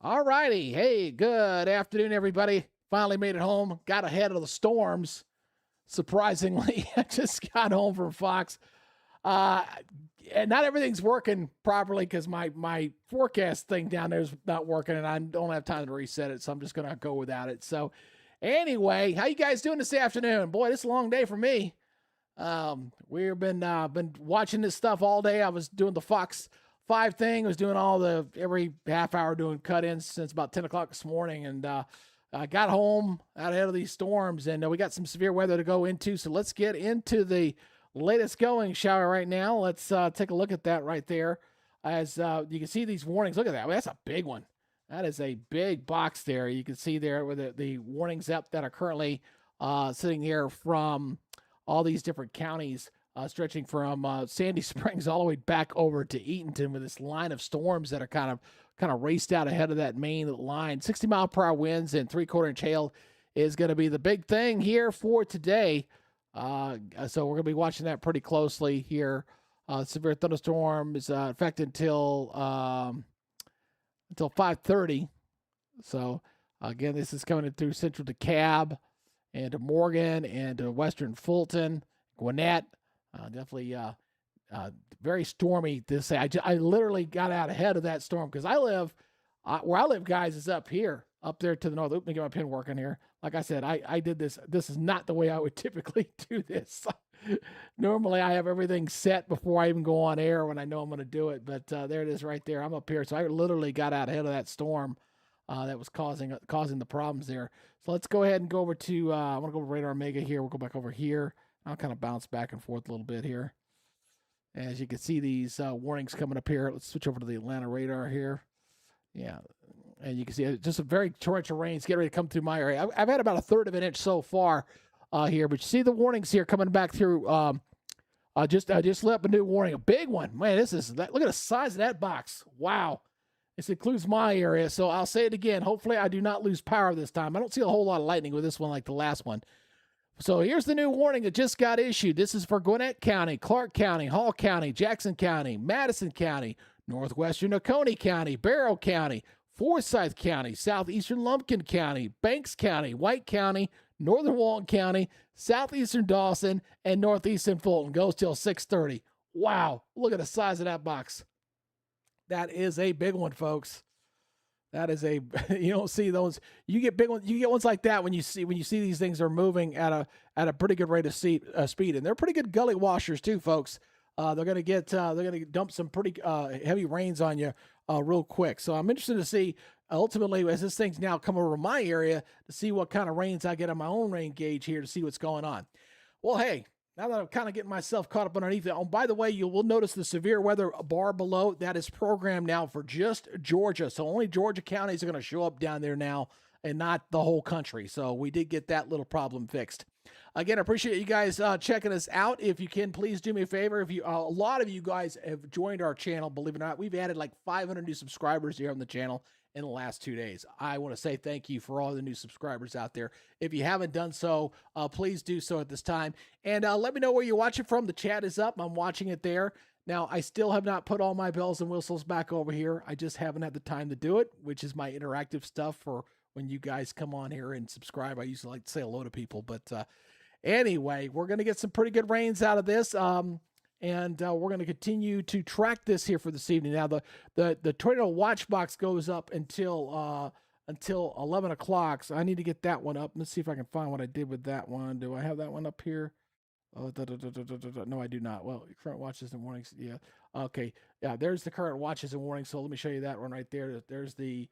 All righty. Hey, good afternoon, everybody. Finally made it home. Got ahead of the storms. Surprisingly, I just got home from Fox. Uh, and not everything's working properly because my forecast thing down there is not working, and I don't have time to reset it, so I'm just gonna go without it. So, anyway, how you guys doing this afternoon? Boy, this is a long day for me. We've been watching this stuff all day. I was doing the Fox 5 thing. I was doing all the every half hour doing cut-ins since about 10 o'clock this morning, and I got home out ahead of these storms, and we got some severe weather to go into. So let's get into the latest going, shall we? Right now, let's take a look at that right there. As you can see these warnings. Look at that. Well, that's a big one. That is a big box there. You can see there with the warnings up that are currently sitting here from all these different counties, stretching from Sandy Springs all the way back over to Eatonton, with this line of storms that are kind of raced out ahead of that main line. 60-mile-per-hour winds and three-quarter-inch hail is going to be the big thing here for today. So we're going to be watching that pretty closely here. Severe thunderstorm is in effect until 5:30. So again, this is coming in through central DeKalb and to Morgan and to western Fulton, Gwinnett. Definitely very stormy this day. I literally got out ahead of that storm because where I live, guys, is up here, up there to the north. Let me get my pin working here. Like I said, I did this. This is not the way I would typically do this. Normally, I have everything set before I even go on air when I know I'm going to do it. But there it is right there. I'm up here. So I literally got out ahead of that storm that was causing the problems there. So let's go ahead and go over to, I want to go over Radar Mega here. We'll go back over here. I'll kind of bounce back and forth a little bit here. As you can see these warnings coming up here. Let's switch over to the Atlanta radar here. Yeah. And you can see just a very torrential rains getting ready to come through my area. I've had about a third of an inch so far here, but you see the warnings here coming back through. I just lit up a new warning, a big one. Man, look at the size of that box. Wow. This includes my area, so I'll say it again. Hopefully I do not lose power this time. I don't see a whole lot of lightning with this one like the last one. So here's the new warning that just got issued. This is for Gwinnett County, Clark County, Hall County, Jackson County, Madison County, northwestern Oconee County, Barrow County, Forsyth County, southeastern Lumpkin County, Banks County, White County, northern Walton County, southeastern Dawson, and northeastern Fulton. Goes till 6:30. Wow, look at the size of that box. That is a big one, folks. That is you don't see those. You get big ones. You get ones like that when you see these things are moving at a pretty good rate of speed, and they're pretty good gully washers too, folks. They're gonna dump some pretty heavy rains on you real quick. So I'm interested to see ultimately, as this thing's now come over my area, to see what kind of rains I get on my own rain gauge here to see what's going on. Well, hey, now that I'm kind of getting myself caught up underneath it. Oh, by the way, you will notice the severe weather bar below. That is programmed now for just Georgia. So only Georgia counties are going to show up down there now and not the whole country. So we did get that little problem fixed. Again, I appreciate you guys checking us out. If you can, please do me a favor. If a lot of you guys have joined our channel, believe it or not, we've added like 500 new subscribers here on the channel in the last 2 days. I want to say thank you for all the new subscribers out there. If you haven't done so, please do so at this time. And let me know where you're watching from. The chat is up. I'm watching it there. Now, I still have not put all my bells and whistles back over here. I just haven't had the time to do it, which is my interactive stuff for when you guys come on here and subscribe. I used to like to say hello to people. But anyway, we're going to get some pretty good rains out of this. And we're going to continue to track this here for this evening. Now, the tornado watch box goes up until 11 o'clock, so I need to get that one up. Let's see if I can find what I did with that one. Do I have that one up here? Oh, no, I do not. Well, current watches and warnings. Yeah. Okay. Yeah, there's the current watches and warnings. So let me show you that one right there. There's the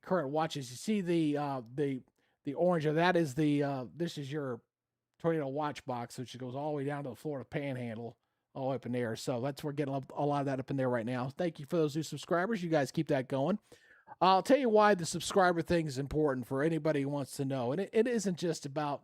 current watches. You see the orange. That is this is your tornado watch box, which goes all the way down to the Florida Panhandle. All up in there. So that's we're getting a lot of that up in there right now. Thank you for those new subscribers. You guys keep that going. I'll tell you why the subscriber thing is important for anybody who wants to know. And it isn't just about,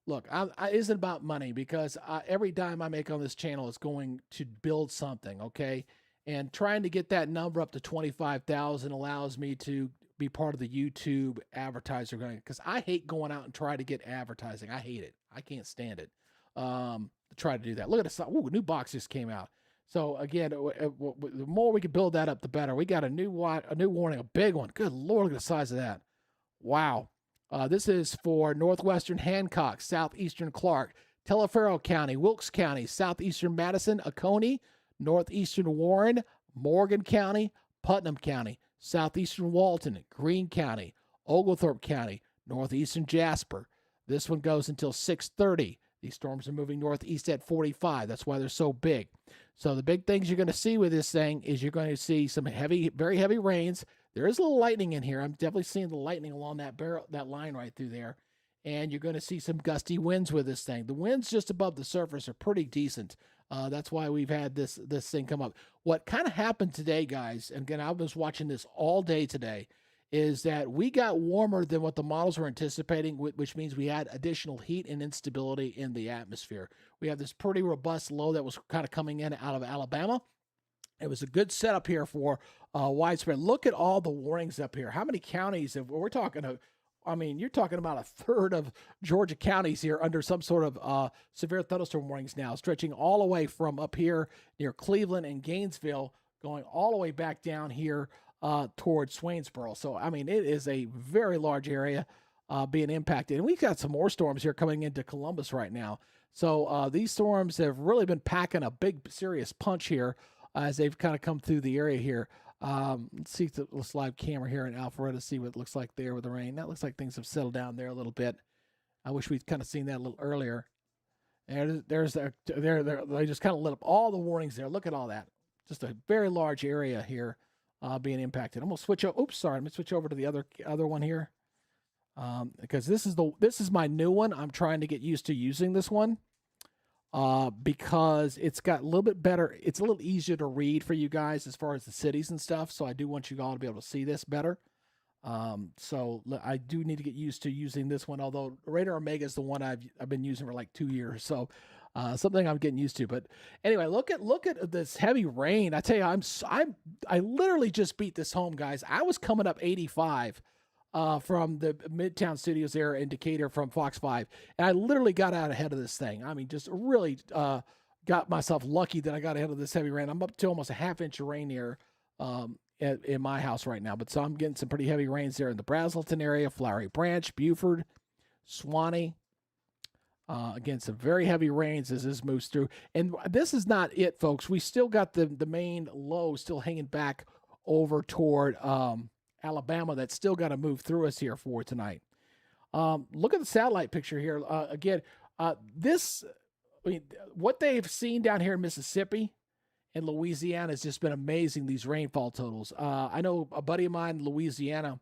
look, it isn't about money, because every dime I make on this channel is going to build something, okay? And trying to get that number up to 25,000 allows me to be part of the YouTube advertiser, because I hate going out and try to get advertising. I hate it. I can't stand it. To try to do that. Look at this. Ooh, a new box just came out. So again, the more we can build that up, the better. We got a new warning, a big one. Good Lord, look at the size of that. Wow. This is for northwestern Hancock, southeastern Clark, Teleferro County, Wilkes County, southeastern Madison, Oconee, northeastern Warren, Morgan County, Putnam County, southeastern Walton, Greene County, Oglethorpe County, northeastern Jasper. This one goes until 6:30. These storms are moving northeast at 45. That's why they're so big. So the big things you're going to see with this thing is you're going to see some heavy, very heavy rains. There is a little lightning in here. I'm definitely seeing the lightning along that line right through there. And you're going to see some gusty winds with this thing. The winds just above the surface are pretty decent. That's why we've had this thing come up. What kind of happened today, guys, and again, I was watching this all day today, is that we got warmer than what the models were anticipating, which means we had additional heat and instability in the atmosphere. We have this pretty robust low that was kind of coming in out of Alabama. It was a good setup here for widespread. Look at all the warnings up here. How many counties we're talking about? I mean, you're talking about a third of Georgia counties here under some sort of severe thunderstorm warnings now, stretching all the way from up here near Cleveland and Gainesville, going all the way back down here towards Swainsboro. So, I mean, it is a very large area being impacted. And we've got some more storms here coming into Columbus right now. So these storms have really been packing a big, serious punch here as they've kind of come through the area here. Let's see the live camera here in Alpharetta, see what it looks like there with the rain. That looks like things have settled down there a little bit. I wish we'd kind of seen that a little earlier. And they just kind of lit up all the warnings there. Look at all that. Just a very large area here being impacted. I'm gonna switch. Oops, sorry. I'm gonna switch over to the other one here because this is my new one. I'm trying to get used to using this one. Because it's got a little bit better, it's a little easier to read for you guys as far as the cities and stuff. So I do want you all to be able to see this better. So I do need to get used to using this one. Although Radar Omega is the one I've been using for like 2 years, so something I'm getting used to. But anyway, look at this heavy rain. I tell you, I literally just beat this home, guys. I was coming up 85. From the Midtown Studios there in Decatur from Fox 5. And I literally got out ahead of this thing. I mean, just really got myself lucky that I got ahead of this heavy rain. I'm up to almost a half inch of rain here in my house right now. But so I'm getting some pretty heavy rains there in the Brazelton area, Flowery Branch, Buford, Swanee. Again, some very heavy rains as this moves through. And this is not it, folks. We still got the main low still hanging back over toward Alabama that's still got to move through us here for tonight. Look at the satellite picture here. What they've seen down here in Mississippi and Louisiana has just been amazing, these rainfall totals. I know a buddy of mine in Louisiana,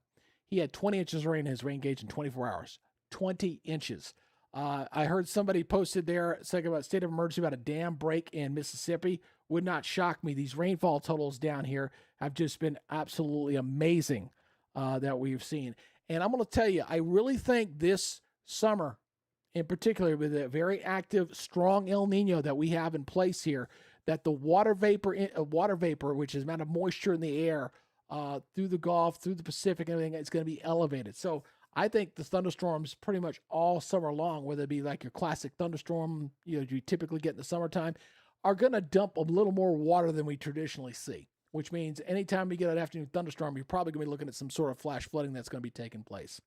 he had 20 inches of rain in his rain gauge in 24 hours. 20 inches. I heard somebody posted there saying about state of emergency about a dam break in Mississippi. Would not shock me. These rainfall totals down here have just been absolutely amazing that we've seen. And I'm going to tell you, I really think this summer, in particular, with a very active, strong El Nino that we have in place here, that the water vapor, which is amount of moisture in the air through the Gulf, through the Pacific, and everything, it's going to be elevated. So I think the thunderstorms pretty much all summer long, whether it be like your classic thunderstorm, you typically get in the summertime, are going to dump a little more water than we traditionally see, which means anytime we get an afternoon thunderstorm, you're probably going to be looking at some sort of flash flooding that's going to be taking place.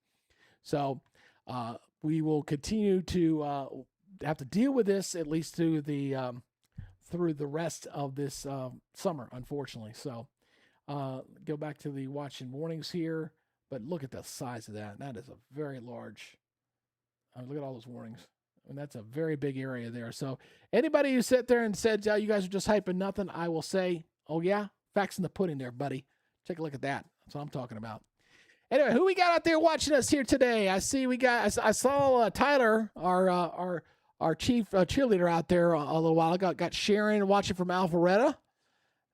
So we will continue to have to deal with this at least through the rest of this summer, unfortunately. So go back to the watching warnings here, but look at the size of that. That is a very large. Look at all those warnings. And that's a very big area there. So anybody who sat there and said, you guys are just hyping nothing, I will say, oh, yeah, facts in the pudding there, buddy. Take a look at that. That's what I'm talking about. Anyway, who we got out there watching us here today? I saw Tyler, our chief cheerleader out there a little while ago. Got Sharon watching from Alpharetta.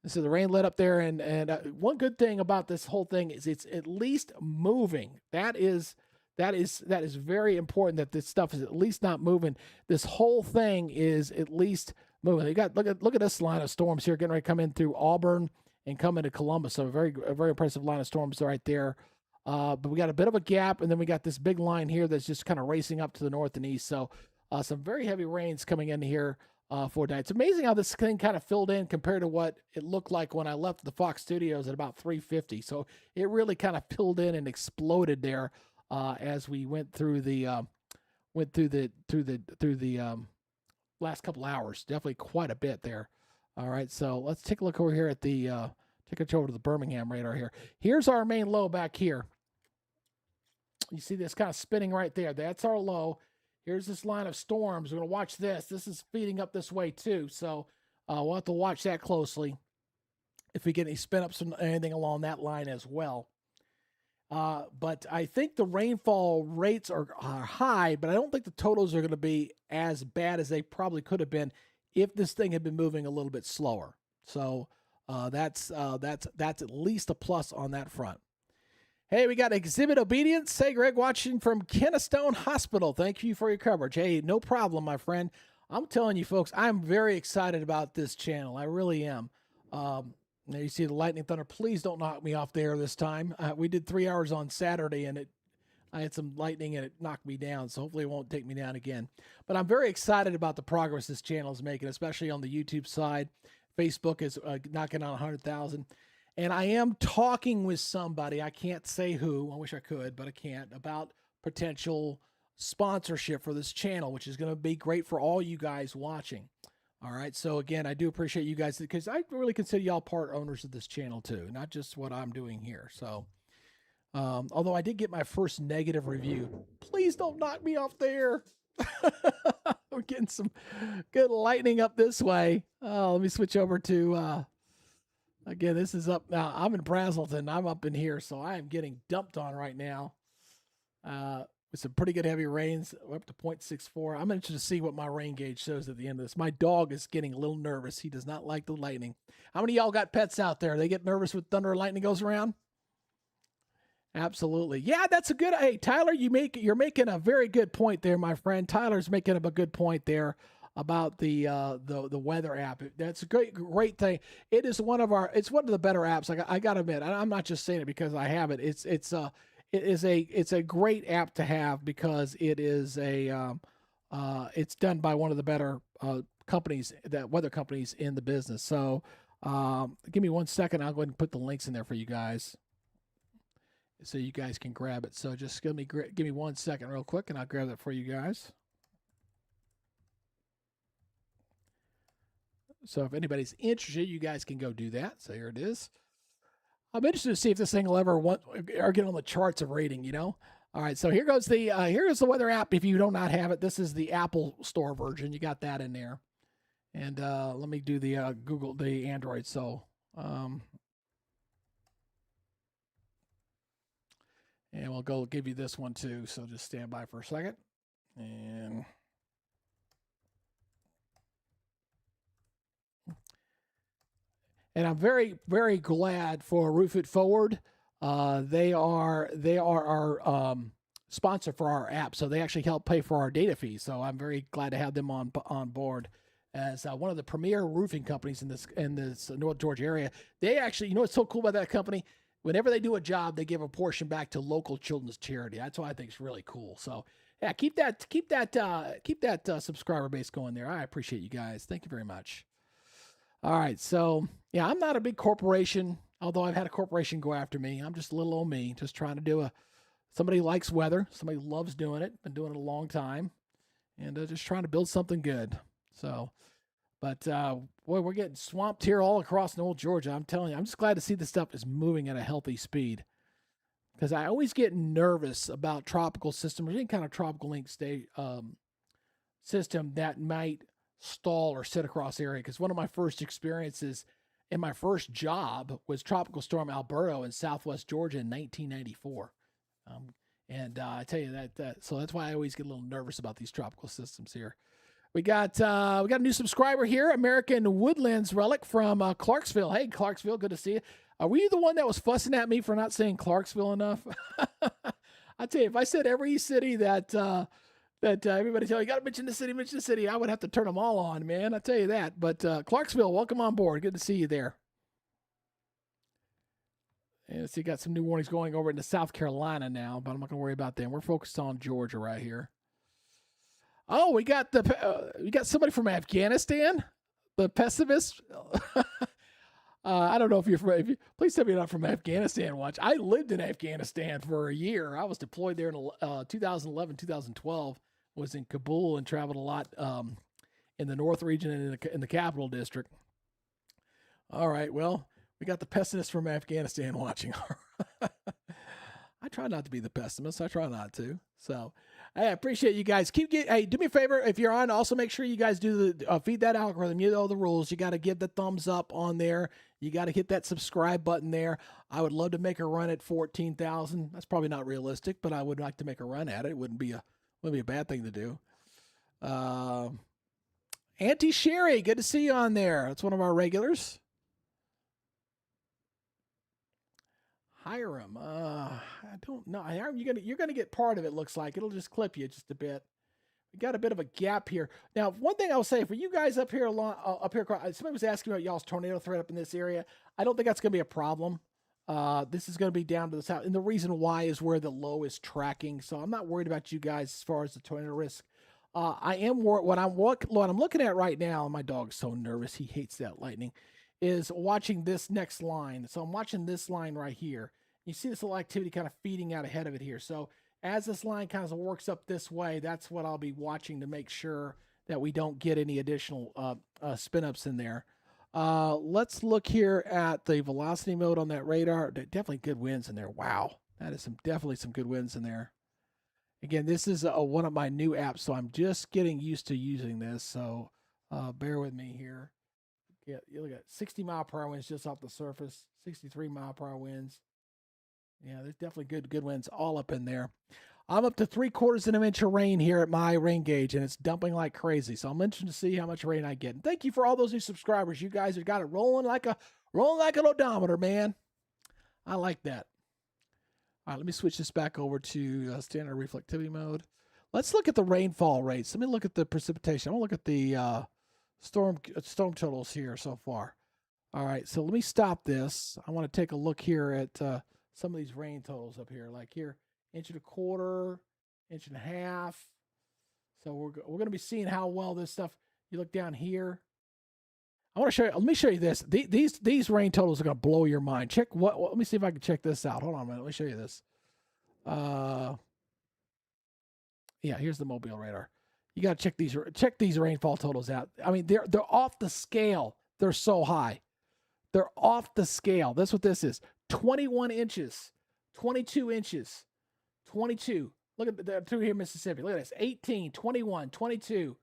So the rain let up there. And one good thing about this whole thing is it's at least moving. That is very important that this stuff is at least not moving. This whole thing is at least moving. Look at this line of storms here getting ready to come in through Auburn and come into Columbus. So a very impressive line of storms right there. But we got a bit of a gap, and then we got this big line here that's just kind of racing up to the north and east. So some very heavy rains coming in here for tonight. It's amazing how this thing kind of filled in compared to what it looked like when I left the Fox Studios at about 3:50. So it really kind of filled in and exploded there as we went through the last couple hours. Definitely quite a bit there. All right, so let's take a look over here at the take a over to the Birmingham radar here. Here's our main low back here. You see this kind of spinning right there. That's our low. Here's this line of storms. We're going to watch this. This is feeding up this way too, so we'll have to watch that closely if we get any spin ups or anything along that line as well. But I think the rainfall rates are high, but I don't think the totals are going to be as bad as they probably could have been if this thing had been moving a little bit slower. So that's at least a plus on that front. Hey, we got Exhibit Obedience. Hey, Greg, watching from Kennestone Hospital. Thank you for your coverage. Hey, no problem, my friend. I'm telling you, folks, I'm very excited about this channel. I really am. Now you see the lightning thunder. Please don't knock me off there this time. We did 3 hours on Saturday, and I had some lightning, and it knocked me down. So hopefully it won't take me down again. But I'm very excited about the progress this channel is making, especially on the YouTube side. Facebook is knocking on 100,000. And I am talking with somebody, I can't say who, I wish I could, but I can't, about potential sponsorship for this channel, which is going to be great for all you guys watching. All right, so again, I do appreciate you guys, because I really consider y'all part owners of this channel too, not just what I'm doing here. So, although I did get my first negative review, please don't knock me off there. We're getting some good lightning up this way. Let me switch over to... Again, this is up now. I'm in Brazelton. I'm up in here, so I am getting dumped on right now. With some pretty good heavy rains. We're up to 0.64. I'm interested to see what my rain gauge shows at the end of this. My dog is getting a little nervous. He does not like the lightning. How many of y'all got pets out there? They get nervous with thunder and lightning goes around? Absolutely. Yeah, that's a good. Hey, Tyler, you're making a very good point there, my friend. Tyler's making up a good point there about the weather app. That's a great thing. It's one of the better apps. I gotta admit, I'm not just saying it because I have it. It's a great app to have because it's done by one of the better weather companies in the business. So give me 1 second. I'll go ahead and put the links in there for you guys so you guys can grab it. So just give me 1 second real quick and I'll grab that for you guys. So if anybody's interested, you guys can go do that. So here it is. I'm interested to see if this thing will ever get on the charts of rating, you know? All right, so here's the weather app. If you do not have it, this is the Apple Store version. You got that in there. And let me do the the Android. So, and we'll go give you this one too. So just stand by for a second. And I'm very, very glad for Roof It Forward. They are our sponsor for our app, so they actually help pay for our data fees. So I'm very glad to have them on board as one of the premier roofing companies in this North Georgia area. They actually, you know what's so cool about that company? Whenever they do a job, they give a portion back to local children's charity. That's what I think is really cool. So yeah, keep that subscriber base going there. I appreciate you guys. Thank you very much. All right, so yeah, I'm not a big corporation, although I've had a corporation go after me. I'm just a little old me, just trying to do somebody likes weather, somebody loves doing it, been doing it a long time, and just trying to build something good. So, but boy, we're getting swamped here all across North Georgia. I'm telling you, I'm just glad to see this stuff is moving at a healthy speed, because I always get nervous about tropical systems, or any kind of tropical link system that might stall or sit across area. Because one of my first experiences in my first job was Tropical Storm Alberto in Southwest Georgia in 1994. I tell you that so that's why I always get a little nervous about these tropical systems here. We got a new subscriber here, American Woodlands Relic from Clarksville. Hey, Clarksville, good to see you. Were you the one that was fussing at me for not saying Clarksville enough? I tell you, if I said every city that everybody tell you got to mention the city, I would have to turn them all on, man. I tell you that. But Clarksville, welcome on board. Good to see you there. And so you got some new warnings going over into South Carolina now, but I'm not going to worry about them. We're focused on Georgia right here. Oh, we got somebody from Afghanistan, the pessimist. I don't know if you're from. Please tell me you're not from Afghanistan. Watch, I lived in Afghanistan for a year. I was deployed there in 2011, 2012. Was in Kabul and traveled a lot in the North region and in the capital district. All right, well, we got the pessimist from Afghanistan watching. I try not to be the pessimist. I try not to. So, I appreciate you guys. Hey, do me a favor if you're on. Also, make sure you guys do the feed that algorithm. You know the rules. You got to give the thumbs up on there. You got to hit that subscribe button there. I would love to make a run at 14,000. That's probably not realistic, but I would like to make a run at it. It wouldn't be a bad thing to do. Auntie Sherry, good to see you on there. That's one of our regulars. Hiram, I don't know. Hiram, you're gonna get part of it. Looks like it'll just clip you just a bit. We got a bit of a gap here. Now, one thing I'll say for you guys up here, somebody was asking about y'all's tornado threat up in this area. I don't think that's gonna be a problem. This is gonna be down to the south, and the reason why is where the low is tracking. So I'm not worried about you guys as far as the tornado risk. I am what I'm looking at right now. My dog's so nervous; he hates that lightning. Is watching this next line. So I'm watching this line right here. You see this little activity kind of feeding out ahead of it here. So as this line kind of works up this way, that's what I'll be watching to make sure that we don't get any additional spin ups in there. Let's look here at the velocity mode on that radar. Definitely good winds in there. Wow. That is definitely some good winds in there. Again, this is one of my new apps, so I'm just getting used to using this. So bear with me here. Yeah, you look at 60-mile-per-hour winds just off the surface, 63-mile-per-hour winds. Yeah, there's definitely good winds all up in there. I'm up to 3/4 of an inch of rain here at my rain gauge, and it's dumping like crazy. So I'm interested to see how much rain I get. And thank you for all those new subscribers. You guys have got it rolling like an odometer, man. I like that. All right, let me switch this back over to standard reflectivity mode. Let's look at the rainfall rates. Let me look at the precipitation. I'm going to look at the storm totals here so far. All right, so let me stop this. I want to take a look here at some of these rain totals up here. Like here, 1.25 inches, 1.5 inches. So we're going to be seeing how well this stuff. You look down here. I want to show you. Let me show you this. These rain totals are going to blow your mind. Check what. Let me see if I can check this out. Hold on a minute. Let me show you this. Yeah, here's the mobile radar. You got to check these rainfall totals out. I mean, they're off the scale. They're so high. They're off the scale. That's what this is. 21 inches, 22 inches, 22. Look at the through here, Mississippi. Look at this. 18, 21, 22.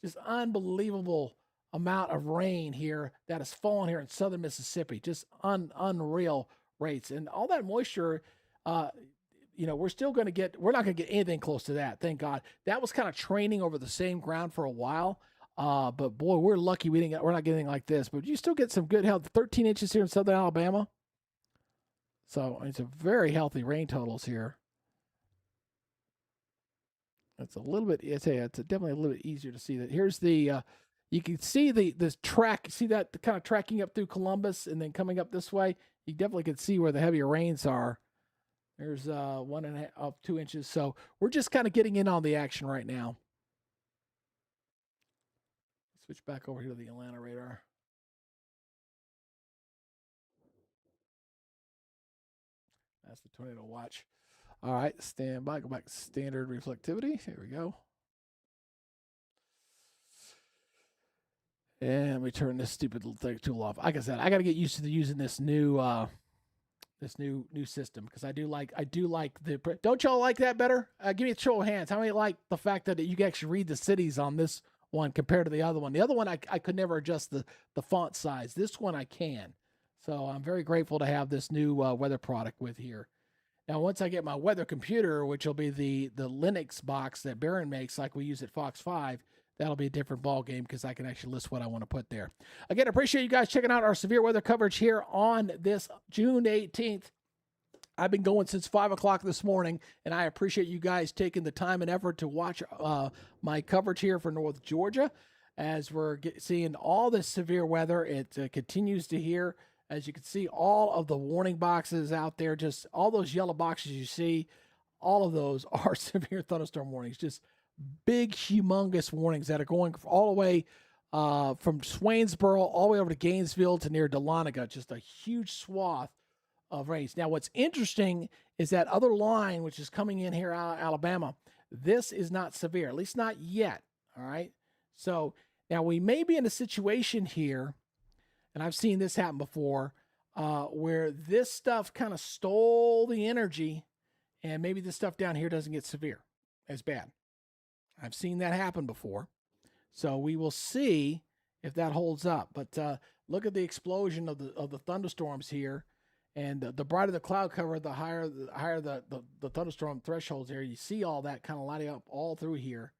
Just unbelievable amount of rain here that has fallen here in southern Mississippi. Just unreal rates. And all that moisture, we're still going to get, we're not going to get anything close to that. Thank God. That was kind of training over the same ground for a while. But boy, we're lucky we're not getting anything like this, but you still get some good health. 13 inches here in southern Alabama. So it's a very healthy rain totals here. It's a little bit, it's definitely a little bit easier to see that. Here's the, you can see this track, see that kind of tracking up through Columbus and then coming up this way. You definitely can see where the heavier rains are. There's 1.5, 2 inches. So we're just kind of getting in on the action right now. Switch back over here to the Atlanta radar. That's the tornado watch. All right, stand by. Go back to standard reflectivity. Here we go. And we turn this stupid little thing tool off. Like I said, I got to get used to using this new system because I do like the. Don't y'all like that better? Give me a show of hands. How many like the fact that you can actually read the cities on this one compared to the other one? The other one I could never adjust the font size. This one I can. So I'm very grateful to have this new weather product with here. Now, once I get my weather computer, which will be the Linux box that Barron makes, like we use at Fox 5, that'll be a different ball game because I can actually list what I want to put there. Again, I appreciate you guys checking out our severe weather coverage here on this June 18th. I've been going since 5 o'clock this morning, and I appreciate you guys taking the time and effort to watch my coverage here for North Georgia. As we're seeing all this severe weather, it continues to here. As you can see, all of the warning boxes out there, just all those yellow boxes you see, all of those are severe thunderstorm warnings. Just big, humongous warnings that are going all the way from Swainsboro all the way over to Gainesville to near Dahlonega. Just a huge swath of rains. Now, what's interesting is that other line, which is coming in here out of Alabama, this is not severe, at least not yet. All right. So now we may be in a situation here, and I've seen this happen before, where this stuff kind of stole the energy, and maybe this stuff down here doesn't get severe as bad. I've seen that happen before. So we will see if that holds up. But look at the explosion of the thunderstorms here. And the brighter the cloud cover, the higher the thunderstorm thresholds there. You see all that kind of lighting up all through here.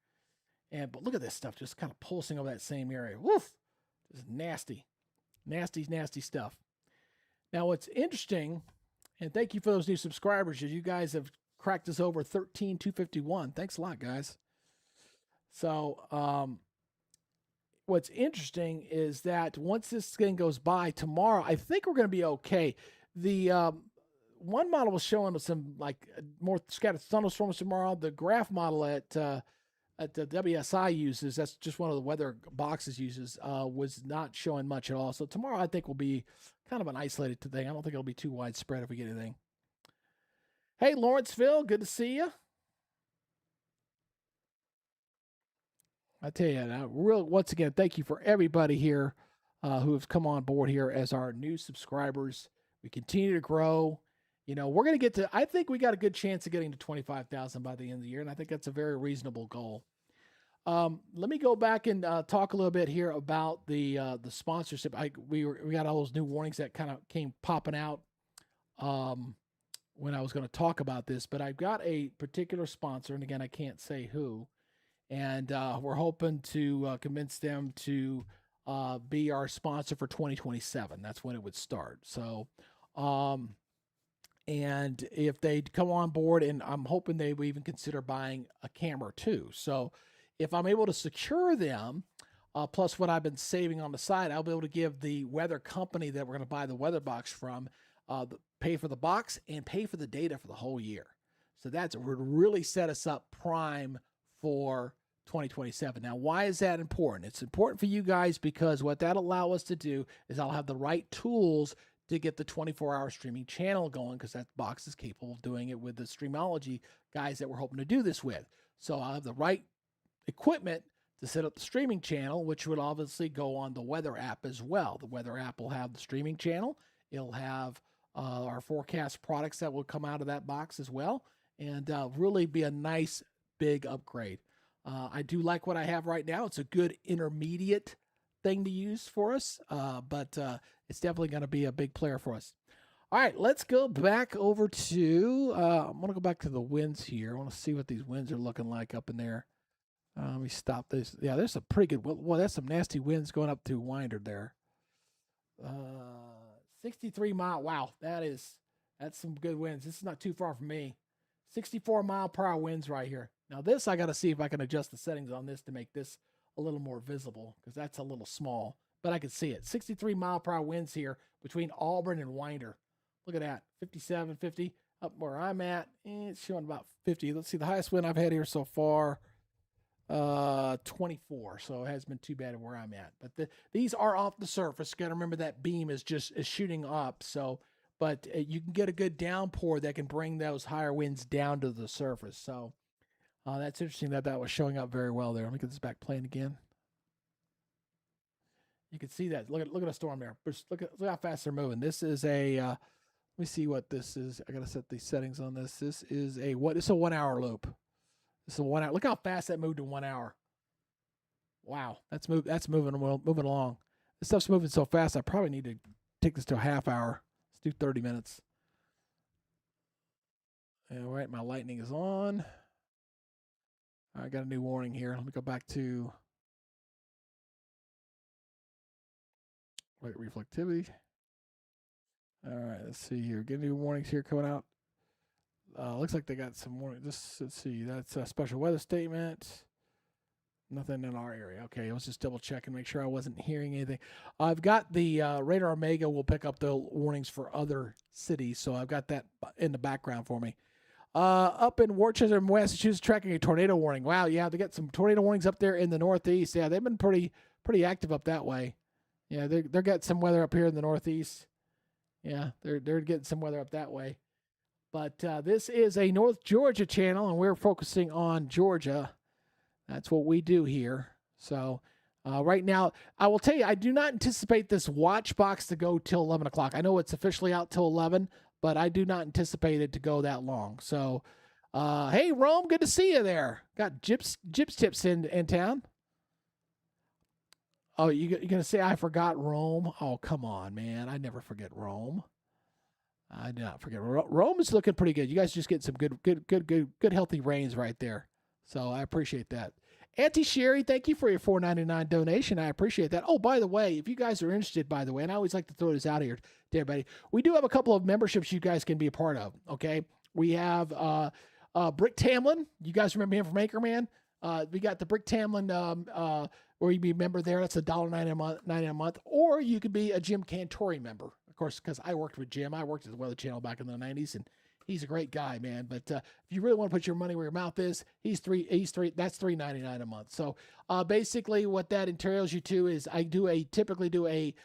But look at this stuff just kind of pulsing over that same area. Woof! This is nasty. Nasty, nasty stuff. Now, what's interesting, and thank you for those new subscribers. You guys have cracked us over 13,251. Thanks a lot, guys. So, what's interesting is that once this thing goes by tomorrow, I think we're going to be okay. The one model was showing us some like more scattered thunderstorms tomorrow. The graph model at the WSI uses, that's just one of the weather boxes uses, was not showing much at all. So tomorrow I think will be kind of an isolated thing. I don't think it'll be too widespread if we get anything. Hey, Lawrenceville, good to see you. I tell you, once again, thank you for everybody here who has come on board here as our new subscribers. We continue to grow. You know, we're going to get to, I think we got a good chance of getting to 25,000 by the end of the year, and I think that's a very reasonable goal. Let me go back and talk a little bit here about the sponsorship. We got all those new warnings that kind of came popping out when I was going to talk about this, but I've got a particular sponsor, and again, I can't say who, and we're hoping to convince them to be our sponsor for 2027. That's when it would start. So, and if they come on board, and I'm hoping they would even consider buying a camera too. So if I'm able to secure them, plus what I've been saving on the side, I'll be able to give the weather company that we're going to buy the weather box from, pay for the box and pay for the data for the whole year. So that's would really set us up prime for 2027. Now, why is that important? It's important for you guys because what that'll allow us to do is I'll have the right tools to get the 24-hour streaming channel going, because that box is capable of doing it with the Streamology guys that we're hoping to do this with. So I'll have the right equipment to set up the streaming channel, which would obviously go on the weather app as well. The weather app will have the streaming channel. It'll have our forecast products that will come out of that box as well, and really be a nice big upgrade. I do like what I have right now. It's a good intermediate thing to use for us, but it's definitely going to be a big player for us. All right, let's go back over to, I'm going to go back to the winds here. I want to see what these winds are looking like up in there. Let me stop this. Yeah, there's some pretty good, well, that's some nasty winds going up through Winder there. 63 mile, wow, that's some good winds. This is not too far from me. 64 mile per hour winds right here. Now this, I got to see if I can adjust the settings on this to make this a little more visible, because that's a little small, but I can see it. 63 mile per hour winds here between Auburn and Winder. Look at that, 57, 50. Up where I'm at, it's showing about 50. Let's see, the highest wind I've had here so far, 24. So it hasn't been too bad at where I'm at. But these are off the surface. Got to remember that beam is shooting up. So, but you can get a good downpour that can bring those higher winds down to the surface. So that's interesting that was showing up very well there. Let me get this back playing again. You can see that. Look at a storm there. Look how fast they're moving. This is a. Let me see what this is. I gotta set the settings on this. This is a what? It's a 1 hour loop. This is a 1 hour. Look how fast that moved in 1 hour. Wow, that's moving along. This stuff's moving so fast. I probably need to take this to a half hour. Let's do 30 minutes. All right, my lightning is on. I got a new warning here. Let me go back to light reflectivity. All right, let's see here. Get new warnings here coming out. Looks like they got some warning. Let's see. That's a special weather statement. Nothing in our area. Okay, let's just double check and make sure I wasn't hearing anything. I've got the Radar Omega will pick up the warnings for other cities, so I've got that in the background for me. Up in Worcester, Massachusetts, tracking a tornado warning. Wow, yeah, they got some tornado warnings up there in the Northeast. Yeah, they've been pretty active up that way. Yeah, they're getting some weather up here in the Northeast. Yeah, they're getting some weather up that way. But this is a North Georgia channel, and we're focusing on Georgia. That's what we do here. So right now, I will tell you, I do not anticipate this watch box to go till 11 o'clock. I know it's officially out till 11, but I do not anticipate it to go that long. So, hey, Rome, good to see you there. Got Gyps Tips in town. Oh, you're going to say I forgot Rome? Oh, come on, man. I never forget Rome. I do not forget. Rome is looking pretty good. You guys just get some good healthy rains right there. So I appreciate that. Auntie Sherry, thank you for your $4.99 donation. I appreciate that. Oh, by the way, if you guys are interested, by the way, and I always like to throw this out here to everybody, we do have a couple of memberships you guys can be a part of. Okay, we have Brick Tamlin. You guys remember him from Anchorman? We got the Brick Tamlin where you be a member there. That's $1.99 a month, or you could be a Jim Cantori member. Of course, because I worked with Jim. I worked at the Weather Channel back in the 90s, and he's a great guy, man. But if you really want to put your money where your mouth is, that's $3.99 a month. So basically, what that entails you to is I typically do a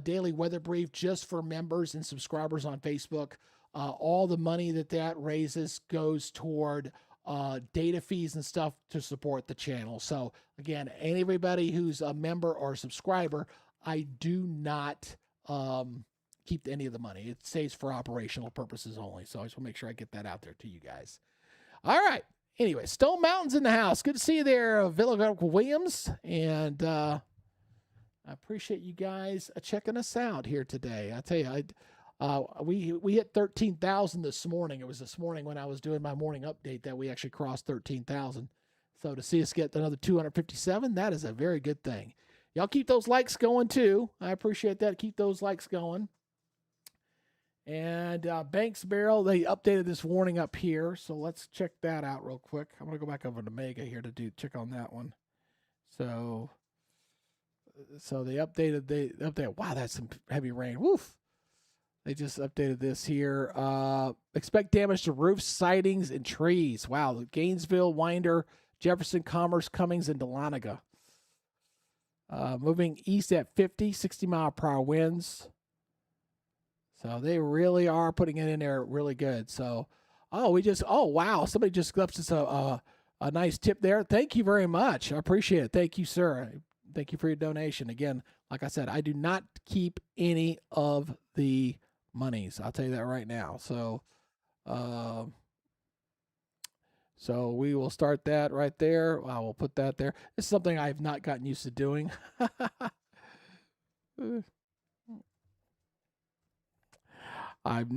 daily weather brief just for members and subscribers on Facebook. All the money that raises goes toward data fees and stuff to support the channel. So again, anybody who's a member or a subscriber, I do not keep any of the money. It stays for operational purposes only. So I just want to make sure I get that out there to you guys. All right. Anyway, Stone Mountain's in the house. Good to see you there, Villa Williams. And I appreciate you guys checking us out here today. I tell you, we hit 13,000 this morning. It was this morning when I was doing my morning update that we actually crossed 13,000. So to see us get another 257, that is a very good thing. Y'all keep those likes going too. I appreciate that. Keep those likes going. And Banks Barrel, they updated this warning up here. So let's check that out real quick. I'm going to go back over to Mega here to check on that one. So they updated. Wow, that's some heavy rain. Woof. They just updated this here. Expect damage to roofs, sidings, and trees. Wow. Gainesville, Winder, Jefferson, Commerce, Cummings, and Dahlonega. Moving east at 50, 60-mile-per-hour winds. So they really are putting it in there really good. So, wow. Somebody just left us a nice tip there. Thank you very much. I appreciate it. Thank you, sir. Thank you for your donation. Again, like I said, I do not keep any of the monies. I'll tell you that right now. So we will start that right there. I will put that there. This is something I have not gotten used to doing. I've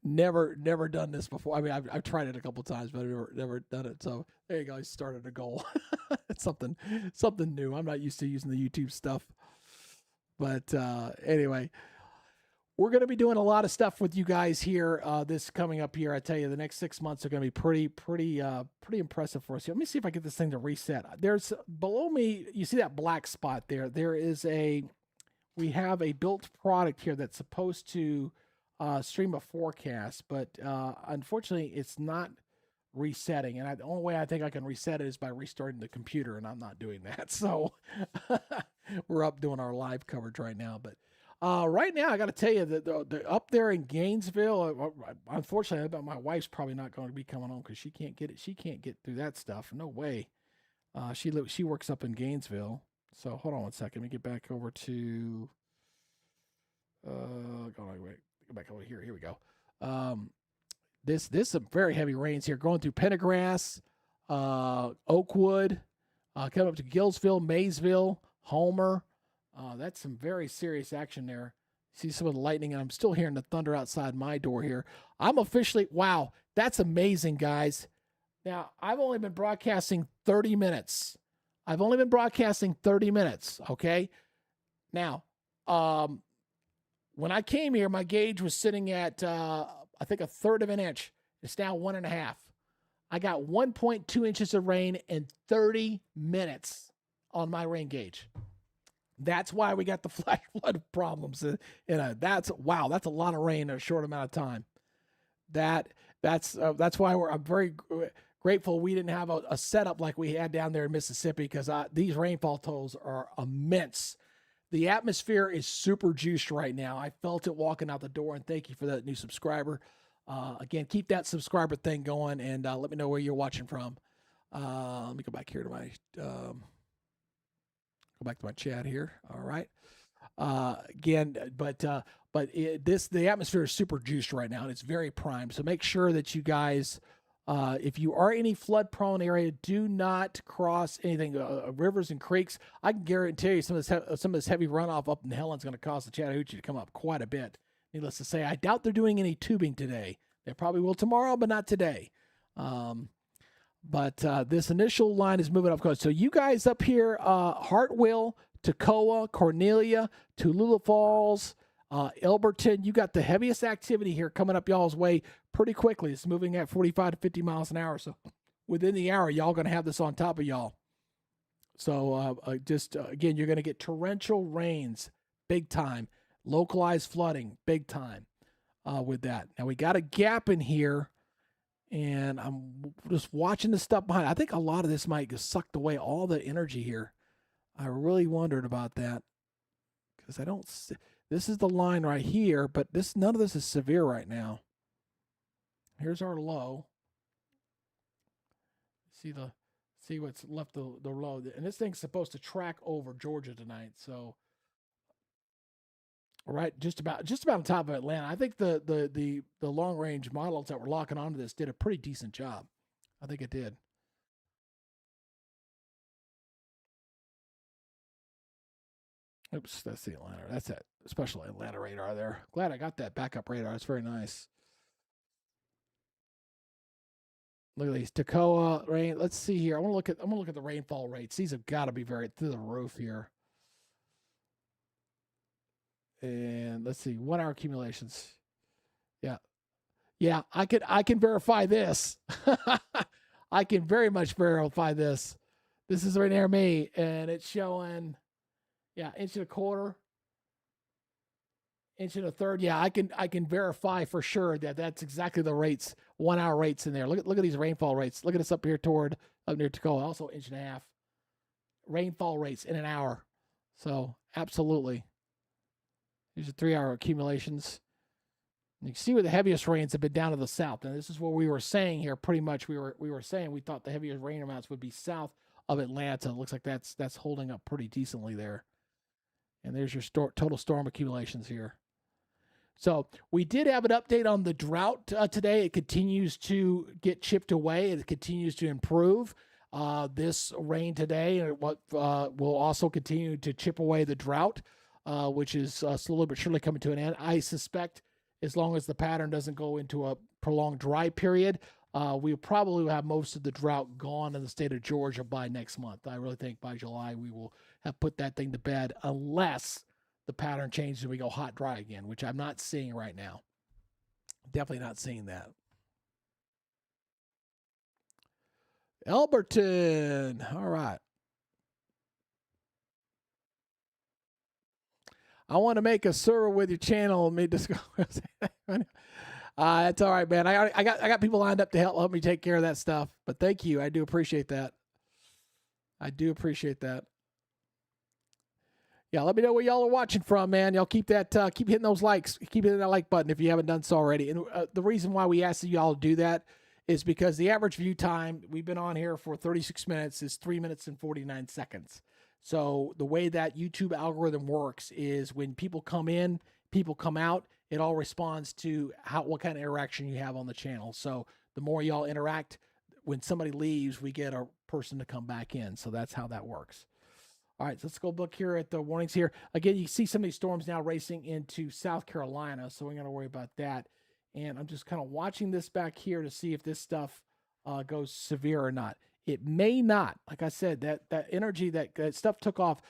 never done this before. I mean, I've tried it a couple times, but I've never done it. So there you go. I started a goal. It's something new. I'm not used to using the YouTube stuff. But anyway, we're going to be doing a lot of stuff with you guys here. This coming up here, I tell you, the next 6 months are going to be pretty impressive for us. Let me see if I get this thing to reset. There's below me. You see that black spot there? We have a built product here that's supposed to stream a forecast, but unfortunately, it's not resetting. And the only way I think I can reset it is by restarting the computer, and I'm not doing that. So we're up doing our live coverage right now. But right now, I got to tell you that the up there in Gainesville, unfortunately, I bet my wife's probably not going to be coming home because she can't get it. She can't get through that stuff. No way. She works up in Gainesville. So hold on one second. Let me get back over to go back over here. Here we go. This some very heavy rains here going through Pendergrass, Oakwood, coming up to Gillsville, Maysville, Homer. That's some very serious action there. See some of the lightning, and I'm still hearing the thunder outside my door here. Wow, that's amazing, guys. Now, I've only been broadcasting 30 minutes. Okay? Now, when I came here, my gauge was sitting at, I think, 1/3 of an inch. It's now 1.5. I got 1.2 inches of rain in 30 minutes on my rain gauge. That's why we got the flash flood problems. That's a lot of rain in a short amount of time. That's why I'm very grateful we didn't have a setup like we had down there in Mississippi, because these rainfall totals are immense. The atmosphere is super juiced right now. I felt it walking out the door, and thank you for that new subscriber. Again, keep that subscriber thing going, and let me know where you're watching from. Let me go back here to my go back to my chat here. All right. Again, but the atmosphere is super juiced right now, and it's very prime. So make sure that you guys, if you are in any flood prone area, do not cross anything, rivers and creeks. I can guarantee you some of this heavy runoff up in Helen is going to cause the Chattahoochee to come up quite a bit. Needless to say, I doubt they're doing any tubing today. They probably will tomorrow, but not today. But this initial line is moving up coast. So you guys up here, Hartwell, Toccoa, Cornelia, Tallulah Falls, Elberton, you got the heaviest activity here coming up y'all's way pretty quickly. It's moving at 45 to 50 miles an hour. So within the hour, y'all going to have this on top of y'all. So again, you're going to get torrential rains, big time. Localized flooding, big time with that. Now we got a gap in here, and I'm just watching the stuff behind. I think a lot of this might get sucked away, all the energy here. I really wondered about that, because I don't see, this is the line right here, but none of this is severe right now. Here's our low. See what's left the low, and this thing's supposed to track over Georgia tonight. So, right, just about on top of Atlanta. I think the long range models that were locking onto this did a pretty decent job. I think it did. Oops, that's the Atlanta. That's that special Atlanta radar there. Glad I got that backup radar. It's very nice. Look at these Toccoa rain. Let's see here. I'm gonna look at the rainfall rates. These have got to be very through the roof here. And let's see, 1 hour accumulations. Yeah, I can verify this. I can very much verify this. This is right near me, and it's showing, inch and a quarter, inch and a third. Yeah, I can verify for sure that that's exactly the rates, 1 hour rates in there. Look at these rainfall rates. Look at this up here up near Toccoa, also inch and a half. Rainfall rates in an hour. So absolutely. These are 3 hour accumulations. And you can see where the heaviest rains have been down to the south. And this is what we were saying here. Pretty much we were saying we thought the heaviest rain amounts would be south of Atlanta. It looks like that's holding up pretty decently there. And there's your total storm accumulations here. So we did have an update on the drought today. It continues to get chipped away. It continues to improve. This rain today will also continue to chip away the drought, which is slowly but surely coming to an end. I suspect as long as the pattern doesn't go into a prolonged dry period, we probably will have most of the drought gone in the state of Georgia by next month. I really think by July we will have put that thing to bed, unless the pattern changes and we go hot, dry again, which I'm not seeing right now. Definitely not seeing that. Elberton. All right. I want to make a server with your channel. That's all right, man. I got people lined up to help me take care of that stuff. But thank you. I do appreciate that. Yeah, let me know where y'all are watching from, man. Y'all keep hitting those likes. Keep hitting that like button if you haven't done so already. And the reason why we asked y'all to do that is because the average view time, we've been on here for 36 minutes, is 3 minutes and 49 seconds. So the way that YouTube algorithm works is when people come in, people come out, it all responds to what kind of interaction you have on the channel. So the more y'all interact, when somebody leaves, we get a person to come back in. So that's how that works. All right, so let's go look here at the warnings here. Again, you see some of these storms now racing into South Carolina, so we're going to worry about that. And I'm just kind of watching this back here to see if this stuff goes severe or not. It may not. Like I said, that energy, that stuff took off.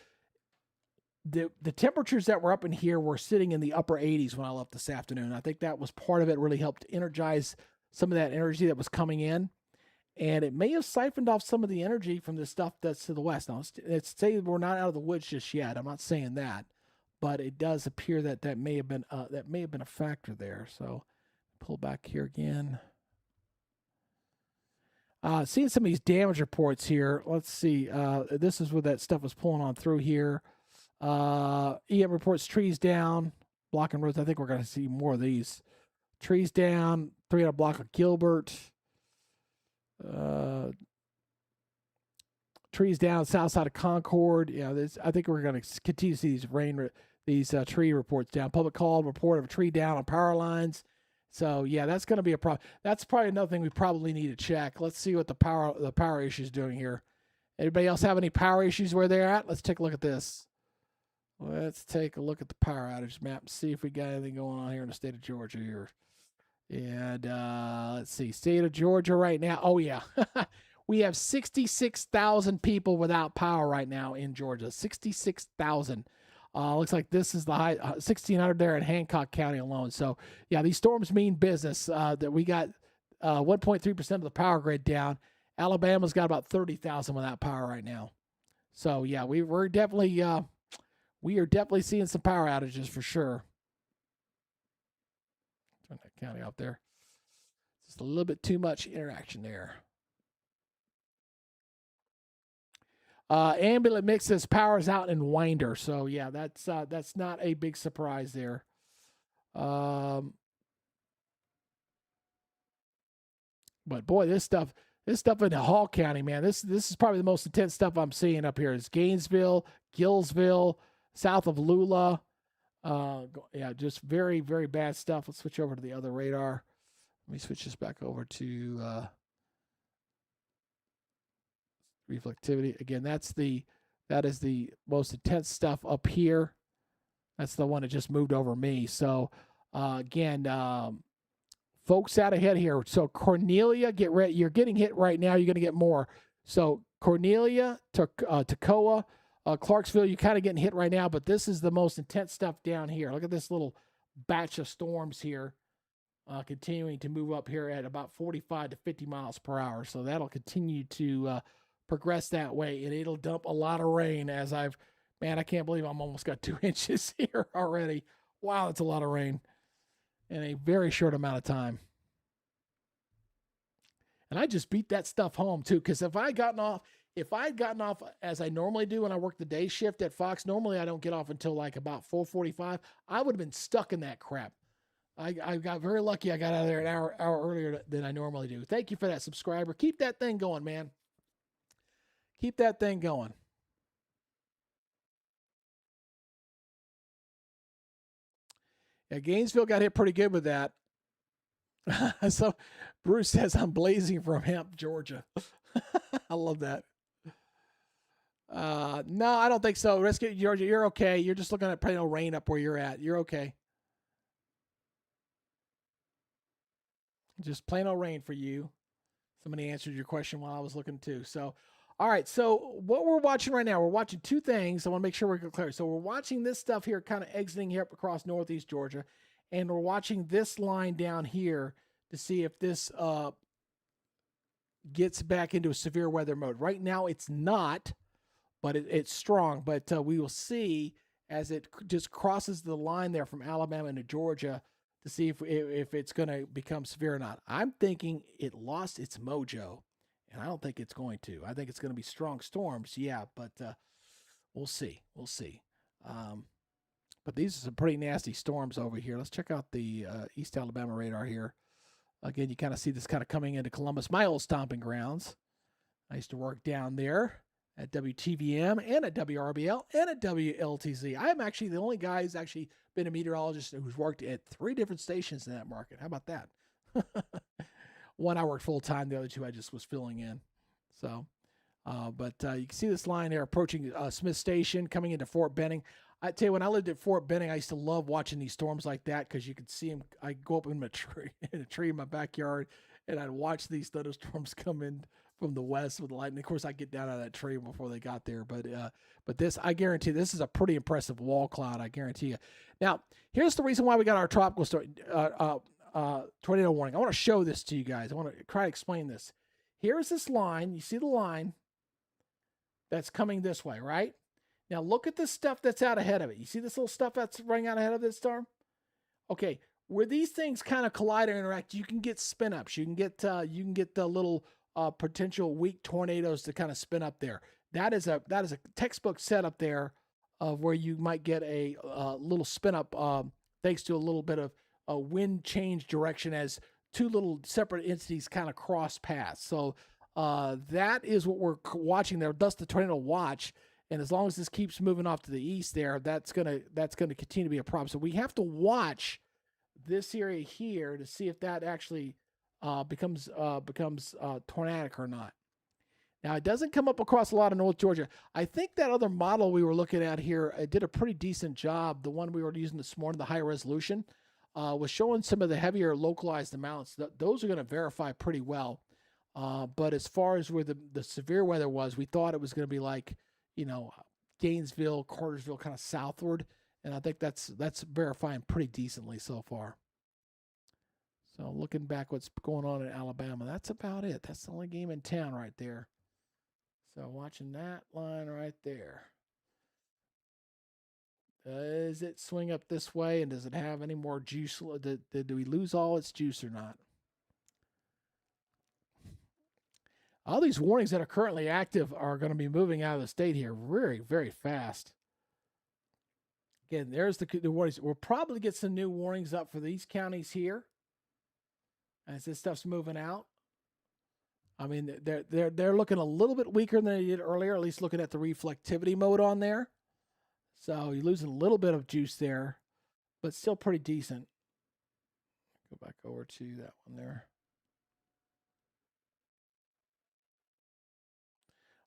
The temperatures that were up in here were sitting in the upper 80s when I left this afternoon. I think that was part of it, really helped energize some of that energy that was coming in. And it may have siphoned off some of the energy from the stuff that's to the west. Now, it's say we're not out of the woods just yet. I'm not saying that, but it does appear that may have been a factor there. So pull back here again. Seeing some of these damage reports here. Let's see. This is where that stuff is pulling on through here. EM reports trees down, blocking roads. I think we're going to see more of these. Trees down, 3 on a block of Gilbert. Trees down, south side of Concord. Yeah, I think we're going to continue to see these tree reports down. Public call report of a tree down on power lines. So yeah, that's going to be a problem. That's probably another thing we probably need to check. Let's see what the power issue is doing here. Anybody else have any power issues where they're at? Let's take a look at this. Let's take a look at the power outage map and see if we got anything going on here in the state of Georgia here. And let's see, state of Georgia right now. Oh yeah, we have 66,000 people without power right now in Georgia. 66,000. Looks like this is the high 1,600 there in Hancock County alone. So yeah, these storms mean business. That we got 1.3% of the power grid down. Alabama's got about 30,000 without power right now. So yeah, we are definitely seeing some power outages for sure. Turn that county up there. Just a little bit too much interaction there. Ambulance mixes powers out in Winder. So yeah, that's not a big surprise there. But boy, this stuff in Hall County, man, this is probably the most intense stuff I'm seeing up here. It's Gainesville, Gillsville, south of Lula. Yeah, just very, very bad stuff. Let's switch over to the other radar. Let me switch this back over to reflectivity. Again, that is the most intense stuff up here. That's the one that just moved over me. So again, folks out ahead here. So Cornelia, get ready. You're getting hit right now. You're going to get more. So Cornelia, Toccoa, Clarksville, you're kind of getting hit right now, but this is the most intense stuff down here. Look at this little batch of storms here, continuing to move up here at about 45 to 50 miles per hour. So that'll continue to progress that way, and it'll dump a lot of rain I can't believe I'm almost got 2 inches here already. Wow, that's a lot of rain in a very short amount of time. And I just beat that stuff home too, because if I'd gotten off as I normally do when I work the day shift at Fox, normally I don't get off until like about 4:45. I would have been stuck in that crap. I got very lucky. I got out of there an hour earlier than I normally do. Thank you for that, subscriber. Keep that thing going, man. Keep that thing going. Yeah, Gainesville got hit pretty good with that. So Bruce says, I'm blazing from Hemp, Georgia. I love that. No, I don't think so. Rescue Georgia, you're okay. You're just looking at plain old rain up where you're at. You're okay. Just plain old rain for you. Somebody answered your question while I was looking too. So, all right. So what we're watching right now, we're watching two things. I want to make sure we're clear. So we're watching this stuff here, kind of exiting here up across Northeast Georgia. And we're watching this line down here to see if this gets back into a severe weather mode. Right now it's not, but it's strong. But we will see as it just crosses the line there from Alabama into Georgia to see if it's going to become severe or not. I'm thinking it lost its mojo, and I don't think it's going to. I think it's going to be strong storms, yeah, but we'll see. We'll see. But these are some pretty nasty storms over here. Let's check out the East Alabama radar here. Again, you kind of see this kind of coming into Columbus, my old stomping grounds. I used to work down there at WTVM and at WRBL and at WLTZ. I am actually the only guy who's actually been a meteorologist who's worked at 3 different stations in that market. How about that? One I worked full time. The other 2 I just was filling in. So, but you can see this line there approaching Smith Station, coming into Fort Benning. I tell you, when I lived at Fort Benning, I used to love watching these storms like that because you could see them. I'd go up in a tree in my backyard, and I'd watch these thunderstorms come in from the west with the lightning. Of course, I'd get down out of that tree before they got there. But this, I guarantee, this is a pretty impressive wall cloud. I guarantee you. Now, here's the reason why we got our tropical tornado warning. I want to show this to you guys. I want to try to explain this. Here's this line. You see the line that's coming this way, right? Now look at the stuff that's out ahead of it. You see this little stuff that's running out ahead of this storm? Okay, where these things kind of collide or interact, you can get spin ups. You can get the little potential weak tornadoes to kind of spin up there. That is a textbook setup there of where you might get a little spin up thanks to a little bit of a wind change direction as two little separate entities kind of cross paths. So that is what we're watching there. Thus the tornado watch. And as long as this keeps moving off to the east there, that's gonna continue to be a problem. So we have to watch this area here to see if that actually becomes tornadic or not. Now, it doesn't come up across a lot of North Georgia. I think that other model we were looking at here did a pretty decent job. The one we were using this morning, the high resolution, was showing some of the heavier localized amounts. Those are going to verify pretty well. But as far as where the severe weather was, we thought it was going to be like, Gainesville, Cartersville, kind of southward. And I think that's verifying pretty decently so far. So looking back what's going on in Alabama, that's about it. That's the only game in town right there. So watching that line right there. Does it swing up this way, and does it have any more juice? Do we lose all its juice or not? All these warnings that are currently active are going to be moving out of the state here very, very fast. Again, there's the warnings. We'll probably get some new warnings up for these counties here as this stuff's moving out. I mean, they're looking a little bit weaker than they did earlier, at least looking at the reflectivity mode on there. So you're losing a little bit of juice there, but still pretty decent. Go back over to that one there.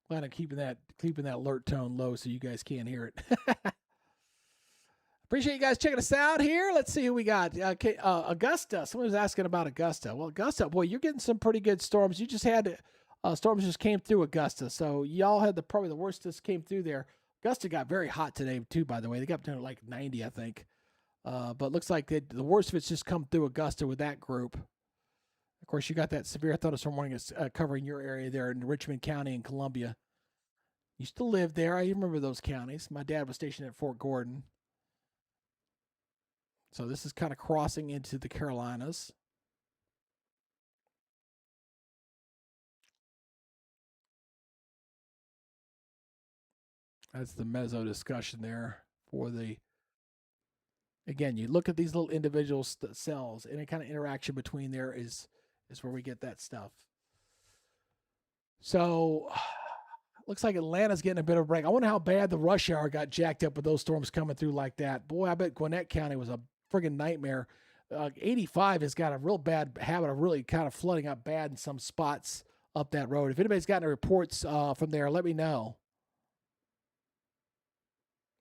Glad I'm keeping that alert tone low so you guys can't hear it. Appreciate you guys checking us out here. Let's see who we got. Okay, Augusta. Someone was asking about Augusta. Well, Augusta, boy, you're getting some pretty good storms. You just had storms just came through Augusta, so y'all had probably the worst that came through there. Augusta got very hot today too. By the way, they got up to like 90, I think. But looks like the worst of it's just come through Augusta with that group. Of course, you got that severe thunderstorm warning covering your area there in Richmond County and Columbia. Used to live there. I remember those counties. My dad was stationed at Fort Gordon. So this is kind of crossing into the Carolinas. That's the meso discussion there for the. Again, you look at these little individual cells, any kind of interaction between there is where we get that stuff. So looks like Atlanta's getting a bit of a break. I wonder how bad the rush hour got jacked up with those storms coming through like that. Boy, I bet Gwinnett County was a friggin' nightmare. 85 has got a real bad habit of really kind of flooding up bad in some spots up that road. If anybody's got any reports from there, let me know.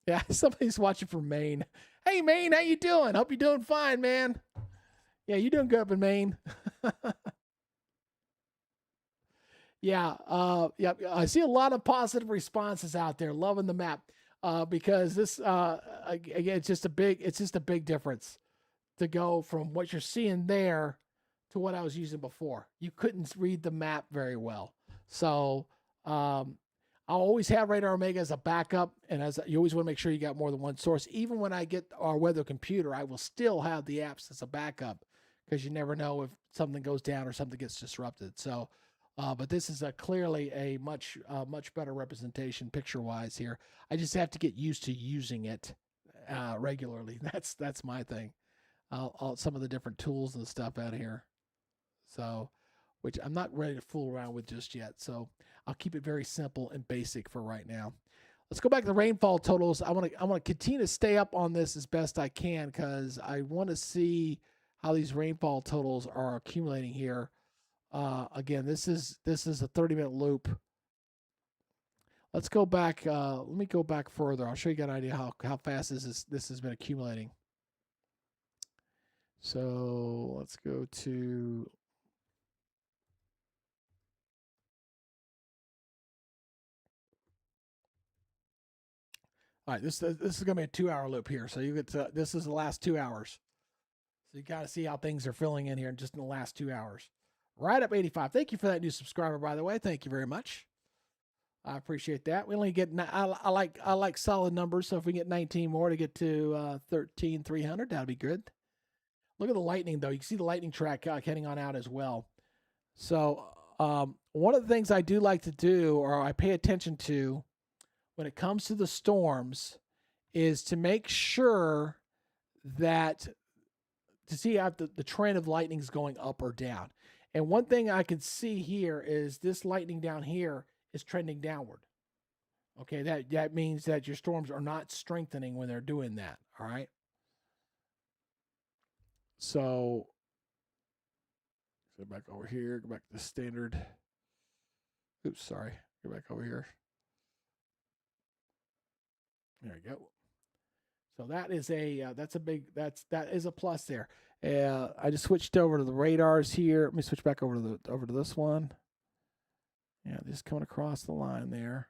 Yeah, somebody's watching from Maine. Hey, Maine, how you doing? Hope you're doing fine, man. Yeah, you doing good up in Maine. Yeah, I see a lot of positive responses out there. Loving the map because this again, it's just a big difference to go from what you're seeing there to what I was using before. You couldn't read the map very well, so I'll always have Radar Omega as a backup, and as you always want to make sure you got more than one source. Even when I get our weather computer, I will still have the apps as a backup because you never know if something goes down or something gets disrupted. So, but this is clearly a much better representation picture-wise here. I just have to get used to using it regularly. That's my thing. Some of the different tools and stuff out here. So, which I'm not ready to fool around with just yet. So I'll keep it very simple and basic for right now. Let's go back to the rainfall totals. I want to continue to stay up on this as best I can because I want to see how these rainfall totals are accumulating here. Again, this is a 30-minute loop. Let's go back. Let me go back further. I'll show you an idea how fast this has been accumulating. So let's go to. All right, this is going to be a 2-hour loop here. So you get this is the last 2 hours. So you got to see how things are filling in here just in the last 2 hours. Right up 85. Thank you for that new subscriber, by the way. Thank you very much. I appreciate that. We only get I like solid numbers. So if we get 19 more to get to 13,300, that'd be good. Look at the lightning, though. You can see the lightning track heading on out as well. So one of the things I do like to do, or I pay attention to when it comes to the storms, is to make sure that to see how the trend of lightning is going up or down. And one thing I can see here is this lightning down here is trending downward. Okay, that means that your storms are not strengthening when they're doing that. All right. So go back over here, go back to the standard. Oops, sorry. Go back over here. There you go. So that is that is a plus there. I just switched over to the radars here. Let me switch back over to this one. Yeah, just coming across the line there.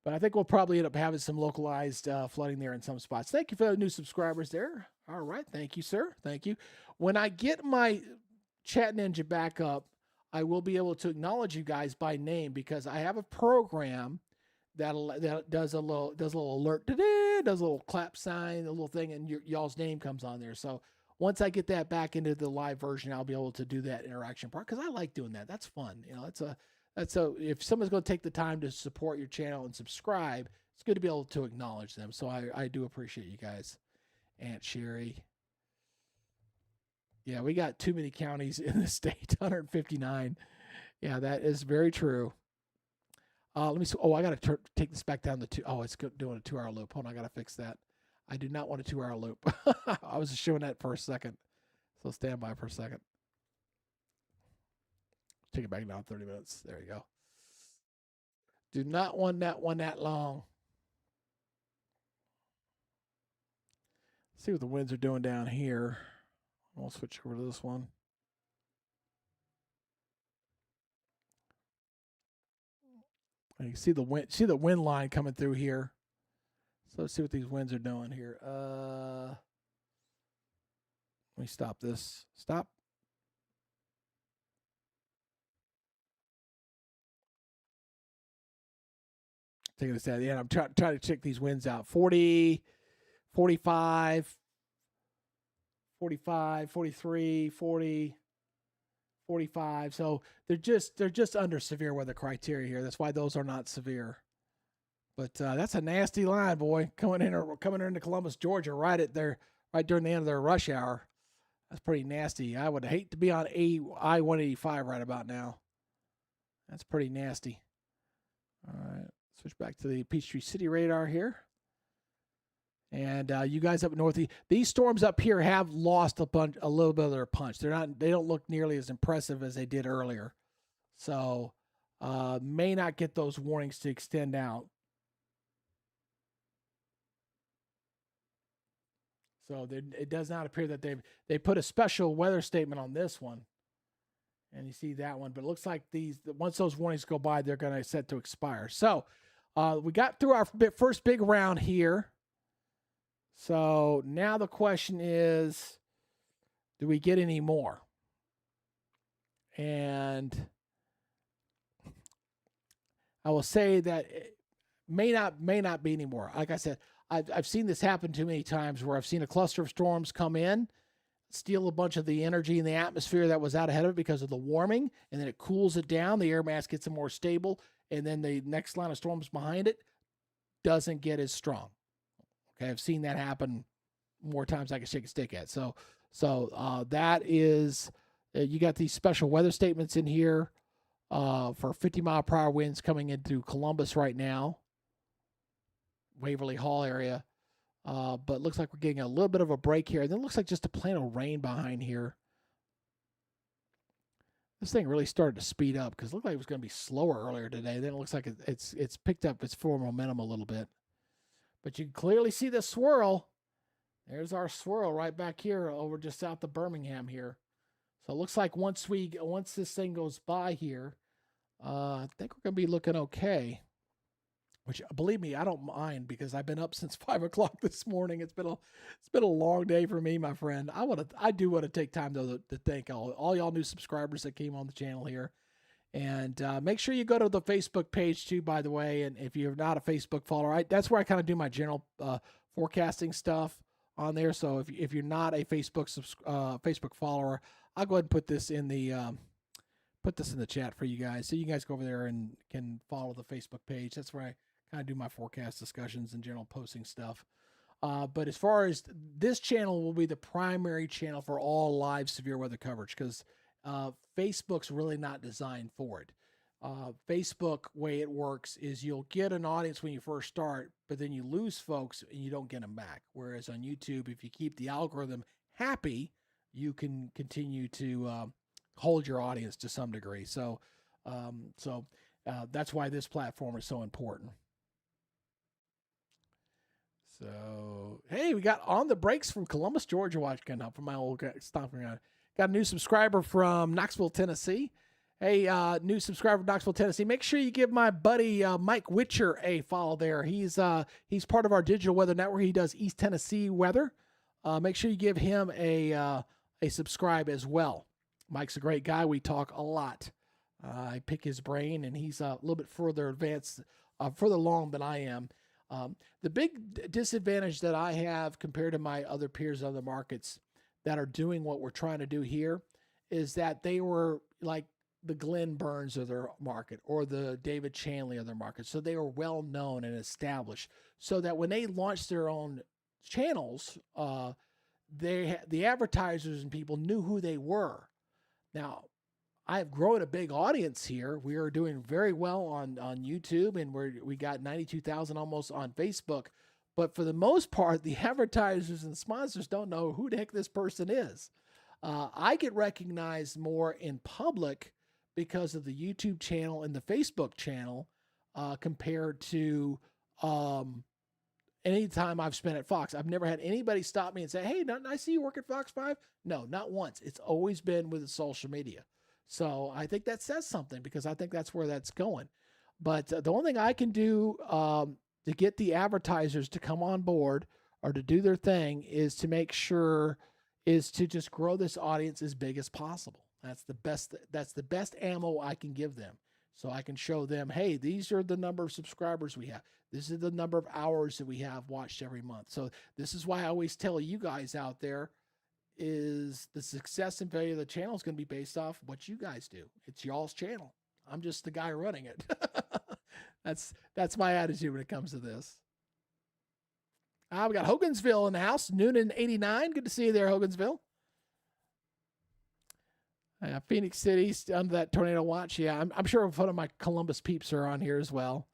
But I think we'll probably end up having some localized flooding there in some spots. Thank you for the new subscribers there. All right. Thank you, sir. Thank you. When I get my chat ninja back up, I will be able to acknowledge you guys by name because I have a program that does a little alert, does a little clap sign, a little thing, and y'all's name comes on there. So once I get that back into the live version, I'll be able to do that interaction part because I like doing that. That's fun. You know, that's if someone's going to take the time to support your channel and subscribe, it's good to be able to acknowledge them. So I do appreciate you guys. Aunt Sherry. Yeah, we got too many counties in the state, 159. Yeah, that is very true. Let me see. Oh, I got to take this back down to 2. Oh, it's doing a 2-hour loop. Hold on, I got to fix that. I do not want a 2-hour loop. I was just showing that for a second. So stand by for a second. Take it back down 30 minutes. There you go. Do not want that one that long. Let's see what the winds are doing down here. We'll switch over to this one. And you see the wind line coming through here. So let's see what these winds are doing here. Let me stop this. Stop. Taking this out. Yeah, I'm trying to check these winds out. 40, 45, 45, 43, 40, 45. So they're just under severe weather criteria here. That's why those are not severe. But that's a nasty line, boy, coming into Columbus, Georgia, right during the end of their rush hour. That's pretty nasty. I would hate to be on I-185 right about now. That's pretty nasty. All right, switch back to the Peachtree City radar here. And you guys up north, these storms up here have lost a little bit of their punch. They don't look nearly as impressive as they did earlier. So may not get those warnings to extend out. So it does not appear that they put a special weather statement on this one. And you see that one. But it looks like once those warnings go by, they're going to set to expire. So we got through our first big round here. So now the question is, do we get any more? And I will say that it may not be any more. Like I said, I've seen this happen too many times where I've seen a cluster of storms come in, steal a bunch of the energy in the atmosphere that was out ahead of it because of the warming, and then it cools it down. The air mass gets more stable, and then the next line of storms behind it doesn't get as strong. Okay, I've seen that happen more times than I can shake a stick at. So that is, you got these special weather statements in here for 50-mile-per-hour winds coming into Columbus right now, Waverly Hall area. But it looks like we're getting a little bit of a break here. And then it looks like just a plain of rain behind here. This thing really started to speed up because it looked like it was going to be slower earlier today. Then it looks like it's picked up its forward momentum a little bit. But you can clearly see the swirl. There's our swirl right back here over just south of Birmingham here. So it looks like once this thing goes by here, I think we're going to be looking okay. Which, believe me, I don't mind because I've been up since 5 o'clock this morning. It's been a long day for me, my friend. I do want to take time though to thank all y'all new subscribers that came on the channel here. And make sure you go to the Facebook page too, by the way. And if you're not a Facebook follower, that's where I kind of do my general forecasting stuff on there. So if you're not a Facebook follower, I'll go ahead and put this in the chat for you guys, so you guys go over there and can follow the Facebook page. That's where I kind of do my forecast discussions and general posting stuff. But as far as this channel will be the primary channel for all live severe weather coverage, because Facebook's really not designed for it. Facebook, way it works is you'll get an audience when you first start, but then you lose folks and you don't get them back. Whereas on YouTube, if you keep the algorithm happy, you can continue to hold your audience to some degree. So that's why this platform is so important. So, hey, we got On the Breaks from Columbus, Georgia, watching up from my old stomping around. Got a new subscriber from Knoxville, Tennessee. Hey, new subscriber from Knoxville, Tennessee. Make sure you give my buddy Mike Witcher a follow there. He's part of our digital weather network. He does East Tennessee weather. Make sure you give him a subscribe as well. Mike's a great guy. We talk a lot. I pick his brain, and he's a little bit further advanced, further along than I am. The big disadvantage that I have compared to my other peers in other markets that are doing what we're trying to do here is that they were like the Glenn Burns of their market or the David Chanley of their market. So they were well known and established, so that when they launched their own channels, the advertisers and people knew who they were. Now, I've grown a big audience here. We are doing very well on YouTube, and we got 92,000 almost on Facebook. But for the most part, the advertisers and sponsors don't know who the heck this person is. I get recognized more in public because of the YouTube channel and the Facebook channel compared to any time I've spent at Fox. I've never had anybody stop me and say, hey, I see you work at Fox 5. No, not once. It's always been with the social media. So I think that says something, because I think that's where that's going. But the only thing I can do to get the advertisers to come on board or to do their thing is to make sure is to just grow this audience as big as possible. That's the best ammo I can give them. So I can show them, hey, these are the number of subscribers we have. This is the number of hours that we have watched every month. So this is why I always tell you guys out there is the success and value of the channel is going to be based off what you guys do. It's y'all's channel. I'm just the guy running it. That's my attitude when it comes to this. We got Hogansville in the house. Noonan 89. Good to see you there, Hogansville. Phoenix City's under that tornado watch. Yeah, I'm sure one of my Columbus peeps are on here as well.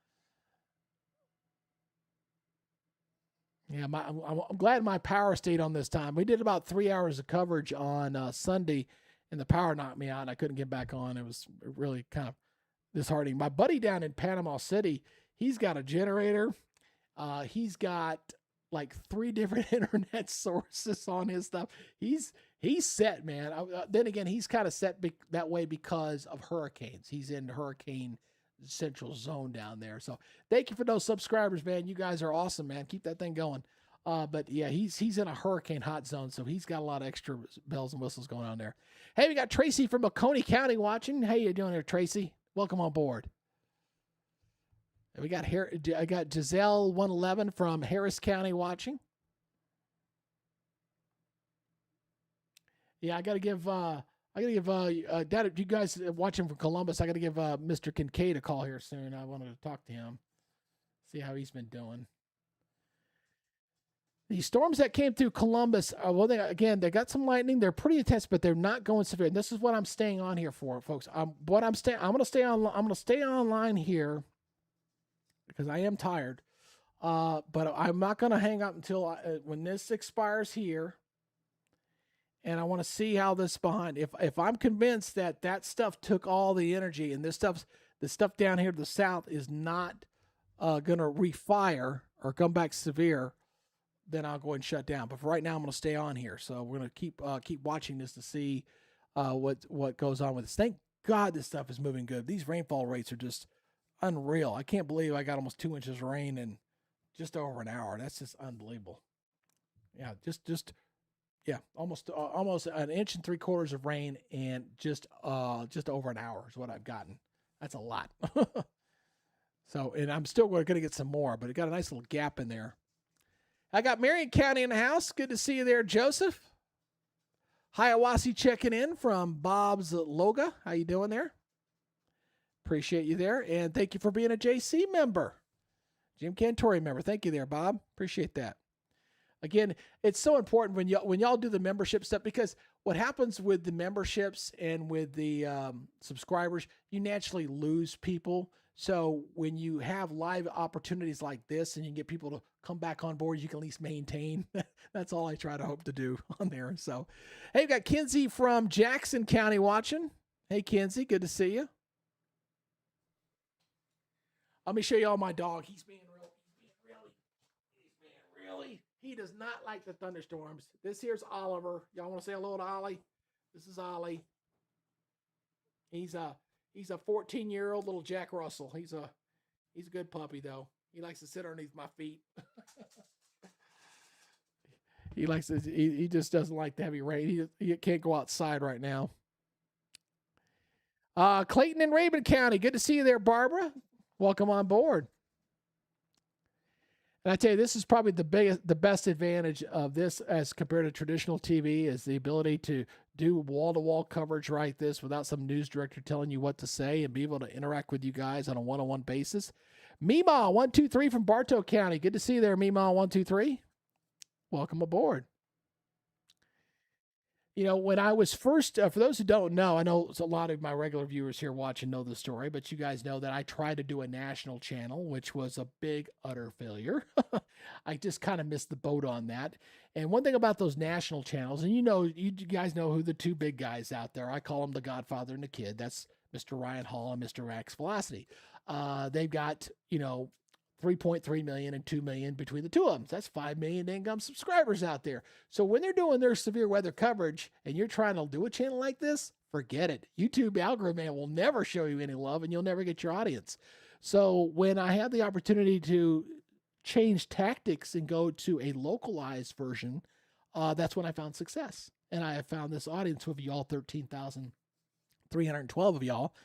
Yeah, I'm glad my power stayed on this time. We did about 3 hours of coverage on Sunday, and the power knocked me out, and I couldn't get back on. It was really kind of disheartening. My buddy down in Panama City, he's got a generator. He's got like 3 different internet sources on his stuff. He's set, man. Then again, he's kind of set that way because of hurricanes. He's in hurricane central zone down there. So thank you for those subscribers, man. You guys are awesome, man. Keep that thing going. But yeah, he's in a hurricane hot zone, so he's got a lot of extra bells and whistles going on there. Hey, we got Tracy from Oconee County watching. How you doing here, Tracy? Welcome on board. We got here. I got Giselle 111 from Harris County watching. Yeah, I gotta give Dad, you guys watching from Columbus, I gotta give Mr. Kincaid a call here soon. I wanted to talk to him, see how he's been doing. The storms that came through Columbus, they got some lightning. They're pretty intense, but they're not going severe. And this is what I'm staying on here for, folks. I'm gonna stay online here because I am tired. But I'm not gonna hang up until when this expires here. And I want to see how this behind. If I'm convinced that stuff took all the energy, and the stuff down here to the south is not going to refire or come back severe, then I'll go ahead and shut down. But for right now, I'm going to stay on here. So we're going to keep watching this to see what goes on with this. Thank God this stuff is moving good. These rainfall rates are just unreal. I can't believe I got almost 2 inches of rain in just over an hour. That's just unbelievable. Yeah, yeah, almost 1 inch and 3/4 of rain and just over an hour is what I've gotten. That's a lot. So, and I'm still going to get some more, but it got a nice little gap in there. I got Marion County in the house. Good to see you there, Joseph. Hiawassee checking in from Bob's Loga. How you doing there? Appreciate you there. And thank you for being a JC member. Jim Cantori member. Thank you there, Bob. Appreciate that. Again, it's so important when y'all do the membership stuff, because what happens with the memberships and with the subscribers, you naturally lose people. So when you have live opportunities like this and you get people to come back on board, you can at least maintain. That's all I try to hope to do on there. So, hey, we've got Kinsey from Jackson County watching. Hey, Kinsey, good to see you. Let me show you all my dog. He's being really. He does not like the thunderstorms. This here's Oliver. Y'all want to say hello to Ollie? This is Ollie. He's a 14-year-old little Jack Russell. He's a good puppy though. He likes to sit underneath my feet. He just doesn't like the heavy rain. He can't go outside right now. Clayton and Raven County. Good to see you there, Barbara. Welcome on board. And I tell you, this is probably the best advantage of this as compared to traditional TV, is the ability to do wall-to-wall coverage like this without some news director telling you what to say, and be able to interact with you guys on a one-on-one basis. Meemaw 123 from Bartow County. Good to see you there, Meemaw 123. Welcome aboard. You know, when I was first, for those who don't know, I know a lot of my regular viewers here watching know the story, but you guys know that I tried to do a national channel, which was a big, utter failure. I just kind of missed the boat on that. And one thing about those national channels, and you guys know who the two big guys out there, I call them the Godfather and the Kid. That's Mr. Ryan Hall and Mr. Rax Velocity. They've got, 3.3 million and 2 million between the two of them. So that's 5 million income subscribers out there. So when they're doing their severe weather coverage and you're trying to do a channel like this, forget it. YouTube algorithm will never show you any love and you'll never get your audience. So when I had the opportunity to change tactics and go to a localized version, that's when I found success. And I have found this audience with y'all, 13,312 of y'all.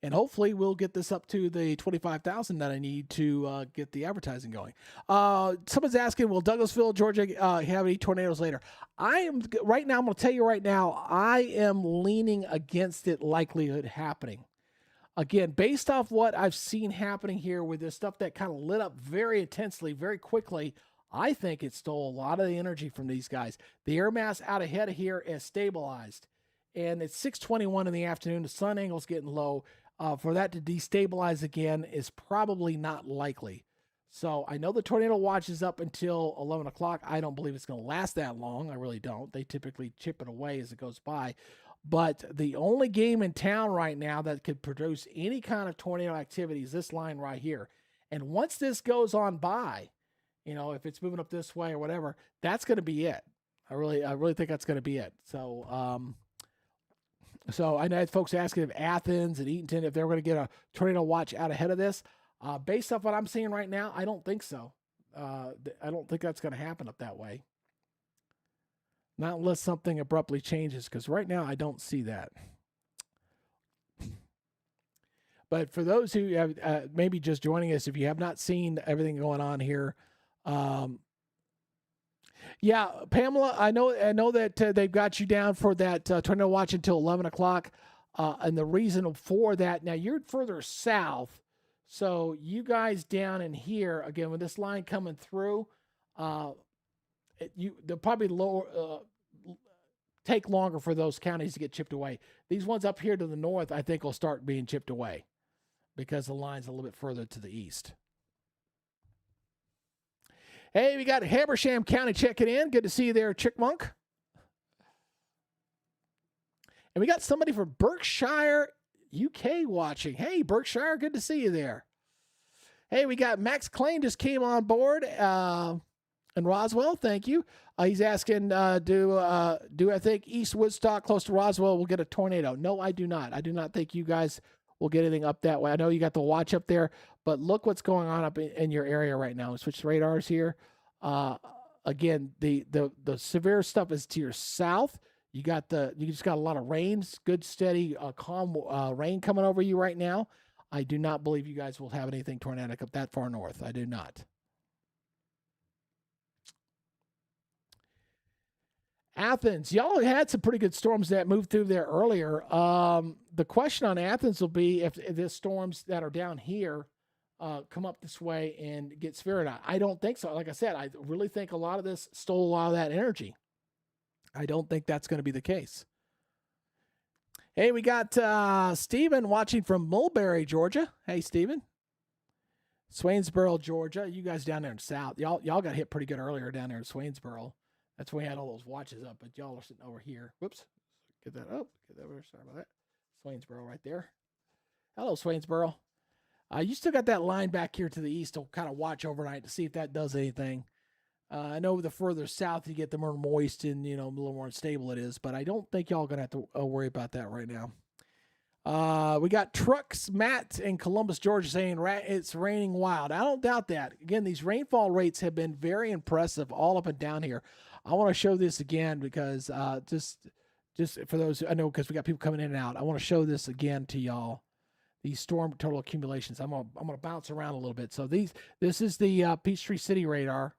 And hopefully we'll get this up to the 25,000 that I need to get the advertising going. Someone's asking, will Douglasville, Georgia have any tornadoes later? I'm going to tell you right now, I am leaning against it likelihood happening. Again, based off what I've seen happening here with this stuff that kind of lit up very intensely, very quickly, I think it stole a lot of the energy from these guys. The air mass out ahead of here is stabilized. And it's 6:21 in the afternoon. The sun angle's getting low. For that to destabilize again is probably not likely. So I know the tornado watch is up until 11 o'clock. I don't believe it's going to last that long. I really don't. They typically chip it away as it goes by. But the only game in town right now that could produce any kind of tornado activity is this line right here. And once this goes on by, if it's moving up this way or whatever, that's going to be it. I really think that's going to be it. So I know I had folks asking if Athens and Eatonton, if they were going to get a tornado watch out ahead of this. Based off what I'm seeing right now, I don't think so. I don't think that's going to happen up that way. Not unless something abruptly changes, because right now I don't see that. But for those who have maybe just joining us, if you have not seen everything going on here, yeah, Pamela, I know that they've got you down for that tornado watch until 11 o'clock. And the reason for that, now you're further south. So you guys down in here, again, with this line coming through, they'll probably take longer for those counties to get chipped away. These ones up here to the north, I think, will start being chipped away because the line's a little bit further to the east. Hey, we got Habersham County checking in. Good to see you there, Chickmunk. And we got somebody from Berkshire, UK watching. Hey, Berkshire, good to see you there. Hey, we got Max Klein just came on board in Roswell. Thank you. He's asking, do I think East Woodstock close to Roswell will get a tornado? No, I do not. I do not think you guys will get anything up that way. I know you got the watch up there, but look what's going on up in your area right now. Switch radars here. Again, the severe stuff is to your south. You just got a lot of rains, good, steady, calm rain coming over you right now. I do not believe you guys will have anything tornadic up that far north. I do not. Athens, y'all had some pretty good storms that moved through there earlier. The question on Athens will be if the storms that are down here come up this way and get severe or not. I don't think so. Like I said, I really think a lot of this stole a lot of that energy. I don't think that's going to be the case. Hey, we got Stephen watching from Mulberry, Georgia. Hey, Stephen. Swainsboro, Georgia. You guys down there in the south. Y'all got hit pretty good earlier down there in Swainsboro. That's when we had all those watches up, but y'all are sitting over here. Whoops. Get that up. Get that over. Sorry about that. Swainsboro right there. Hello, Swainsboro. You still got that line back here to the east to kind of watch overnight to see if that does anything. I know the further south you get, the more moist and, a little more unstable it is, but I don't think y'all going to have to worry about that right now. We got Trucks Matt in Columbus, Georgia saying it's raining wild. I don't doubt that. Again, these rainfall rates have been very impressive all up and down here. I want to show this again because just for those, I know because we got people coming in and out. I want to show this again to y'all. These storm total accumulations. I'm gonna bounce around a little bit. So this is the Peachtree City radar.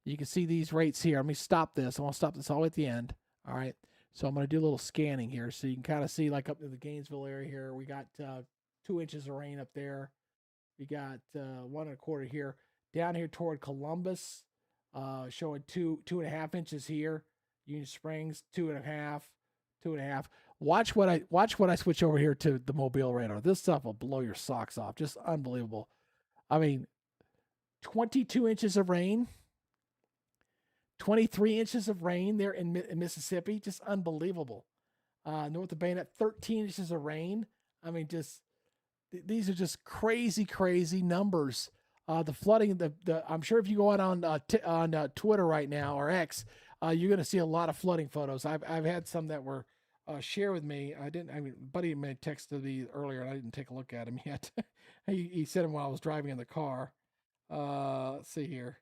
You can see these rates here. Let me stop this. I want to stop this all at the end. All right. So I'm going to do a little scanning here so you can kind of see like up in the Gainesville area here. We got 2 inches of rain up there. We got 1.25 here. Down here toward Columbus, showing 2.5 inches here. Union Springs, 2.5, 2.5. Watch what I switch over here to the Mobile radar. This stuff will blow your socks off. Just unbelievable. I mean, 22 inches of rain. 23 inches of rain there in Mississippi. Just unbelievable. North of Bayonet, 13 inches of rain. I mean, these are just crazy, crazy numbers. The flooding, I'm sure if you go out on Twitter right now or X, you're going to see a lot of flooding photos. I've had some that were shared with me. Buddy made text to me earlier, and I didn't take a look at him yet. he said them while I was driving in the car. Let's see here.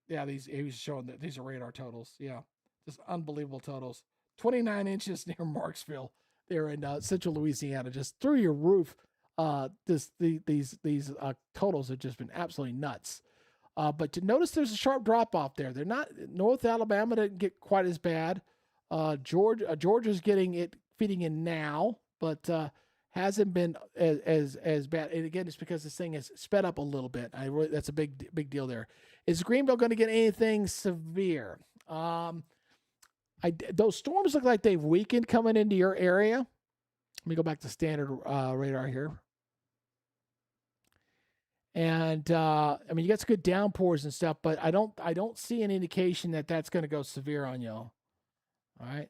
Yeah, he was showing that these are radar totals. Yeah, just unbelievable totals. 29 inches near Marksville there in central Louisiana, just through your roof. These totals have just been absolutely nuts. But to notice there's a sharp drop off there. They're not North Alabama didn't get quite as bad. Georgia's getting it feeding in now, but hasn't been as bad. And again, it's because this thing has sped up a little bit. That's a big deal there. Is Greenville going to get anything severe? Those storms look like they've weakened coming into your area. Let me go back to standard radar here. And you got some good downpours and stuff, but I don't see an indication that that's going to go severe on y'all. All right.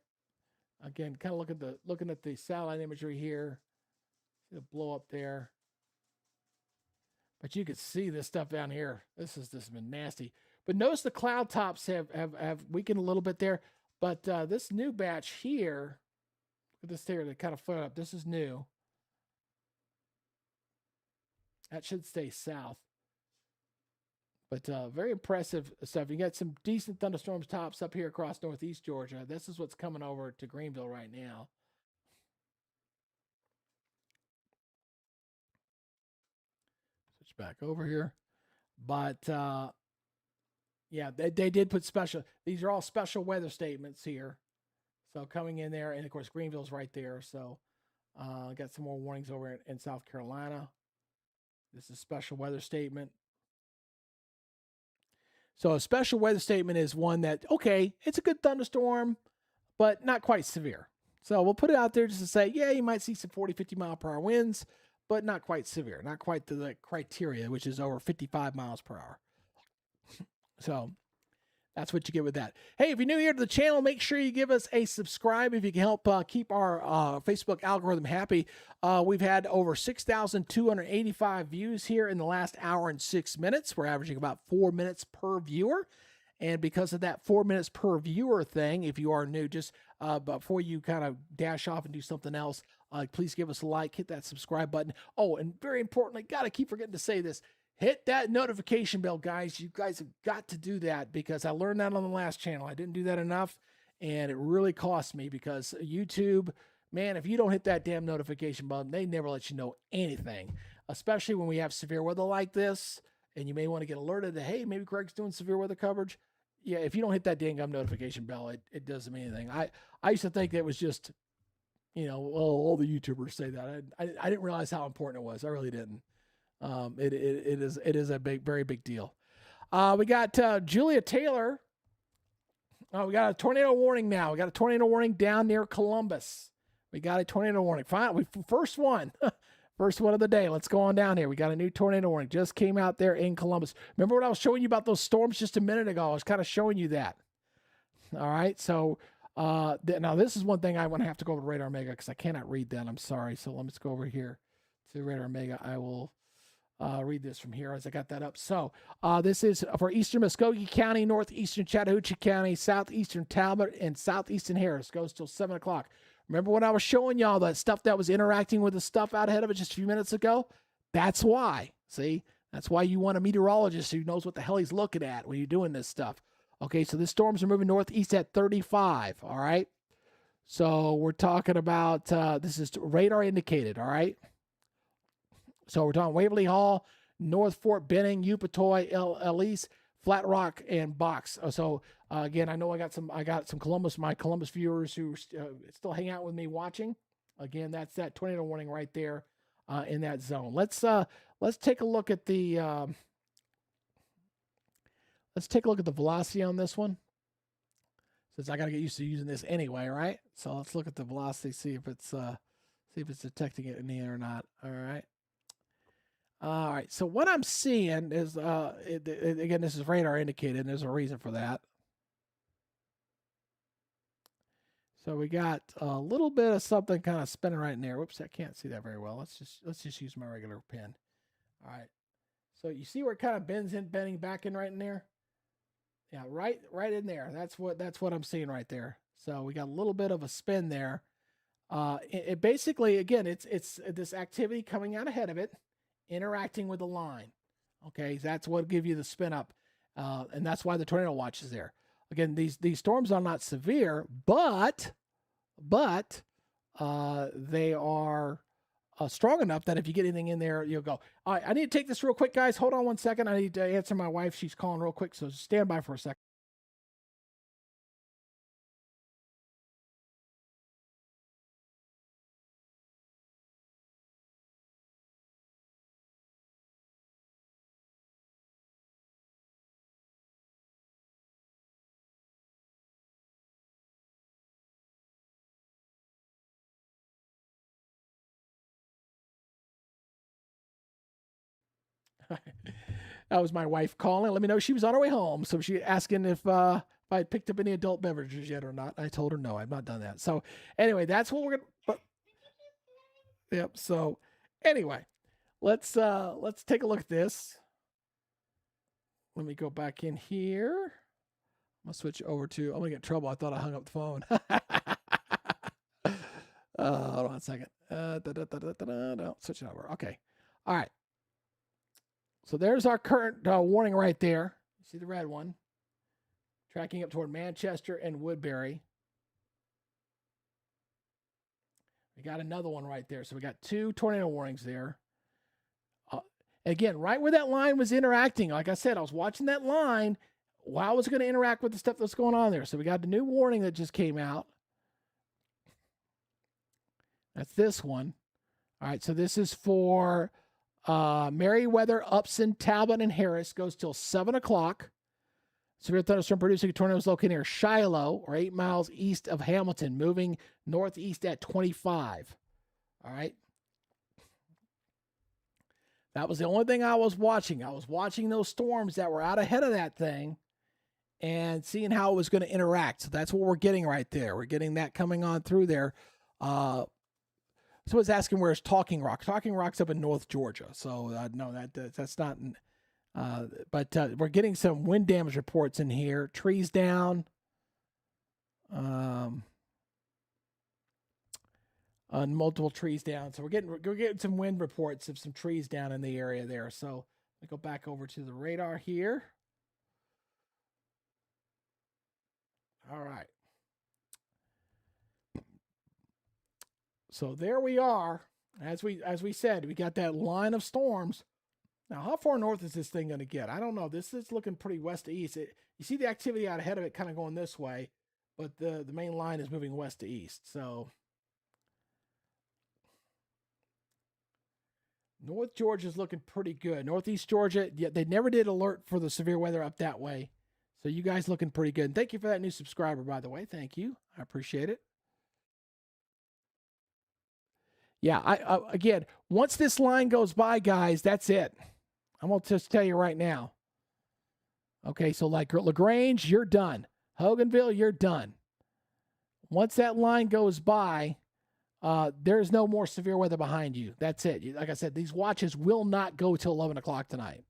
Again, kind of looking at the satellite imagery here. See the blow up there. But you can see this stuff down here. This has been nasty. But notice the cloud tops have weakened a little bit there. But this new batch here, look at this here, they kind of float up. This is new. That should stay south. But very impressive stuff. You got some decent thunderstorms tops up here across northeast Georgia. This is what's coming over to Greenville right now. Switch back over here. But, yeah, they did put special. These are all special weather statements here. So coming in there, and, of course, Greenville's right there. So got some more warnings over in South Carolina. This is a special weather statement. So a special weather statement is one that, okay, it's a good thunderstorm, but not quite severe. So we'll put it out there just to say, yeah, you might see some 40, 50 mile per hour winds, but not quite severe, not quite to the criteria, which is over 55 miles per hour. So that's what you get with that. Hey, if you're new here to the channel, make sure you give us a subscribe if you can help keep our Facebook algorithm happy. We've had over 6,285 views here in the last hour and 6 minutes. We're averaging about 4 minutes per viewer. And because of that 4 minutes per viewer thing, if you are new, just before you kind of dash off and do something else, please give us a like, hit that subscribe button. Oh, and very importantly, got to keep forgetting to say this. Hit that notification bell, guys. You guys have got to do that because I learned that on the last channel. I didn't do that enough, and it really cost me because YouTube, man, if you don't hit that damn notification button, they never let you know anything, especially when we have severe weather like this, and you may want to get alerted that, hey, maybe Greg's doing severe weather coverage. yeah, if you don't hit that dang gum notification bell, it doesn't mean anything. I used to think that it was just, well, all the YouTubers say that. I didn't realize how important it was. I really didn't. It is a very big deal. We got Julia Taylor. We got a tornado warning now. We got a tornado warning down near Columbus. We got a tornado warning. Fine. First one. First one of the day. Let's go on down here. We got a new tornado warning. Just came out there in Columbus. Remember what I was showing you about those storms just a minute ago? I was kind of showing you that. All right. So now this is one thing I want to have to go over to Radar Mega because I cannot read that. I'm sorry. So let's go over here to Radar Mega. I will read this from here as I got that up. So this is for eastern Muskogee County, northeastern Chattahoochee County, southeastern Talbot, and southeastern Harris. Goes till 7 o'clock. Remember when I was showing y'all that stuff that was interacting with the stuff out ahead of it just a few minutes ago? That's why. See? That's why you want a meteorologist who knows what the hell he's looking at when you're doing this stuff. Okay, so the storms are moving northeast at 35, all right? So we're talking about, this is radar indicated, all right? So we're talking Waverly Hall, North Fort Benning, Upatoy, Elise, Flat Rock, and Box. So again, I know I got some my Columbus viewers who still hang out with me watching. Again, that's that tornado warning right there in that zone. Let's take a look at the velocity on this one. Since I got to get used to using this anyway, right? So let's look at the velocity, see if it's detecting it in the air or not. All right. All right, so what I'm seeing is, again, this is radar indicated, and there's a reason for that. So we got a little bit of something kind of spinning right in there. Whoops, I can't see that very well. Let's just use my regular pen. All right, so you see where it kind of bending back in right in there. Yeah, right in there. That's what I'm seeing right there. So we got a little bit of a spin there. It basically, again, it's this activity coming out ahead of it, interacting with the line. Okay, that's what give you the spin up, and that's why the tornado watch is there. Again, these storms are not severe, but they are strong enough that if you get anything in there, you'll go. All right, I need to take this real quick, guys. Hold on one second. I need to answer my wife. She's calling real quick, so stand by for a second. That was my wife calling. Let me know she was on her way home. So she asking if I had picked up any adult beverages yet or not. I told her no, I've not done that. So anyway, that's what we're gonna. Yep. So anyway, let's take a look at this. Let me go back in here. I'm gonna switch over to. I'm gonna get in trouble. I thought I hung up the phone. Hold on a second. No, switch it over. Okay. All right. So there's our current warning right there. You see the red one. Tracking up toward Manchester and Woodbury. We got another one right there. So we got 2 tornado warnings there. Again, right where that line was interacting. Like I said, I was watching that line while I was going to interact with the stuff that's going on there. So we got the new warning that just came out. That's this one. All right, so this is for Meriwether, Upson, Talbot, and Harris. Goes till 7 o'clock. Severe thunderstorm producing tornadoes located near Shiloh, or 8 miles east of Hamilton, moving northeast at 25. All right. That was the only thing I was watching. I was watching those storms that were out ahead of that thing and seeing how it was going to interact. So that's what we're getting right there. We're getting that coming on through there. Someone's asking where's Talking Rock. Talking Rock's up in North Georgia. So no, that's not. But we're getting some wind damage reports in here. Trees down. On multiple trees down. So we're getting some wind reports of some trees down in the area there. So let me go back over to the radar here. All right. So there we are. As we said, we got that line of storms Now, how far north is this thing going to get? I don't know. This is looking pretty west to east. You see the activity out ahead of it kind of going this way, but the main line is moving west to east. So North Georgia is looking pretty good. Northeast Georgia, yeah, they never did alert for the severe weather up that way. So you guys looking pretty good. And thank you for that new subscriber, by the way. Thank you. I appreciate it. Yeah, I again, once this line goes by, guys, that's it. I'm going to just tell you right now. Okay, so like LaGrange, you're done. Hoganville, you're done. Once that line goes by, there's no more severe weather behind you. That's it. Like I said, these watches will not go till 11 o'clock tonight.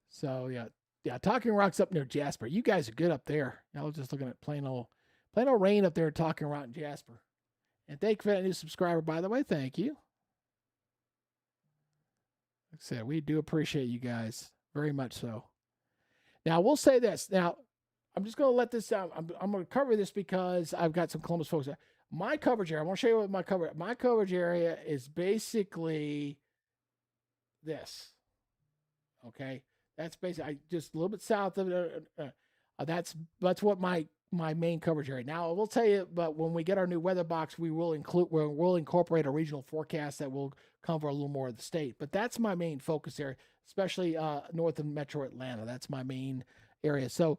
So, yeah, Talking Rock's up near Jasper. You guys are good up there. I was just looking at plain old rain up there at Talking Rock in Jasper. And thank you for that new subscriber, by the way. Thank you. Like I said, we do appreciate you guys very much so. Now, we'll say this. Now, I'm just going to let this out. I'm going to cover this because I've got some Columbus folks. My coverage area, I want to show you what my coverage area is basically this. Okay? That's basically just a little bit south of it. That's what my main coverage area. Now, I will tell you, but when we get our new weather box, we'll incorporate a regional forecast that will cover a little more of the state. But that's my main focus area, especially north of Metro Atlanta. That's my main area. So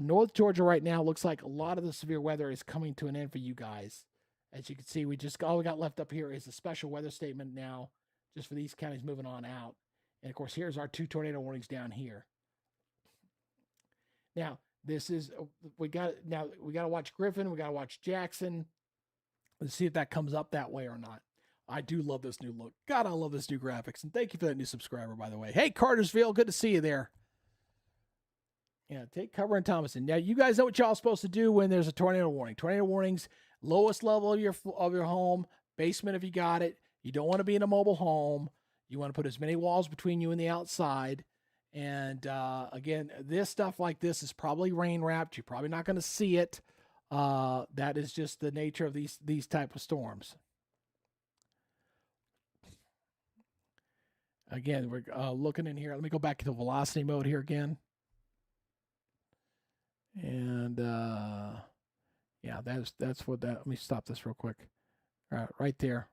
North Georgia right now looks like a lot of the severe weather is coming to an end for you guys. As you can see, all we got left up here is a special weather statement now, just for these counties moving on out. And of course, here's our 2 tornado warnings down here. Now, we got to watch Griffin. We got to watch Jackson. Let's see if that comes up that way or not. I do love this new look. God, I love this new graphics. And thank you for that new subscriber, by the way. Hey, Cartersville, good to see you there. Yeah, take cover in Thomaston. Now, you guys know what y'all are supposed to do when there's a tornado warning. Tornado warnings, lowest level of your home, basement if you got it. You don't want to be in a mobile home. You want to put as many walls between you and the outside. And again, this stuff like this is probably rain wrapped. You're probably not going to see it. That is just the nature of these type of storms. Again, we're looking in here. Let me go back to velocity mode here again. And yeah, that's what that. Let me stop this real quick. All right, right there.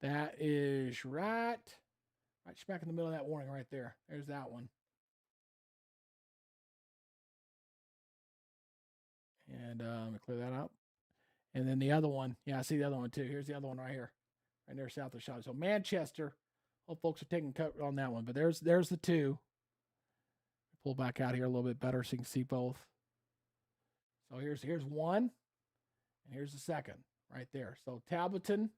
That is right smack in the middle of that warning right there. There's that one. And let me clear that out. And then the other one. Yeah, I see the other one too. Here's the other one right here. Right there south of Charlotte. So Manchester. Hope folks are taking cut on that one. But there's the two. Pull back out here a little bit better so you can see both. So here's one. And here's the second right there. So Tableton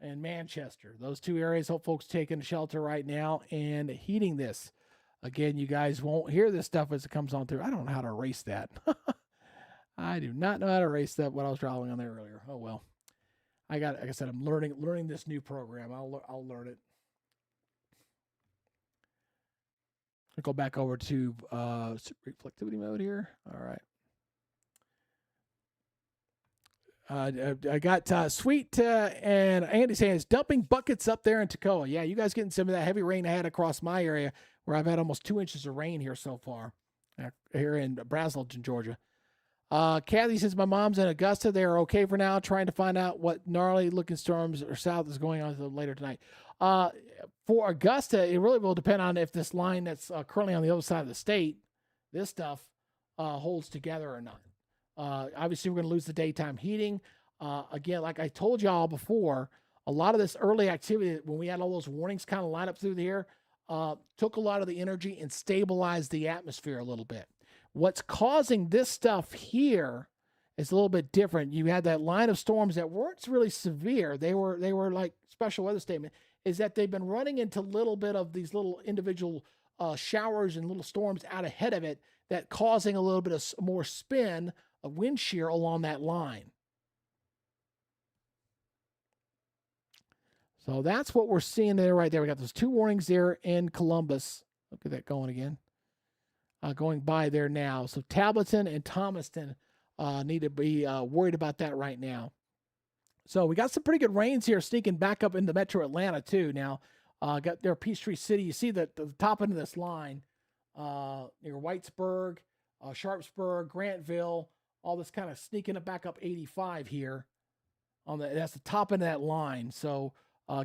and Manchester. Those two areas, hope folks taking shelter right now and heating this. Again, you guys won't hear this stuff as it comes on through. I don't know how to erase that. I do not know how to erase that, what I was drawing on there earlier. Oh, well. Like I said, I'm learning this new program. I'll learn it. I'll go back over to reflectivity mode here. All right. I got Sweet and Andy saying it's dumping buckets up there in Toccoa. Yeah, you guys getting some of that heavy rain I had across my area where I've had almost 2 inches of rain here so far here in Braselton, Georgia. Kathy says my mom's in Augusta. They are okay for now, trying to find out what gnarly looking storms or south is going on later tonight. For Augusta, it really will depend on if this line that's currently on the other side of the state, this stuff holds together or not. Obviously, we're going to lose the daytime heating. Again, like I told y'all before, a lot of this early activity, when we had all those warnings kind of line up through the air, took a lot of the energy and stabilized the atmosphere a little bit. What's causing this stuff here is a little bit different. You had that line of storms that weren't really severe. They were like special weather statement, is that they've been running into a little bit of these little individual showers and little storms out ahead of it that causing a little bit of more spin of wind shear along that line. So that's what we're seeing there right there. We got those two warnings there in Columbus. Look at that going again. Going by there now. So Tableton and Thomaston need to be worried about that right now. So we got some pretty good rains here sneaking back up into metro Atlanta too. Now, got there Peachtree City. You see the top end of this line near Whitesburg, Sharpsburg, Grantville, all this kind of sneaking it back up 85 here. That's the top end of that line. So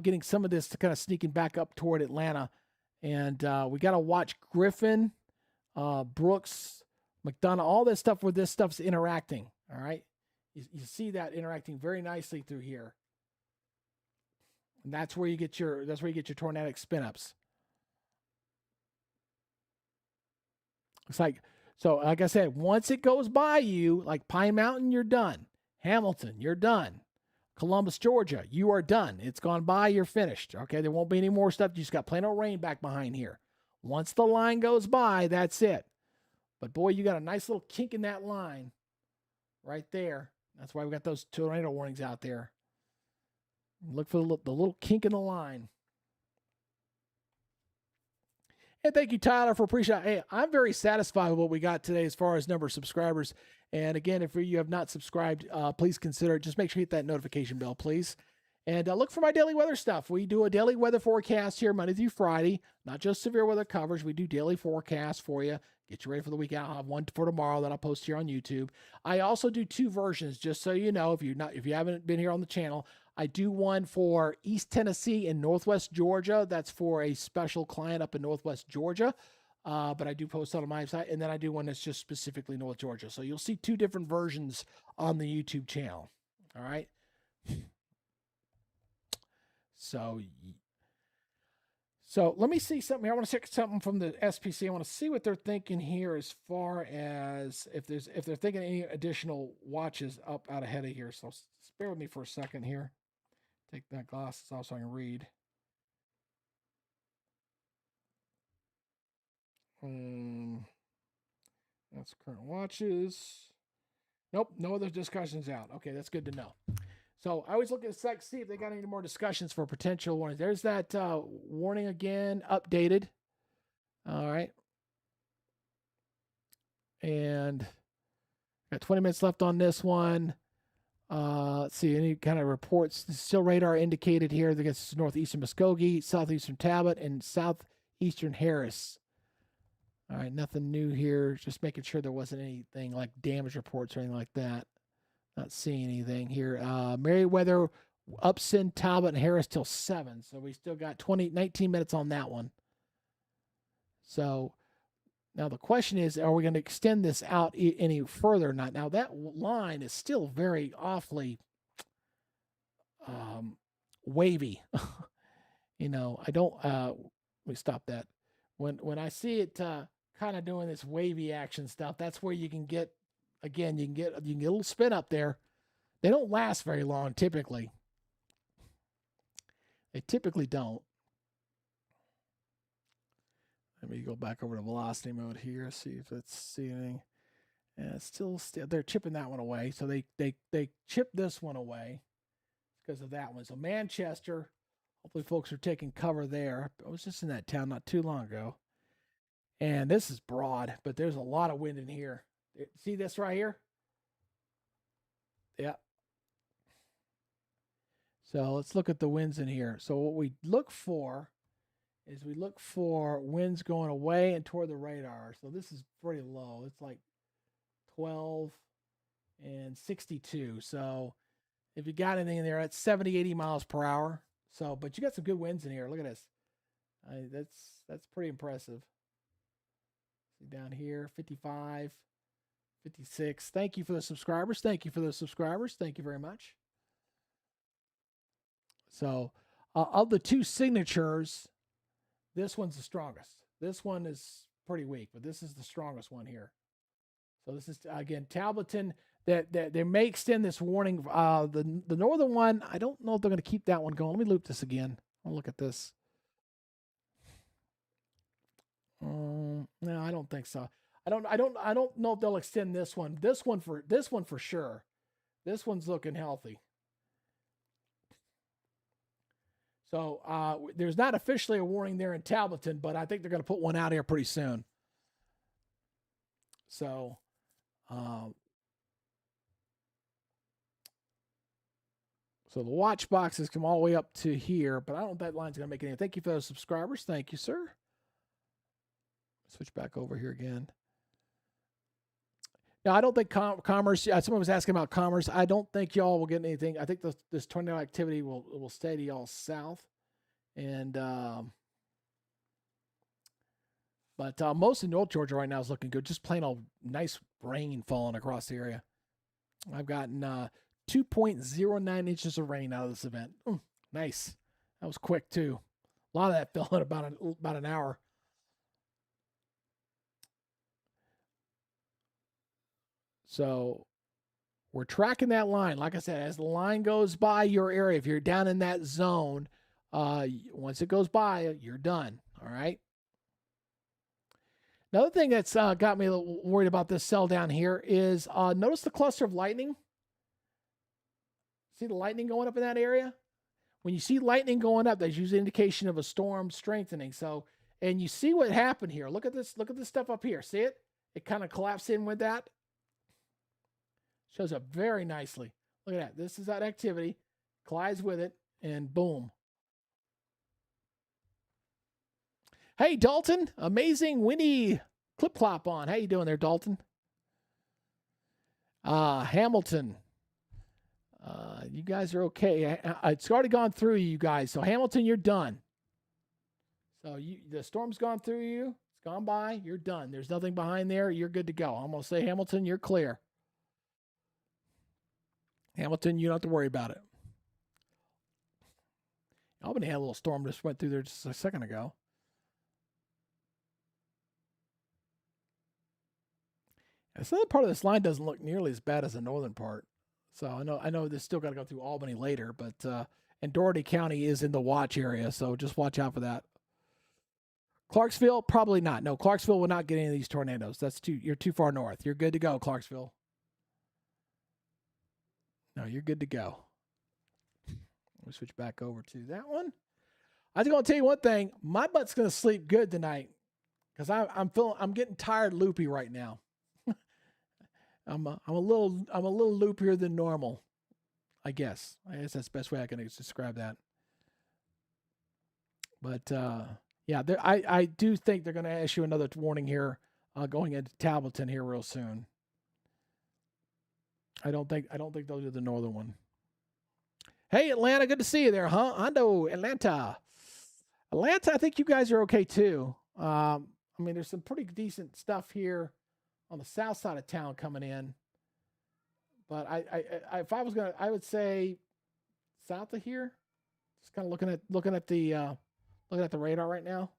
getting some of this to kind of sneaking back up toward Atlanta. And we got to watch Griffin, Brooks, McDonough, all this stuff where this stuff's interacting. All right. You see that interacting very nicely through here. And that's where you get your tornadic spin-ups. It's like, so like I said, once it goes by you, like Pine Mountain, you're done. Hamilton, you're done. Columbus, Georgia, you are done. It's gone by, you're finished. Okay, there won't be any more stuff. You just got plain old rain back behind here. Once the line goes by, that's it. But boy, you got a nice little kink in that line right there. That's why we got those tornado warnings out there. Look for the little kink in the line. And thank you, Tyler, for appreciating. Hey, I'm very satisfied with what we got today as far as number of subscribers. And again, if you have not subscribed, please consider it. Just make sure you hit that notification bell, please. And look for my daily weather stuff. We do a daily weather forecast here Monday through Friday, not just severe weather coverage. We do daily forecasts for you. Get you ready for the weekend. I'll have one for tomorrow that I'll post here on YouTube. I also do two versions, just so you know, if you haven't been here on the channel. I do one for East Tennessee and Northwest Georgia. That's for a special client up in Northwest Georgia. But I do post on my site. And then I do one that's just specifically North Georgia. So you'll see two different versions on the YouTube channel. All right. So let me see something here. I want to check something from the SPC. I want to see what they're thinking here as far as if they're thinking any additional watches up out ahead of here. So bear with me for a second here. Take that glasses off so I can read. That's current watches. Nope, no other discussions out. Okay, that's good to know. So I always look at the site, see if they got any more discussions for potential warnings. There's that warning again, updated. All right. And got 20 minutes left on this one. Let's see, any kind of reports. Still radar indicated here. I guess northeastern Muskogee, southeastern Talbot, and southeastern Harris. All right, nothing new here. Just making sure there wasn't anything like damage reports or anything like that. Not seeing anything here. Meriwether, Upson, Talbot, and Harris till 7. So we still got 19 minutes on that one. So now the question is, are we going to extend this out any further or not? Now that line is still very awfully wavy. I don't, let me stop that. When I see it kind of doing this wavy action stuff, that's where you can get, again, you can get a little spin up there. They don't last very long typically. They typically don't. Let me go back over to velocity mode here, see if it's seeing. Yeah, it's still they're chipping that one away. So they chipped this one away because of that one. So Manchester, hopefully folks are taking cover there. I was just in that town not too long ago. And this is broad, but there's a lot of wind in here. See this right here? Yeah. So let's look at the winds in here. So what we look for is winds going away and toward the radar. So this is pretty low. It's like 12 and 62. So if you got anything in there, it's 70, 80 miles per hour. So, but you got some good winds in here. Look at this. That's pretty impressive. See down here, 55, 56. Thank you for the subscribers. Thank you for the subscribers. Thank you very much. So of the two signatures, this one's the strongest. This one is pretty weak, but this is the strongest one here. So this is, again, Talbotton, that they may extend this warning. The northern one, I don't know if they're going to keep that one going. Let me loop this again. I'll look at this. No, I don't think so. I don't know if they'll extend this one. This one for sure. This one's looking healthy. So there's not officially a warning there in Talbotton, but I think they're going to put one out here pretty soon. So So the watch boxes come all the way up to here, but I don't know if that line's going to make any. Thank you for those subscribers. Thank you, sir. Switch back over here again. Now, I don't think Commerce, someone was asking about Commerce. I don't think y'all will get anything. I think this tornado activity will stay to y'all south. And, but most of North Georgia right now is looking good. Just plain old nice rain falling across the area. I've gotten 2.09 inches of rain out of this event. Nice. That was quick, too. A lot of that fell in about an hour. So we're tracking that line. Like I said, as the line goes by your area, if you're down in that zone, once it goes by, you're done. All right. Another thing that's got me a little worried about this cell down here is notice the cluster of lightning. See the lightning going up in that area? When you see lightning going up, that's usually an indication of a storm strengthening. So, and you see what happened here. Look at this. Look at this stuff up here. See it? It kind of collapsed in with that. Shows up very nicely. Look at that. This is that activity. Collides with it, and boom. Hey, Dalton. Amazing Winnie Clip Clop on. How you doing there, Dalton? Hamilton. You guys are okay. It's already gone through you guys. So, Hamilton, you're done. So, the storm's gone through you. It's gone by. You're done. There's nothing behind there. You're good to go. I'm going to say, Hamilton, you're clear. Hamilton, you don't have to worry about it. Albany had a little storm just went through there just a second ago. This other part of this line doesn't look nearly as bad as the northern part. So I know this still got to go through Albany later, but and Dougherty County is in the watch area, so just watch out for that. Clarksville, probably not. No, Clarksville will not get any of these tornadoes. You're too far north. You're good to go, Clarksville. No, you're good to go. Let me switch back over to that one. I was going to tell you one thing. My butt's going to sleep good tonight because I'm getting tired, loopy right now. I'm a little loopier than normal, I guess. I guess that's the best way I can describe that. But yeah, I do think they're going to issue another warning here going into Tableton here real soon. I don't think they'll do the northern one. Hey, Atlanta, good to see you there, huh? Hondo, Atlanta. Atlanta, I think you guys are okay too. I mean, there's some pretty decent stuff here on the south side of town coming in. But if I was gonna, I would say south of here. Just kind of looking at the radar right now.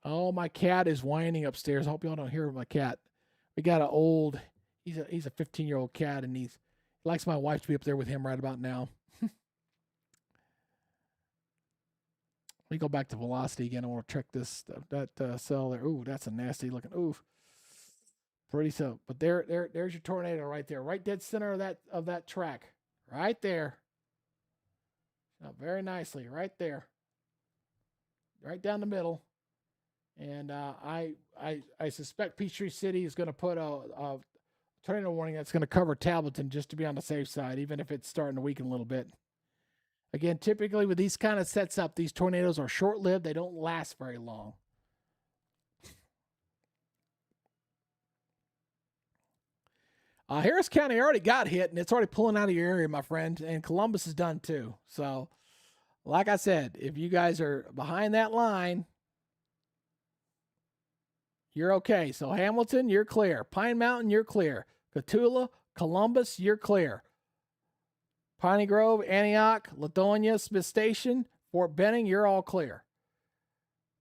Oh, my cat is whining upstairs. I hope y'all don't hear my cat. We got an old. He's a 15-year-old cat, and he likes my wife to be up there with him right about now. Let me go back to velocity again. I want to check this that cell there. Ooh, that's a nasty looking. Ooh, pretty so. But there's your tornado right there, right dead center of that track, right there. Very nicely, right there, right down the middle. And I suspect Peachtree City is going to put a tornado warning that's going to cover Tableton just to be on the safe side, even if it's starting to weaken a little bit. Again, typically with these kind of sets up, these tornadoes are short-lived. They don't last very long. Harris County already got hit, and it's already pulling out of your area, my friend. And Columbus is done too. So, like I said, if you guys are behind that line, you're okay. So Hamilton, you're clear. Pine Mountain, you're clear. Cotulla, Columbus, you're clear. Piney Grove, Antioch, Ladonia, Smith Station, Fort Benning, you're all clear.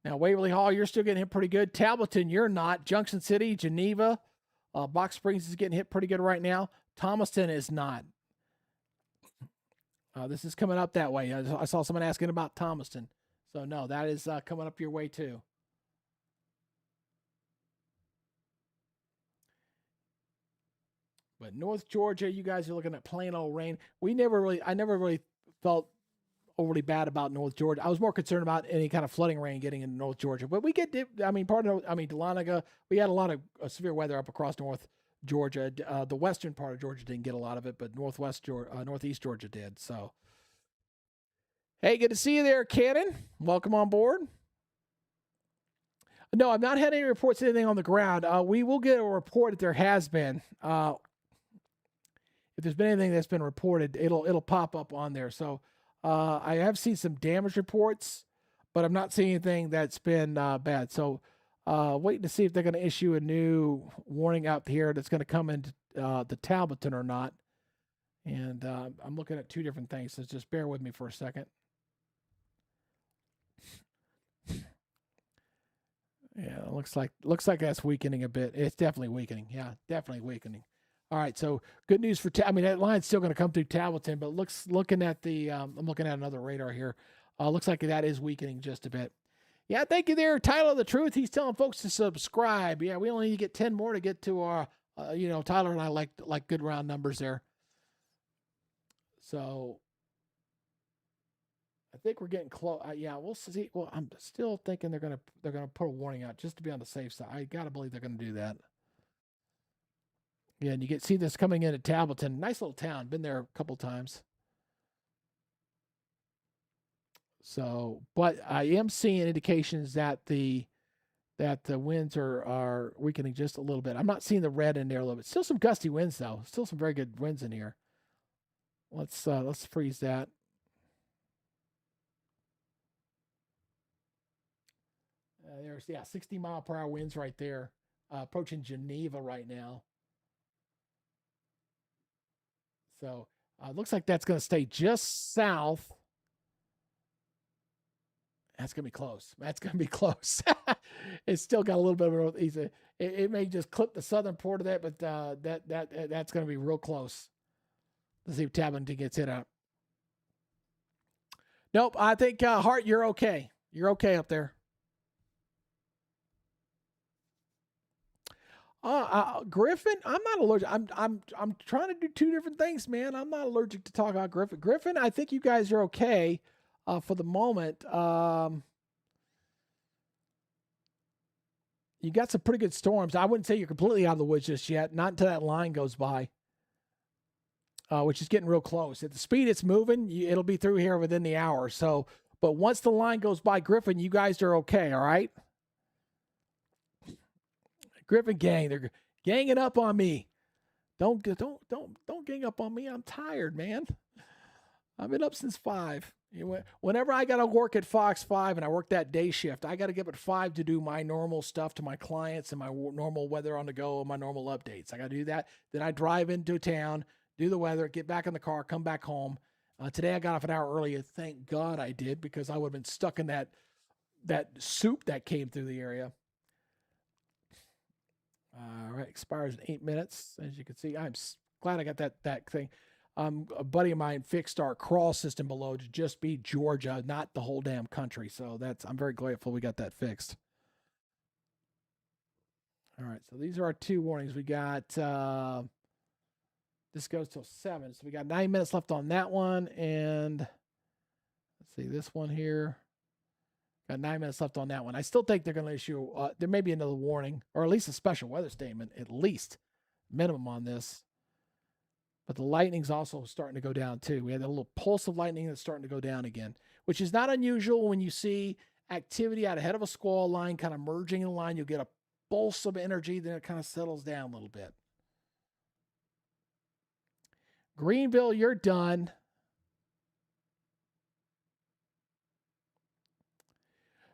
Now, Waverly Hall, you're still getting hit pretty good. Tableton, you're not. Junction City, Geneva, Box Springs is getting hit pretty good right now. Thomaston is not. This is coming up that way. I saw someone asking about Thomaston. So, no, that is coming up your way, too. But North Georgia, you guys are looking at plain old rain. I never really felt overly bad about North Georgia. I was more concerned about any kind of flooding rain getting into North Georgia. But we get, Dahlonega, we had a lot of severe weather up across North Georgia. The western part of Georgia didn't get a lot of it, but northeast Georgia did. So, hey, good to see you there, Cannon. Welcome on board. No, I've not had any reports of anything on the ground. We will get a report if there has been. If there's been anything that's been reported, it'll pop up on there. So I have seen some damage reports, but I'm not seeing anything that's been bad. So waiting to see if they're going to issue a new warning out here that's going to come into the Tableton or not. And I'm looking at two different things, so just bear with me for a second. Yeah, it looks like that's weakening a bit. It's definitely weakening. Yeah, definitely weakening. All right, so good news for I mean, that line's still going to come through Tableton, but looking at the I'm looking at another radar here. Looks like that is weakening just a bit. Yeah, thank you there, Tyler the Truth. He's telling folks to subscribe. Yeah, we only need to get 10 more to get to our Tyler and I like good round numbers there. So I think we're getting close. Yeah, we'll see. Well, I'm still thinking they're gonna put a warning out just to be on the safe side. I gotta believe they're gonna do that. Yeah, and you see this coming into Tableton. Nice little town. Been there a couple times. So, but I am seeing indications that the winds are weakening just a little bit. I'm not seeing the red in there a little bit. Still some gusty winds though. Still some very good winds in here. Let's freeze that. There's 60-mile-per-hour winds right there, approaching Geneva right now. So looks like that's going to stay just south. That's going to be close. That's going to be close. It's still got a little bit of it may just clip the southern port of that, but that's going to be real close. Let's see if Tableton gets hit out. Nope, I think Hart, you're okay. You're okay up there. Griffin, I'm not allergic. I'm trying to do two different things, man. I'm not allergic to talk about Griffin. Griffin, I think you guys are okay for the moment. You got some pretty good storms. I wouldn't say you're completely out of the woods just yet. Not until that line goes by, which is getting real close. At the speed it's moving, it'll be through here within the hour. So, but once the line goes by Griffin, you guys are okay. All right. Griffin gang, they're ganging up on me. Don't gang up on me. I'm tired, man. I've been up since 5. Whenever I got to work at Fox 5 and I work that day shift, I got to get up at 5 to do my normal stuff to my clients and my normal weather on the go and my normal updates. I got to do that. Then I drive into town, do the weather, get back in the car, come back home. Today I got off an hour earlier. Thank God I did, because I would have been stuck in that soup that came through the area. All right, expires in 8 minutes. As you can see, I'm glad I got that thing. A buddy of mine fixed our crawl system below to just be Georgia, not the whole damn country. So I'm very grateful we got that fixed. All right, so these are our 2 warnings. We got this goes till 7, so we got 9 minutes left on that one, and let's see this one here. Got 9 minutes left on that one. I still think they're going to issue, there may be another warning, or at least a special weather statement, at least minimum on this. But the lightning's also starting to go down too. We had a little pulse of lightning that's starting to go down again, which is not unusual when you see activity out ahead of a squall line kind of merging in the line. You'll get a pulse of energy, then it kind of settles down a little bit. Greenville, you're done.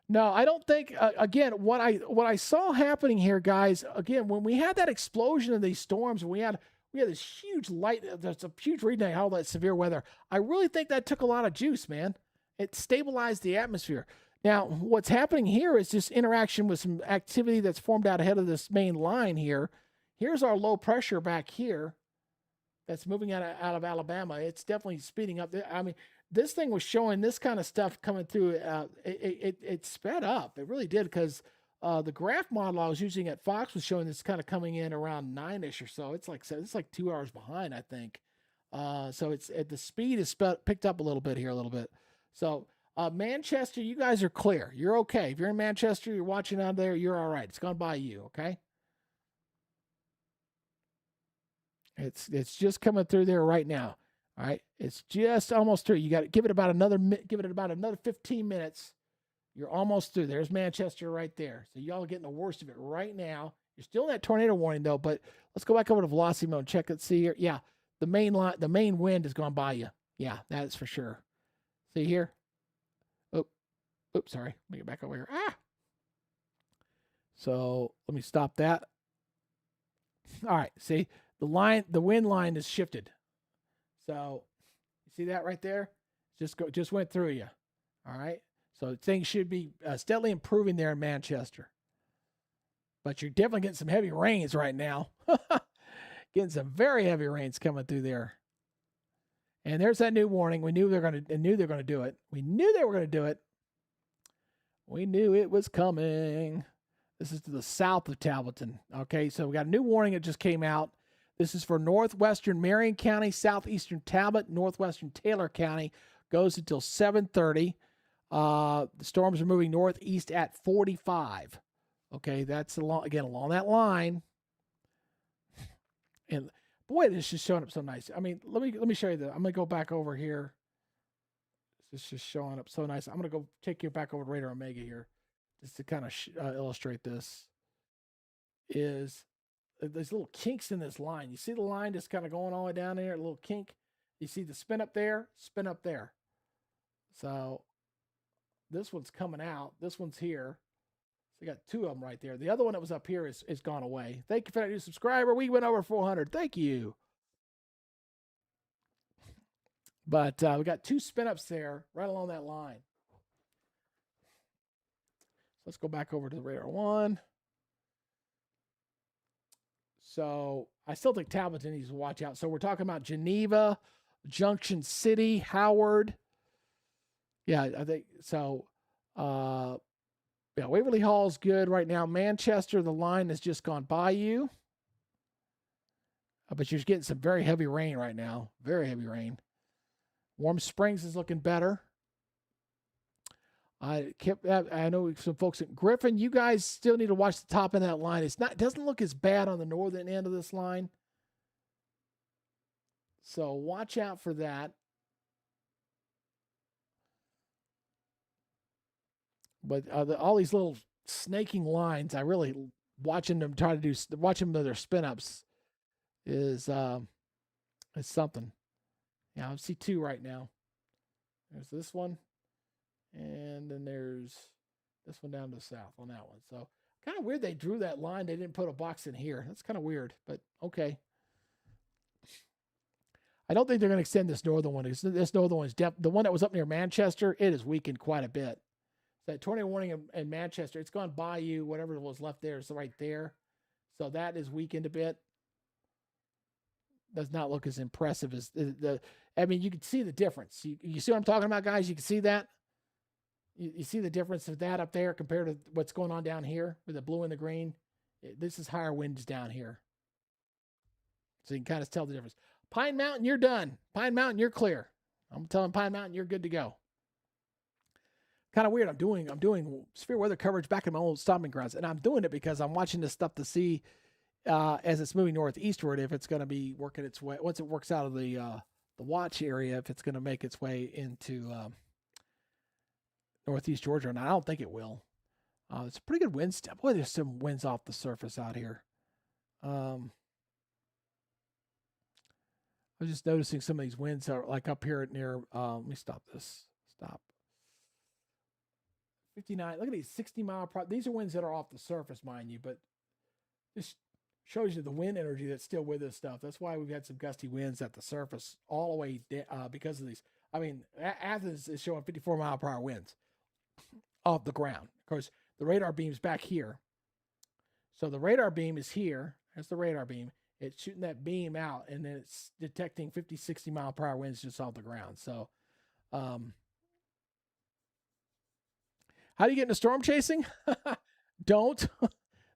No, I don't think. Again, what I saw happening here, guys. Again, when we had that explosion of these storms, we had this huge there's a huge reading of all that severe weather. I really think that took a lot of juice, man. It stabilized the atmosphere. Now, what's happening here is just interaction with some activity that's formed out ahead of this main line here. Here's our low pressure back here that's moving out of Alabama. It's definitely speeding up. I mean, this thing was showing this kind of stuff coming through. It sped up. It really did, because the graph model I was using at Fox was showing this kind of coming in around 9-ish or so. It's like 2 hours behind, I think. So it's the speed is picked up a little bit here, a little bit. So Manchester, you guys are clear. You're okay. If you're in Manchester, you're watching out there, you're all right. It's gone by you, okay? It's just coming through there right now. All right, it's just almost through. You got to give it about another 15 minutes. You're almost through. There's Manchester right there. So y'all are getting the worst of it right now. You're still in that tornado warning though, but let's go back over to velocity mode and check it. See here. Yeah, the main wind has gone by you. Yeah, that's for sure. See here. Oh, oops, sorry. Let me get back over here. So let me stop that. All right, see the wind line is shifted. So you see that right there? Just went through you. All right. So things should be steadily improving there in Manchester. But you're definitely getting some heavy rains right now. Getting some very heavy rains coming through there. And there's that new warning. We knew they were going to do it. We knew they were going to do it. We knew it was coming. This is to the south of Talbotton. Okay, so we got a new warning that just came out. This is for northwestern Marion County, southeastern Talbot, northwestern Taylor County. Goes until 7:30. The storms are moving northeast at 45. Okay, that's along that line. And boy, this is showing up so nice. I mean, let me show you that. I'm gonna go back over here. This is just showing up so nice. I'm gonna go take you back over to Radar Omega here, just to kind of illustrate this. Is there's little kinks in this line. You see the line just kind of going all the way down there, a little kink. You see the spin up there, spin up there. So this one's coming out. This one's here. So you got two of them right there. The other one that was up here is gone away. Thank you for that new subscriber. We went over 400. Thank you. But we got two spin ups there right along that line. So let's go back over to the radar one. So I still think Talbot needs to watch out. So we're talking about Geneva, Junction City, Howard. Yeah, I think so. Yeah, Waverly Hall's good right now. Manchester, the line has just gone by you. But you're getting some very heavy rain right now. Very heavy rain. Warm Springs is looking better. I know some folks at Griffin. You guys still need to watch the top of that line. It doesn't look as bad on the northern end of this line. So watch out for that. But all these little snaking lines, I really watching them their spin ups is something. Yeah, I see two right now. There's this one, and then there's this one down to the south on that one. So kind of weird they drew that line. They didn't put a box in here. That's kind of weird, but okay. I don't think they're going to extend this northern one. This northern one is the one that was up near Manchester. It has weakened quite a bit. That tornado warning in Manchester, it's gone by you. Whatever was left there is right there. So that is weakened a bit. Does not look as impressive as I mean, you can see the difference. You see what I'm talking about, guys? You can see that? You see the difference of that up there compared to what's going on down here with the blue and the green? This is higher winds down here. So you can kind of tell the difference. Pine Mountain, you're done. Pine Mountain, you're clear. I'm telling Pine Mountain, you're good to go. Kind of weird. I'm doing severe weather coverage back in my old stomping grounds, and I'm doing it because I'm watching this stuff to see as it's moving northeastward if it's going to be working its way once it works out of the watch area, if it's going to make its way into northeast Georgia. And I don't think it will. It's a pretty good wind step. Boy, there's some winds off the surface out here. I was just noticing some of these winds are like up here near. Let me stop this. Stop. 59. Look at these 60 mile per hour. These are winds that are off the surface, mind you, but this shows you the wind energy that's still with this stuff. That's why we've had some gusty winds at the surface all the way because of these. I mean, Athens is showing 54 mile per hour winds off the ground. Of course, the radar beam's back here. So the radar beam is here. That's the radar beam. It's shooting that beam out, and then it's detecting 50, 60 mile per hour winds just off the ground. So, how do you get into storm chasing? Don't.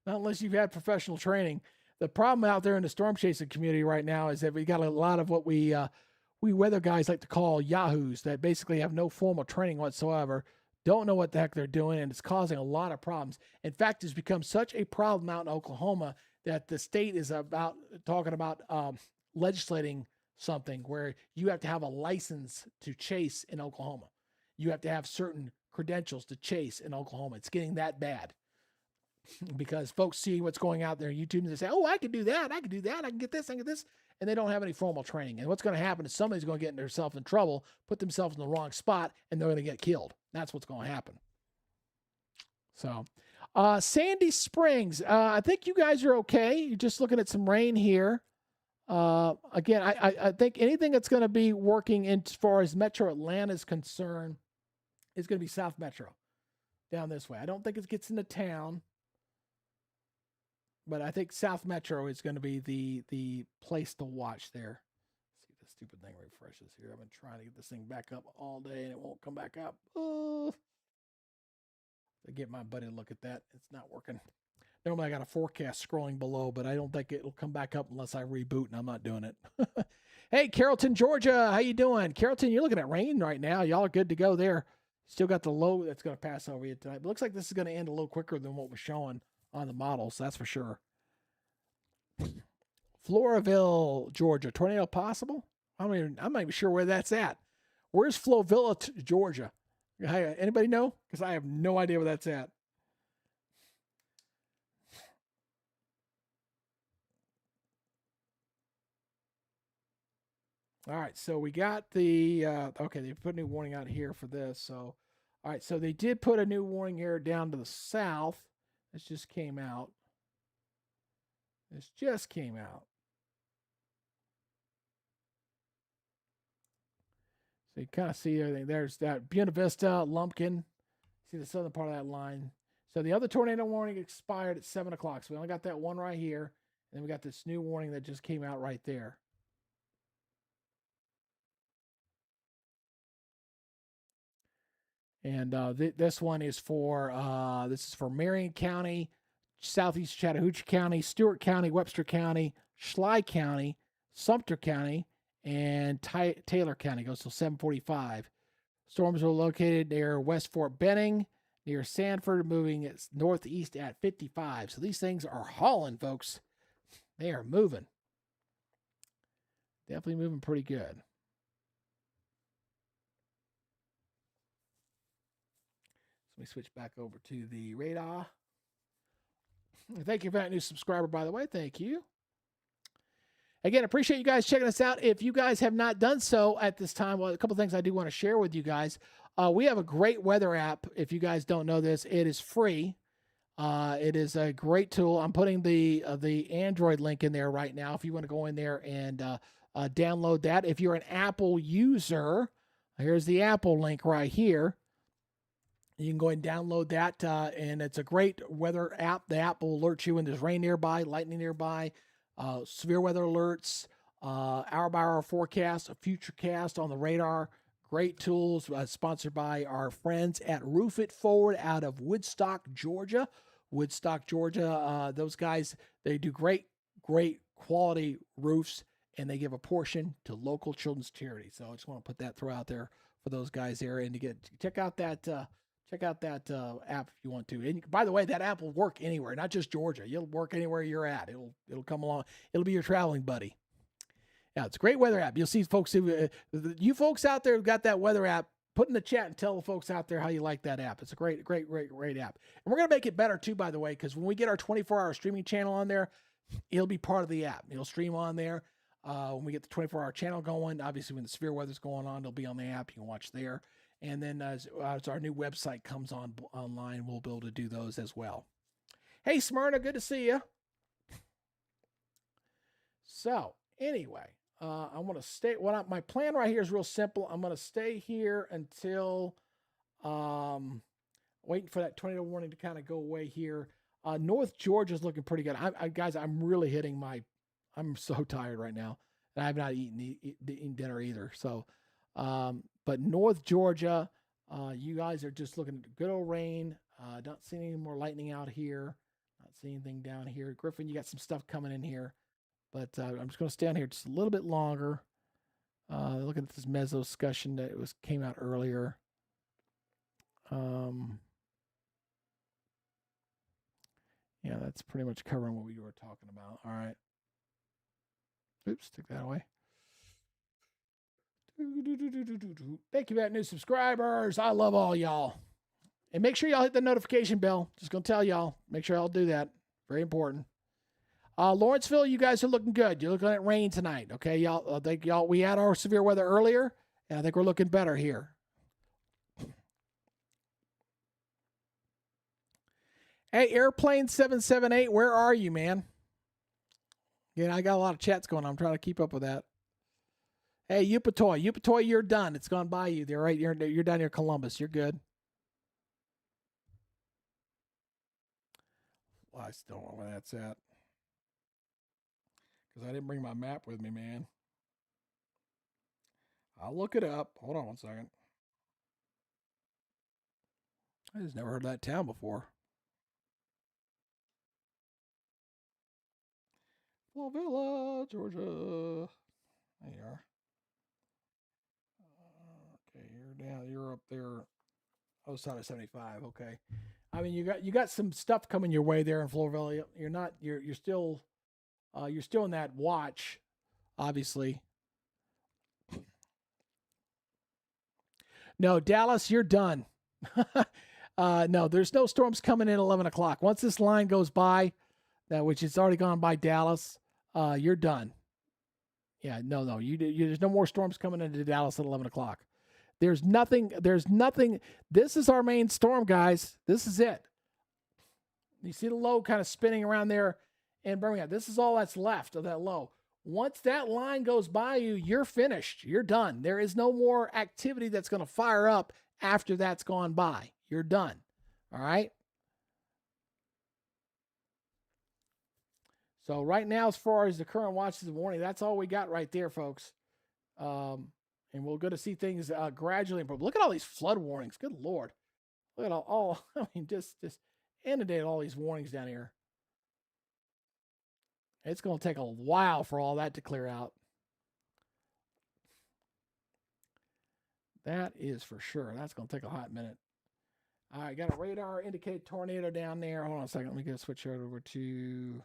Not unless you've had professional training. The problem out there in the storm chasing community right now is that we got a lot of what we weather guys like to call yahoos that basically have no formal training whatsoever, don't know what the heck they're doing, and it's causing a lot of problems. In fact, it's become such a problem out in Oklahoma that the state is talking about legislating something where you have to have a license to chase in Oklahoma. You have to have certain credentials to chase in Oklahoma. It's getting that bad because folks see what's going out there on YouTube and they say, oh, I can do that. I can do that. I can get this. I can get this. And they don't have any formal training. And what's going to happen is somebody's going to get themselves in trouble, put themselves in the wrong spot, and they're going to get killed. That's what's going to happen. So, Sandy Springs, I think you guys are okay. You're just looking at some rain here. Again, I think anything that's going to be working in as far as Metro Atlanta is concerned is going to be South Metro down this way. I don't think it gets into town, but I think South Metro is going to be the place to watch there. Let's see if this stupid thing refreshes here. I've been trying to get this thing back up all day and it won't come back up. Oh. To get my buddy to look at that, it's not working. Normally I got a forecast scrolling below, but I don't think it'll come back up unless I reboot, and I'm not doing it. Hey, Carrollton, Georgia, how you doing? Carrollton, you're looking at rain right now. Y'all are good to go there. Still got the low that's going to pass over you tonight. But looks like this is going to end a little quicker than what was showing on the models. That's for sure. Floraville, Georgia, tornado possible? I'm not even sure where that's at. Where's Floraville, Georgia? Anybody know? Because I have no idea where that's at. All right, so we got the, okay, they put a new warning out here for this. So, all right, so they did put a new warning here down to the south. This just came out. This just came out. So you kind of see everything. There's that Buena Vista, Lumpkin. See the southern part of that line. So the other tornado warning expired at 7 o'clock. So we only got that one right here. And then we got this new warning that just came out right there. And this one is for Marion County, Southeast Chattahoochee County, Stewart County, Webster County, Schley County, Sumter County, and Taylor County. Goes till 7:45. Storms are located near West Fort Benning, near Sanford, moving northeast at 55. So these things are hauling, folks. They are moving. Definitely moving pretty good. Let me switch back over to the radar. Thank you for that new subscriber, by the way. Thank you. Again, appreciate you guys checking us out. If you guys have not done so at this time, well, a couple things I do want to share with you guys. We have a great weather app. If you guys don't know this, it is free. It is a great tool. I'm putting the Android link in there right now if you want to go in there and download that. If you're an Apple user, here's the Apple link right here. You can go ahead and download that, and it's a great weather app. The app will alert you when there's rain nearby, lightning nearby, severe weather alerts, hour-by-hour forecast, a future cast on the radar. Great tools, sponsored by our friends at Roof It Forward out of Woodstock, Georgia. Woodstock, Georgia, those guys, they do great quality roofs, and they give a portion to local children's charity. So I just want to put that throw out there for those guys there, and to check out that app if you want to. And by the way, that app will work anywhere, not just Georgia. You'll work anywhere you're at. It'll come along. It'll be your traveling buddy. Yeah, it's a great weather app. You'll see folks you folks out there who've got that weather app, put in the chat and tell the folks out there how you like that app. It's a great app. And we're going to make it better too, by the way, because when we get our 24-hour streaming channel on there, it'll be part of the app. It'll stream on there. When we get the 24-hour channel going, obviously when the severe weather's going on, it'll be on the app. You can watch there. And then as our new website comes online, we'll be able to do those as well. Hey, Smyrna, good to see you. So anyway, I want to stay. My plan right here is real simple. I'm going to stay here until waiting for that tornado warning to kind of go away here. North Georgia is looking pretty good. Guys, I'm really hitting I'm so tired right now, and I have not eaten dinner either. So, but North Georgia, you guys are just looking at good old rain. Don't see any more lightning out here. Not seeing anything down here. Griffin, you got some stuff coming in here. But I'm just going to stay on here just a little bit longer. Looking at this meso discussion that came out earlier. Yeah, that's pretty much covering what we were talking about. All right. Oops, take that away. Thank you for that new subscribers. I love all y'all. And make sure y'all hit the notification bell. Just going to tell y'all. Make sure y'all do that. Very important. Lawrenceville, you guys are looking good. You're looking at rain tonight. Okay, y'all. I think y'all. We had our severe weather earlier, and I think we're looking better here. Hey, Airplane 778, where are you, man? Yeah, I got a lot of chats going on. I'm trying to keep up with that. Hey, Upatoy, you're done. It's gone by you. They're right. You're down near Columbus. You're good. Well, I still don't know where that's at because I didn't bring my map with me, man. I'll look it up. Hold on one second. I just never heard of that town before. Flovilla, Georgia. There you are. Okay, you're up there. Outside of 75. Okay. I mean, you got some stuff coming your way there in Flovilla. You're still in that watch, obviously. No, Dallas, you're done. No, there's no storms coming in 11 o'clock. Once this line goes by, which it's already gone by Dallas, you're done. Yeah, no, there's no more storms coming into Dallas at 11 o'clock. There's nothing. This is our main storm, guys. This is it. You see the low kind of spinning around there in Birmingham. This is all that's left of that low. Once that line goes by you, you're finished. You're done. There is no more activity that's going to fire up after that's gone by. You're done. All right? So right now, as far as the current watches of warning, that's all we got right there, folks. And we're going to see things gradually improve. Look at all these flood warnings. Good Lord. Look at all I mean, just inundate all these warnings down here. It's going to take a while for all that to clear out. That is for sure. That's going to take a hot minute. All right, got a radar indicate tornado down there. Hold on a second. Let me go switch over to...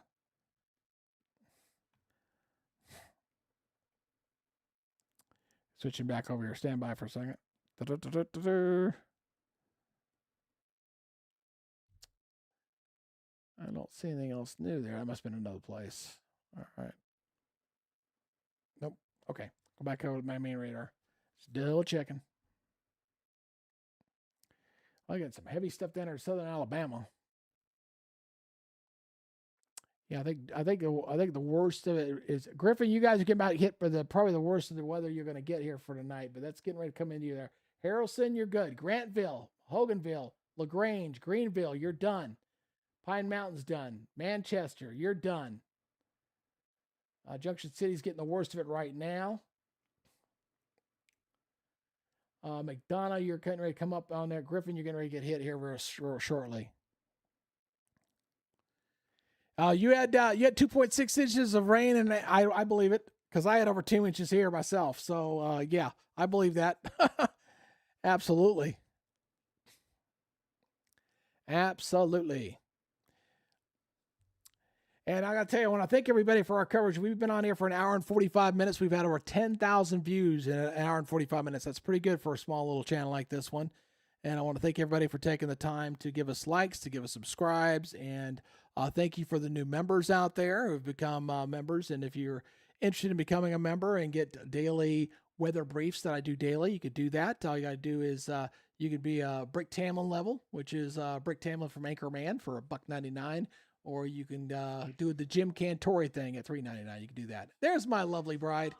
Switching back over here. Stand by for a second. I don't see anything else new there. That must have been another place. All right. Nope. Okay. Go back over to my main radar. Still checking. I got some heavy stuff down there in southern Alabama. Yeah, I think the worst of it is Griffin. You guys are getting about hit for probably the worst of the weather you're going to get here for tonight. But that's getting ready to come into you there. Harrelson, you're good. Grantville, Hoganville, LaGrange, Greenville, you're done. Pine Mountain's done. Manchester, you're done. Junction City's getting the worst of it right now. McDonough, you're getting ready to come up on there. Griffin, you're getting ready to get hit here real shortly. You had 2.6 inches of rain, and I believe it because I had over 2 inches here myself. So yeah, I believe that. Absolutely. Absolutely. And I got to tell you, I want to thank everybody for our coverage. We've been on here for an hour and 45 minutes. We've had over 10,000 views in an hour and 45 minutes. That's pretty good for a small little channel like this one. And I want to thank everybody for taking the time to give us likes, to give us subscribes, and thank you for the new members out there who have become members. And if you're interested in becoming a member and get daily weather briefs that I do daily, you could do that. All you got to do is you could be a Brick Tamlin level, which is Brick Tamlin from Anchorman for $1.99. Or you can do the Jim Cantori thing at $3.99. You can do that. There's my lovely bride.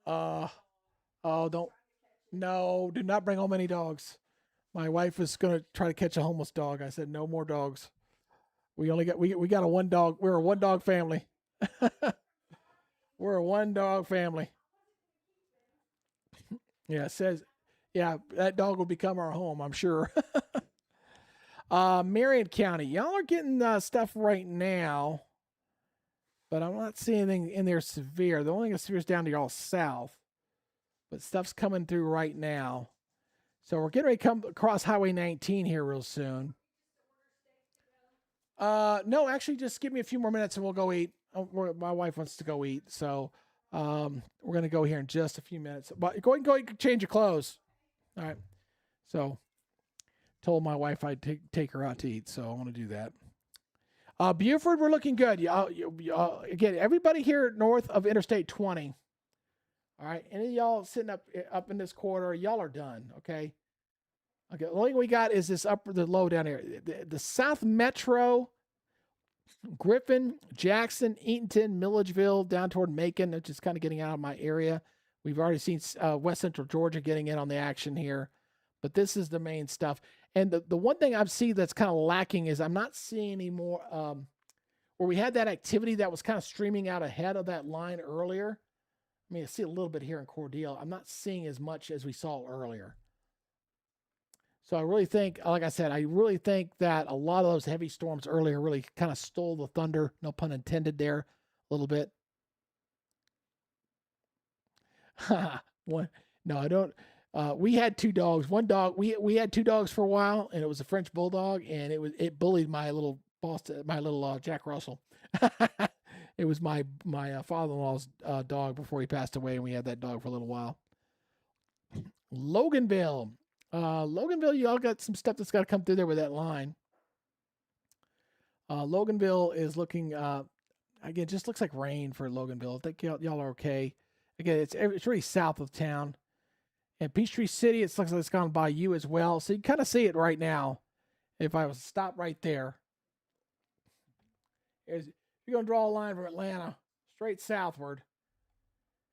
Oh, do not bring home any dogs. My wife was going to try to catch a homeless dog. I said, no more dogs. We got a one dog. We're a one dog family. We're a one dog family. Yeah, it says, yeah, that dog will become our home, I'm sure. Marion County, y'all are getting stuff right now, but I'm not seeing anything in there severe. The only thing that's severe is down to y'all south, but stuff's coming through right now. So we're getting ready to come across Highway 19 here real soon. No, actually, just give me a few more minutes and we'll go eat. My wife wants to go eat, so we're gonna go here in just a few minutes. But go ahead and change your clothes. All right. So, told my wife I'd take her out to eat, so I want to do that. Buford, we're looking good. Again, everybody here north of Interstate 20. All right, any of y'all sitting up in this corridor, y'all are done. Okay. Okay. The only thing we got is this the low down here. The South Metro, Griffin, Jackson, Eatonton, Milledgeville, down toward Macon, which is kind of getting out of my area. We've already seen West Central Georgia getting in on the action here, but this is the main stuff. And the one thing I've seen that's kind of lacking is I'm not seeing any more where we had that activity that was kind of streaming out ahead of that line earlier. I mean, I see a little bit here in Cordele. I'm not seeing as much as we saw earlier. So I really think, like I said, I really think that a lot of those heavy storms earlier really kind of stole the thunder, no pun intended there, a little bit. No, I don't. We had two dogs. One dog, we had two dogs for a while, and it was a French bulldog, and it bullied my little boss, my little Jack Russell. It was my father-in-law's dog before he passed away, and we had that dog for a little while. Loganville, y'all got some stuff that's got to come through there with that line. Loganville is looking again, just looks like rain for Loganville. I think y'all are okay. Again, it's really south of town. And Peachtree City, it looks like it's gone by you as well. So you kind of see it right now. If I was to stop right there, you're going to draw a line from Atlanta straight southward.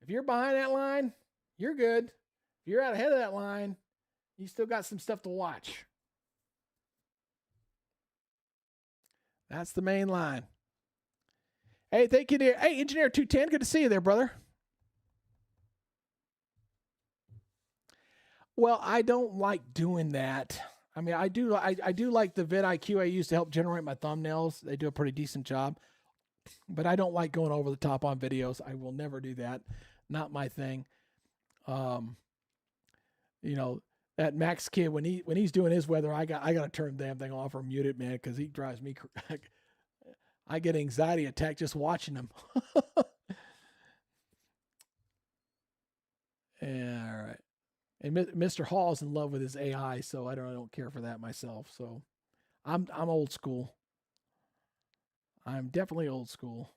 If you're behind that line, you're good. If you're out ahead of that line, you still got some stuff to watch. That's the main line. Hey, thank you, dear. Hey, Engineer 210, good to see you there, brother. Well, I don't like doing that. I mean, I do like the vidIQ I use to help generate my thumbnails. They do a pretty decent job. But I don't like going over the top on videos. I will never do that. Not my thing. That Max kid, when he's doing his weather, I got to turn the damn thing off or mute it, man, because he drives me. I get anxiety attack just watching him. Yeah, all right. And Mr. Hall's in love with his AI, so I don't care for that myself. So I'm old school. I'm definitely old school.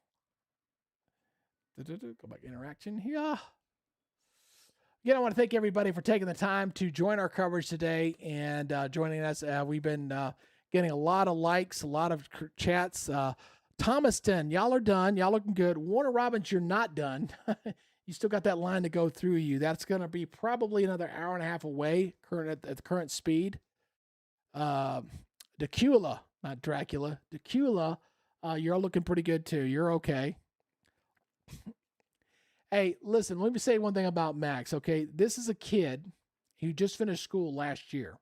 Go back to interaction here. Again, I want to thank everybody for taking the time to join our coverage today and joining us. We've been getting a lot of likes, a lot of chats. Thomaston, y'all are done. Y'all looking good. Warner Robins, you're not done. You still got that line to go through you. That's going to be probably another hour and a half away at the current speed. Decula, not Dracula. Decula, you're looking pretty good too. You're okay. Hey, listen, let me say one thing about Max, okay? This is a kid who just finished school last year.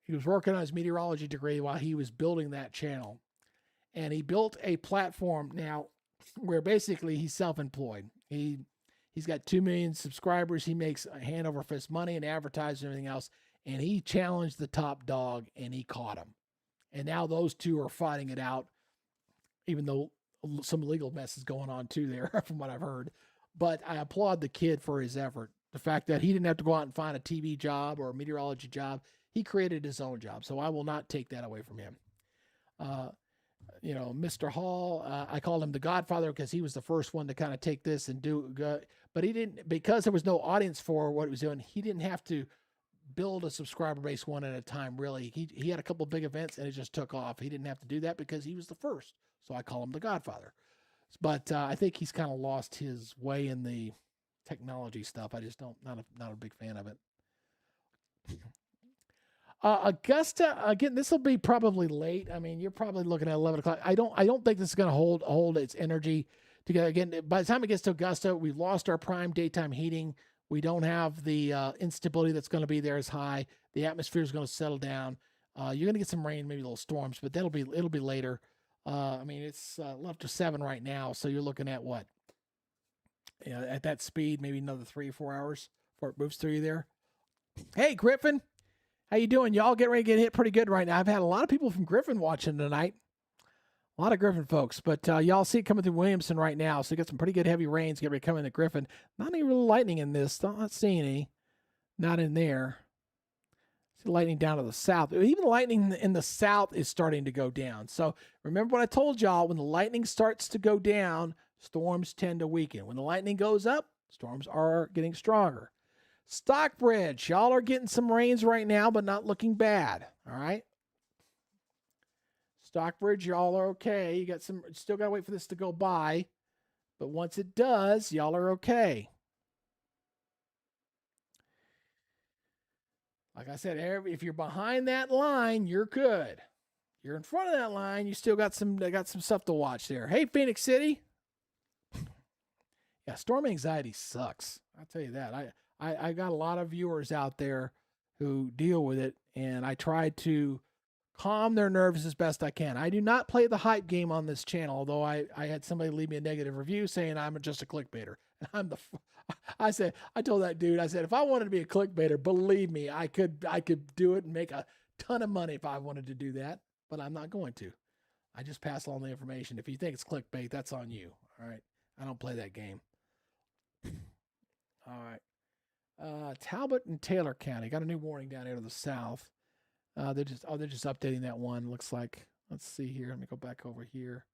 He was working on his meteorology degree while he was building that channel. And he built a platform now where basically he's self-employed. He's got 2 million subscribers. He makes hand over fist money and advertising and everything else. And he challenged the top dog and he caught him. And now those two are fighting it out, even though some legal mess is going on too there from what I've heard. But I applaud the kid for his effort. The fact that he didn't have to go out and find a TV job or a meteorology job. He created his own job. So I will not take that away from him. Mr. Hall, I called him the Godfather because he was the first one to kind of take this and do good. But he didn't, because there was no audience for what he was doing, he didn't have to build a subscriber base one at a time, really. He had a couple of big events and it just took off. He didn't have to do that because he was the first. So I call him the Godfather. But I think he's kind of lost his way in the technology stuff. I just not a big fan of it. Augusta, again, this will be probably late. I mean, you're probably looking at 11 o'clock. I don't think this is going to hold its energy together. Again, by the time it gets to Augusta, we've lost our prime daytime heating. We don't have the instability that's going to be there as high. The atmosphere is going to settle down. You're going to get some rain, maybe little storms, but it'll be later. I mean, it's left to 7 right now, so you're looking at what? At that speed, maybe another 3 or 4 hours before it moves through you there. Hey, Griffin. How you doing? Y'all getting ready to get hit pretty good right now. I've had a lot of people from Griffin watching tonight. A lot of Griffin folks, but y'all see it coming through Williamson right now. So you got some pretty good heavy rains going to be coming to Griffin. Not any real lightning in this. Not seeing any. Not in there. See lightning down to the south. Even the lightning in the south is starting to go down. So remember what I told y'all. When the lightning starts to go down, storms tend to weaken. When the lightning goes up, storms are getting stronger. Stockbridge, y'all are getting some rains right now, but not looking bad. All right. Stockbridge, y'all are okay. You got some, still got to wait for this to go by. But once it does, y'all are okay. Like I said, if you're behind that line, you're good. You're in front of that line, you still got some stuff to watch there. Hey, Phoenix City. Yeah, storm anxiety sucks. I'll tell you that. I got a lot of viewers out there who deal with it, and I try to calm their nerves as best I can. I do not play the hype game on this channel, although I had somebody leave me a negative review saying I'm just a clickbaiter. I told that dude, I said, if I wanted to be a clickbaiter, believe me, I could do it and make a ton of money if I wanted to do that, but I'm not going to. I just pass along the information. If you think it's clickbait, that's on you. All right. I don't play that game. All right. Talbot and Taylor County got a new warning down here to the south. They're just updating that one. Looks like. Let's see here. Let me go back over here.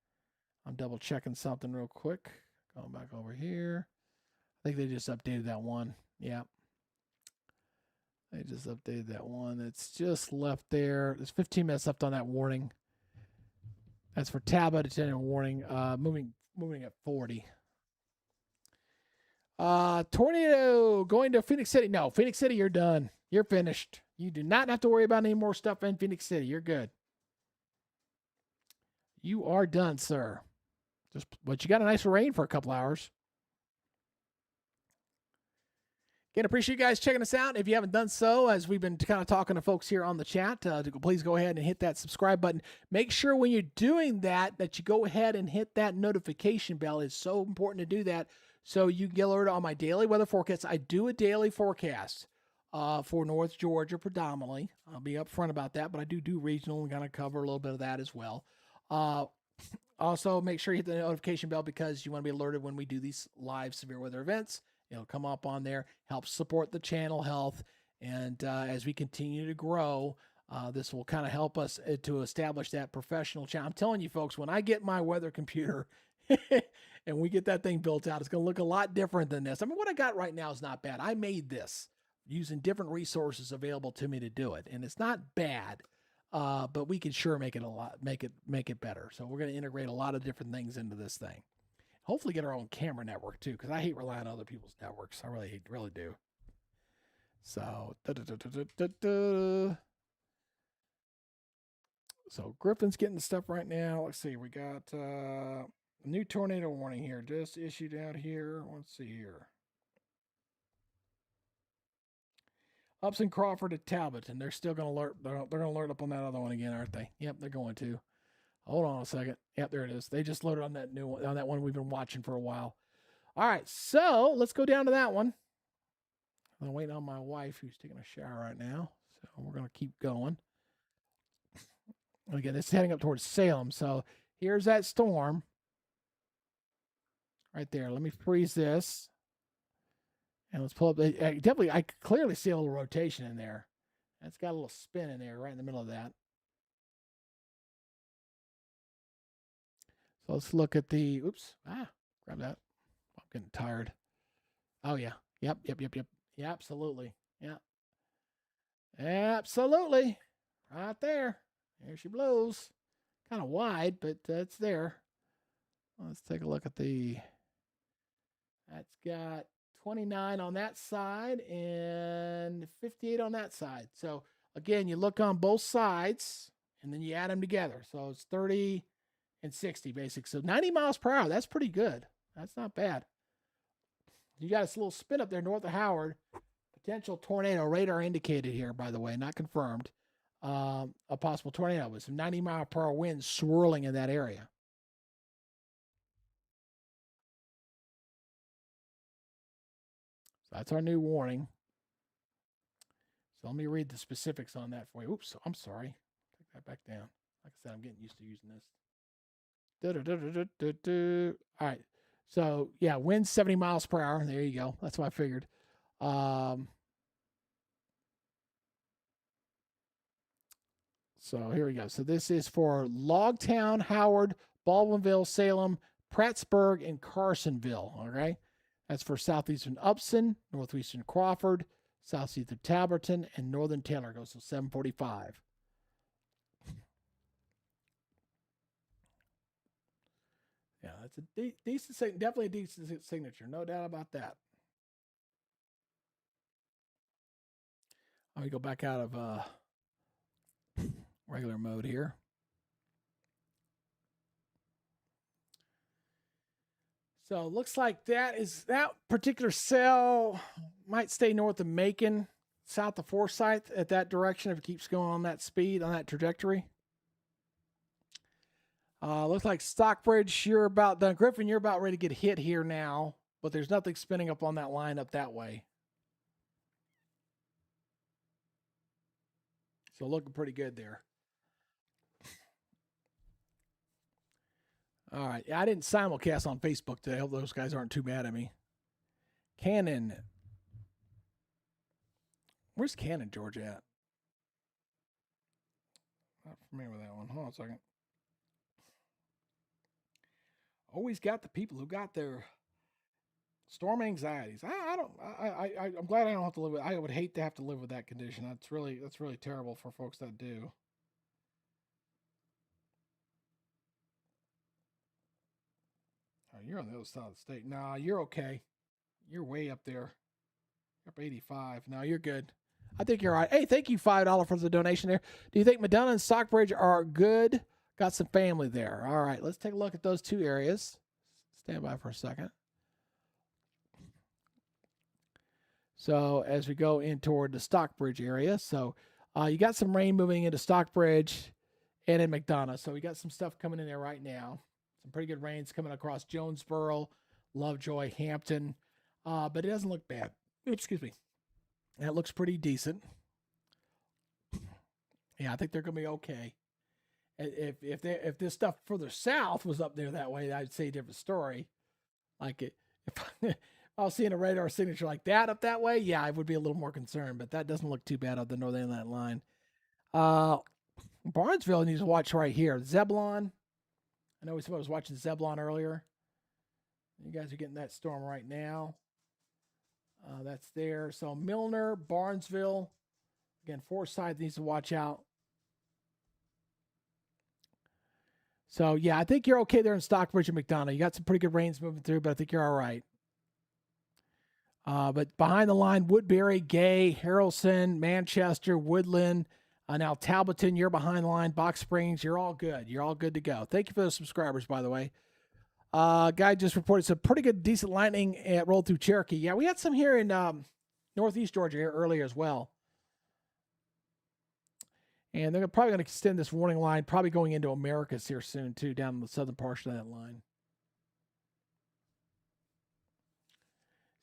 I'm double checking something real quick. Going back over here. I think they just updated that one. Yeah. They just updated that one. It's just left there. There's 15 minutes left on that warning. That's for Talbot. It's in a warning. Moving at 40. Tornado going to Phoenix City. No, Phoenix City, you're done. You're finished. You do not have to worry about any more stuff in Phoenix City. You're good. You are done, sir. But you got a nice rain for a couple hours. Again, appreciate you guys checking us out. If you haven't done so, as we've been kind of talking to folks here on the chat, please go ahead and hit that subscribe button. Make sure when you're doing that you go ahead and hit that notification bell. It's so important to do that so you can get alerted on my daily weather forecast. I do a daily forecast for North Georgia predominantly. I'll be upfront about that, but I do regional and kind of cover a little bit of that as well. Also, make sure you hit the notification bell because you want to be alerted when we do these live severe weather events. It'll come up on there, help support the channel health. And as we continue to grow, this will kind of help us to establish that professional channel. I'm telling you, folks, when I get my weather computer and we get that thing built out, it's going to look a lot different than this. I mean, what I got right now is not bad. I made this using different resources available to me to do it. And it's not bad, but we can sure make it better. So we're going to integrate a lot of different things into this thing. Hopefully get our own camera network too, because I hate relying on other people's networks. I really do. So, so Griffin's getting the stuff right now. Let's see. We got a new tornado warning here, just issued out here. Let's see here. Upson, Crawford, and Talbot, and they're still going to alert. They're going to alert up on that other one again, aren't they? Yep, they're going to. Hold on a second. Yep, there it is. They just loaded on that new one, on that one we've been watching for a while. All right, so let's go down to that one. I'm waiting on my wife who's taking a shower right now, so we're going to keep going. And again, this is heading up towards Salem, so here's that storm right there. Let me freeze this, and let's pull up. I clearly see a little rotation in there. It's got a little spin in there right in the middle of that. So let's look at the, grab that. I'm getting tired. Oh, yeah. Yep. Yeah, absolutely. Yeah. Absolutely. Right there. There she blows. Kind of wide, but it's there. Let's take a look at that's got 29 on that side and 58 on that side. So, again, you look on both sides, and then you add them together. So it's 30 and 60 basic. So 90 miles per hour. That's pretty good. That's not bad. You got this little spin up there north of Howard. Potential tornado radar indicated here, by the way, not confirmed. A possible tornado with some 90 mile per hour winds swirling in that area. So that's our new warning. So let me read the specifics on that for you. Oops, I'm sorry. Take that back down. Like I said, I'm getting used to using this. All right. So, yeah, wind 70 miles per hour. There you go. That's what I figured. So here we go. So this is for Logtown, Howard, Baldwinville, Salem, Prattsburg, and Carsonville. Okay. That's for southeastern Upson, northeastern Crawford, southeastern Taberton, and northern Taylor. Goes to 745. Yeah, that's a decent, definitely a decent signature. No doubt about that. Let me go back out of regular mode here. So it looks like that particular cell might stay north of Macon, south of Forsyth at that direction if it keeps going on that speed, on that trajectory. Looks like Stockbridge, you're about done. Griffin, you're about ready to get hit here now, but there's nothing spinning up on that line up that way. So looking pretty good there. All right. I didn't simulcast on Facebook today. I hope those guys aren't too mad at me. Cannon. Where's Cannon, Georgia at? Not familiar with that one. Hold on a second. Always got the people who got their storm anxieties. I'm glad I don't have to live with. I would hate to have to live with that condition. That's really terrible for folks that do. Oh, you're on the other side of the state. Nah, you're okay. You're way up there. You're up 85. No, you're good. I think you're all right. Hey, thank you, $5 for the donation there. Do you think Medina and Stockbridge are good? Got some family there. All right, let's take a look at those two areas. Stand by for a second. So as we go in toward the Stockbridge area, so you got some rain moving into Stockbridge and in McDonough. So we got some stuff coming in there right now. Some pretty good rains coming across Jonesboro, Lovejoy, Hampton, but it doesn't look bad. Excuse me. That looks pretty decent. Yeah, I think they're going to be okay. If this stuff further south was up there that way, I'd say a different story. Like if I was seeing a radar signature like that up that way, yeah, I would be a little more concerned. But that doesn't look too bad up the northern that line. Barnesville needs to watch right here. Zebulon. I know I was watching Zebulon earlier. You guys are getting that storm right now. That's there. So Milner, Barnesville. Again, Forsyth needs to watch out. So, yeah, I think you're okay there in Stockbridge and McDonough. You got some pretty good rains moving through, but I think you're all right. But behind the line, Woodbury, Gay, Harrelson, Manchester, Woodland. Now Talbotton, you're behind the line. Box Springs, you're all good. You're all good to go. Thank you for those subscribers, by the way. Guy just reported some pretty good, decent lightning rolled through Cherokee. Yeah, we had some here in northeast Georgia here earlier as well. And they're probably going to extend this warning line, probably going into Americas here soon, too, down the southern portion of that line.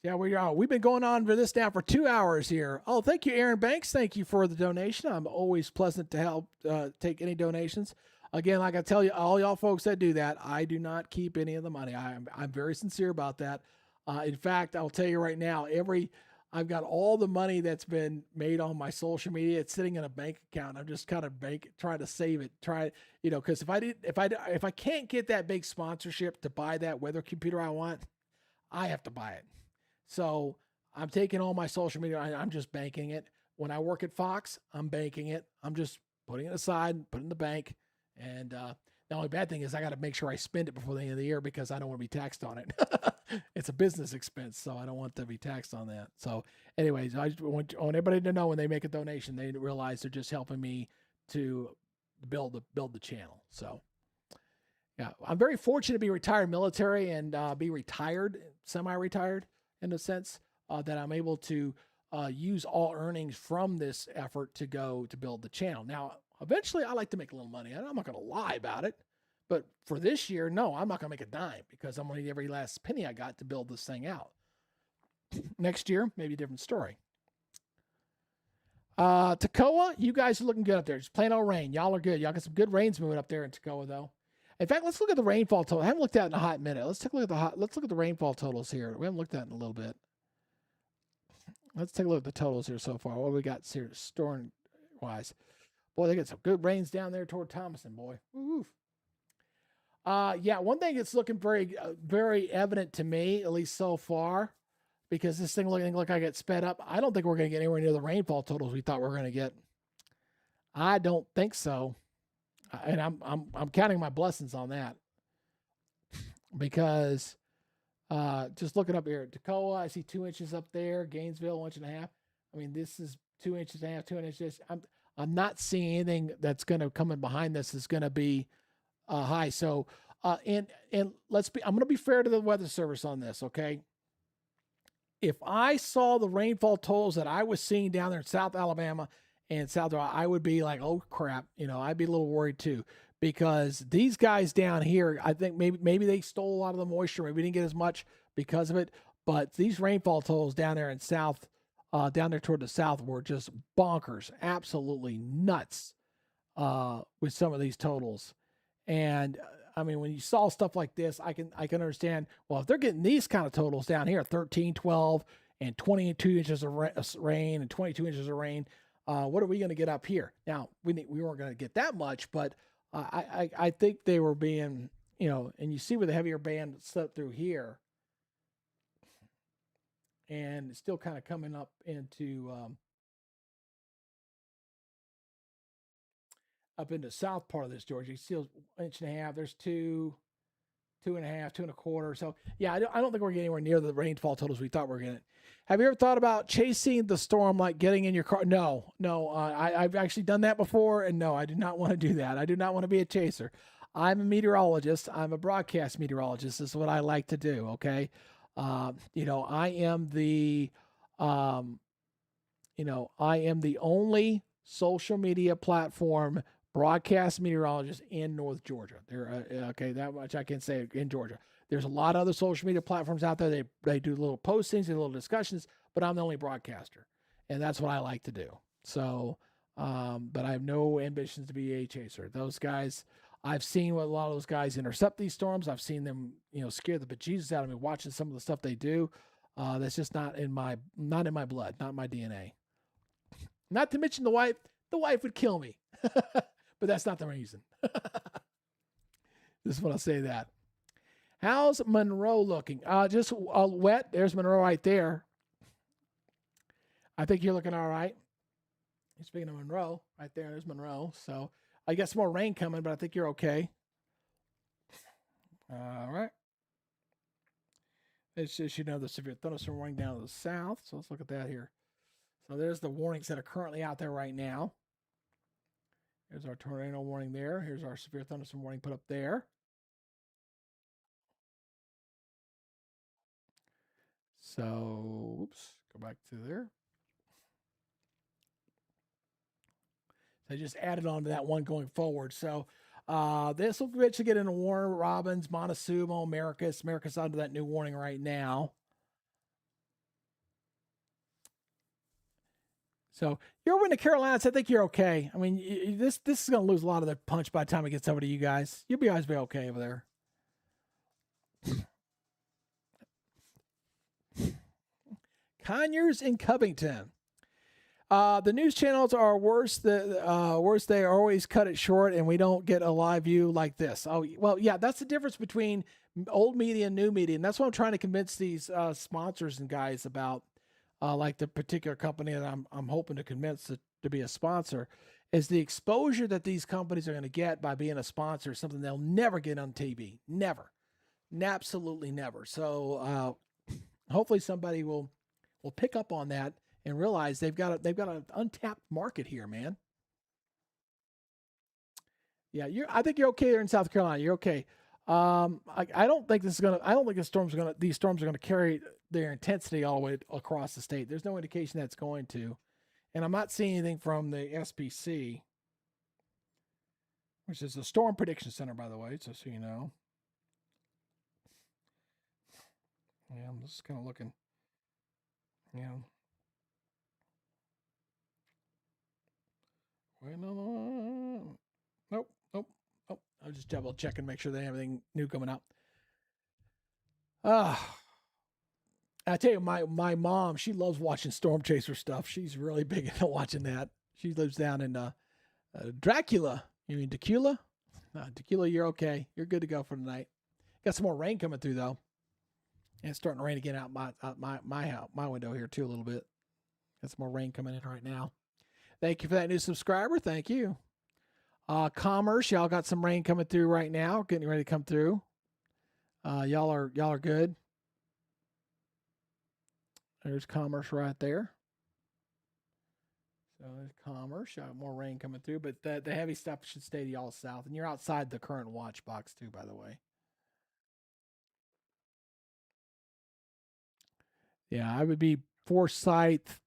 Yeah, we've been going on for this now for 2 hours here. Oh, thank you, Aaron Banks. Thank you for the donation. I'm always pleasant to help take any donations. Again, like I tell you, all y'all folks that do that, I do not keep any of the money. I'm very sincere about that. In fact, I'll tell you right now, I've got all the money that's been made on my social media. It's sitting in a bank account. I'm just kind of trying to save it. Because if I can't get that big sponsorship to buy that weather computer I want, I have to buy it. So I'm taking all my social media. I'm just banking it. When I work at Fox, I'm banking it. I'm just putting it aside, putting it in the bank. And the only bad thing is I got to make sure I spend it before the end of the year because I don't want to be taxed on it. It's a business expense, so I don't want to be taxed on that. So anyways, I just want everybody to know when they make a donation, they realize they're just helping me to build the channel. So yeah, I'm very fortunate to be retired military and be retired, semi-retired in a sense, that I'm able to use all earnings from this effort to go to build the channel. Now, eventually, I like to make a little money. I'm not going to lie about it. But for this year, no, I'm not going to make a dime because I'm going to need every last penny I got to build this thing out. Next year, maybe a different story. Toccoa, you guys are looking good up there. Just plain old rain. Y'all are good. Y'all got some good rains moving up there in Toccoa, though. In fact, let's look at the rainfall total. I haven't looked at it in a hot minute. Let's take a look at let's look at the rainfall totals here. We haven't looked at it in a little bit. Let's take a look at the totals here so far. What we got here, storm wise. Boy, they got some good rains down there toward Thomaston, boy. Oof. Yeah, one thing that's looking very, very evident to me, at least so far, because this thing looking like I get sped up. I don't think we're going to get anywhere near the rainfall totals we thought we were going to get. I don't think so, and I'm counting my blessings on that, because just looking up here, Toccoa, I see 2 inches up there. Gainesville, 1.5 inches. I mean, this is 2.5 inches, 2 inches. I'm not seeing anything that's going to come in behind this is going to be high. So, and I'm going to be fair to the Weather Service on this, okay? If I saw the rainfall totals that I was seeing down there in South Alabama and South, I would be like, oh crap, I'd be a little worried too, because these guys down here, I think maybe they stole a lot of the moisture. Maybe we didn't get as much because of it, but these rainfall totals down there in South, down there toward the south, were just bonkers, absolutely nuts with some of these totals. And I mean, when you saw stuff like this, I can understand, well, if they're getting these kind of totals down here, 13, 12, and 22 inches of rain and 22 inches of rain, what are we going to get up here? Now, we weren't going to get that much, but I think they were being, and you see where the heavier band slipped through here, and it's still kind of coming up into south part of this Georgia. You see 1.5 inches. There's 2, 2.5, 2.25. So yeah, I don't think we're getting anywhere near the rainfall totals we thought we were getting. Have you ever thought about chasing the storm, like getting in your car? No. I've actually done that before, and no, I do not want to do that. I do not want to be a chaser. I'm a meteorologist. I'm a broadcast meteorologist. This is what I like to do. Okay. I am the, I am the only social media platform broadcast meteorologist in North Georgia. Okay, that much I can say in Georgia. There's a lot of other social media platforms out there. They do little postings and little discussions, but I'm the only broadcaster, and that's what I like to do. So, but I have no ambitions to be a chaser. Those guys, I've seen what a lot of those guys intercept these storms. I've seen them, scare the bejesus out of me watching some of the stuff they do. That's just not in my blood, not my DNA. Not to mention the wife would kill me. But that's not the reason. This is what I'll say that. How's Monroe looking? Just wet. There's Monroe right there. I think you're looking all right. Speaking of Monroe, right there's Monroe. So I got some more rain coming, but I think you're okay. All right. It's just, the severe thunderstorm warning down to the south. So let's look at that here. So there's the warnings that are currently out there right now. Here's our tornado warning there. Here's our severe thunderstorm warning put up there. So, oops, go back to there. So I just added on to that one going forward. So this will eventually get into Warner Robins, Montezuma, Americus. Americus under that new warning right now. So you're over in the Carolinas. I think you're okay. I mean, this is going to lose a lot of the punch by the time it gets over to you guys. You'll be okay over there. Conyers and Covington. The news channels are worse. Worse, they always cut it short, and we don't get a live view like this. Oh, well, yeah, that's the difference between old media and new media, and that's what I'm trying to convince these sponsors and guys about. Like the particular company that I'm hoping to convince to be a sponsor, is the exposure that these companies are going to get by being a sponsor, something they'll never get on TV. Never. Absolutely never. So hopefully somebody will pick up on that and realize they've got an untapped market here, man. Yeah, I think you're okay there in South Carolina. You're okay. I don't think these storms are gonna carry their intensity all the way across the state. There's no indication that's going to, and I'm not seeing anything from the SPC, which is the Storm Prediction Center, by the way, so you know. Yeah, I'm just kind of looking. Yeah. Wait, no. Nope. I'll just double check and make sure they have anything new coming up. I tell you, my mom, she loves watching Storm Chaser stuff. She's really big into watching that. She lives down in Dracula. You mean Tequila? Tequila, you're okay. You're good to go for tonight. Got some more rain coming through though, and it's starting to rain again out my window here too a little bit. Got some more rain coming in right now. Thank you for that new subscriber. Thank you. Commerce, y'all got some rain coming through right now, getting ready to come through. Y'all are good. There's Commerce right there. So there's Commerce. Got more rain coming through, but the heavy stuff should stay to y'all south. And you're outside the current watch box too, by the way. Yeah, I would be Forsyth,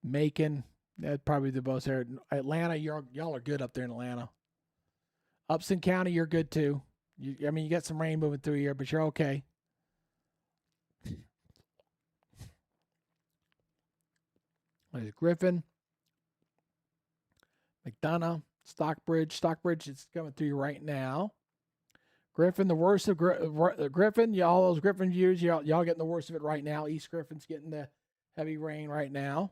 Macon. That'd probably be the most there. Atlanta, y'all are good up there in Atlanta. Upson County, you're good too. You got some rain moving through here, but you're okay. There's Griffin, McDonough, Stockbridge. Stockbridge is coming through right now. Griffin, the worst of Griffin. All those Griffin views, y'all getting the worst of it right now. East Griffin's getting the heavy rain right now.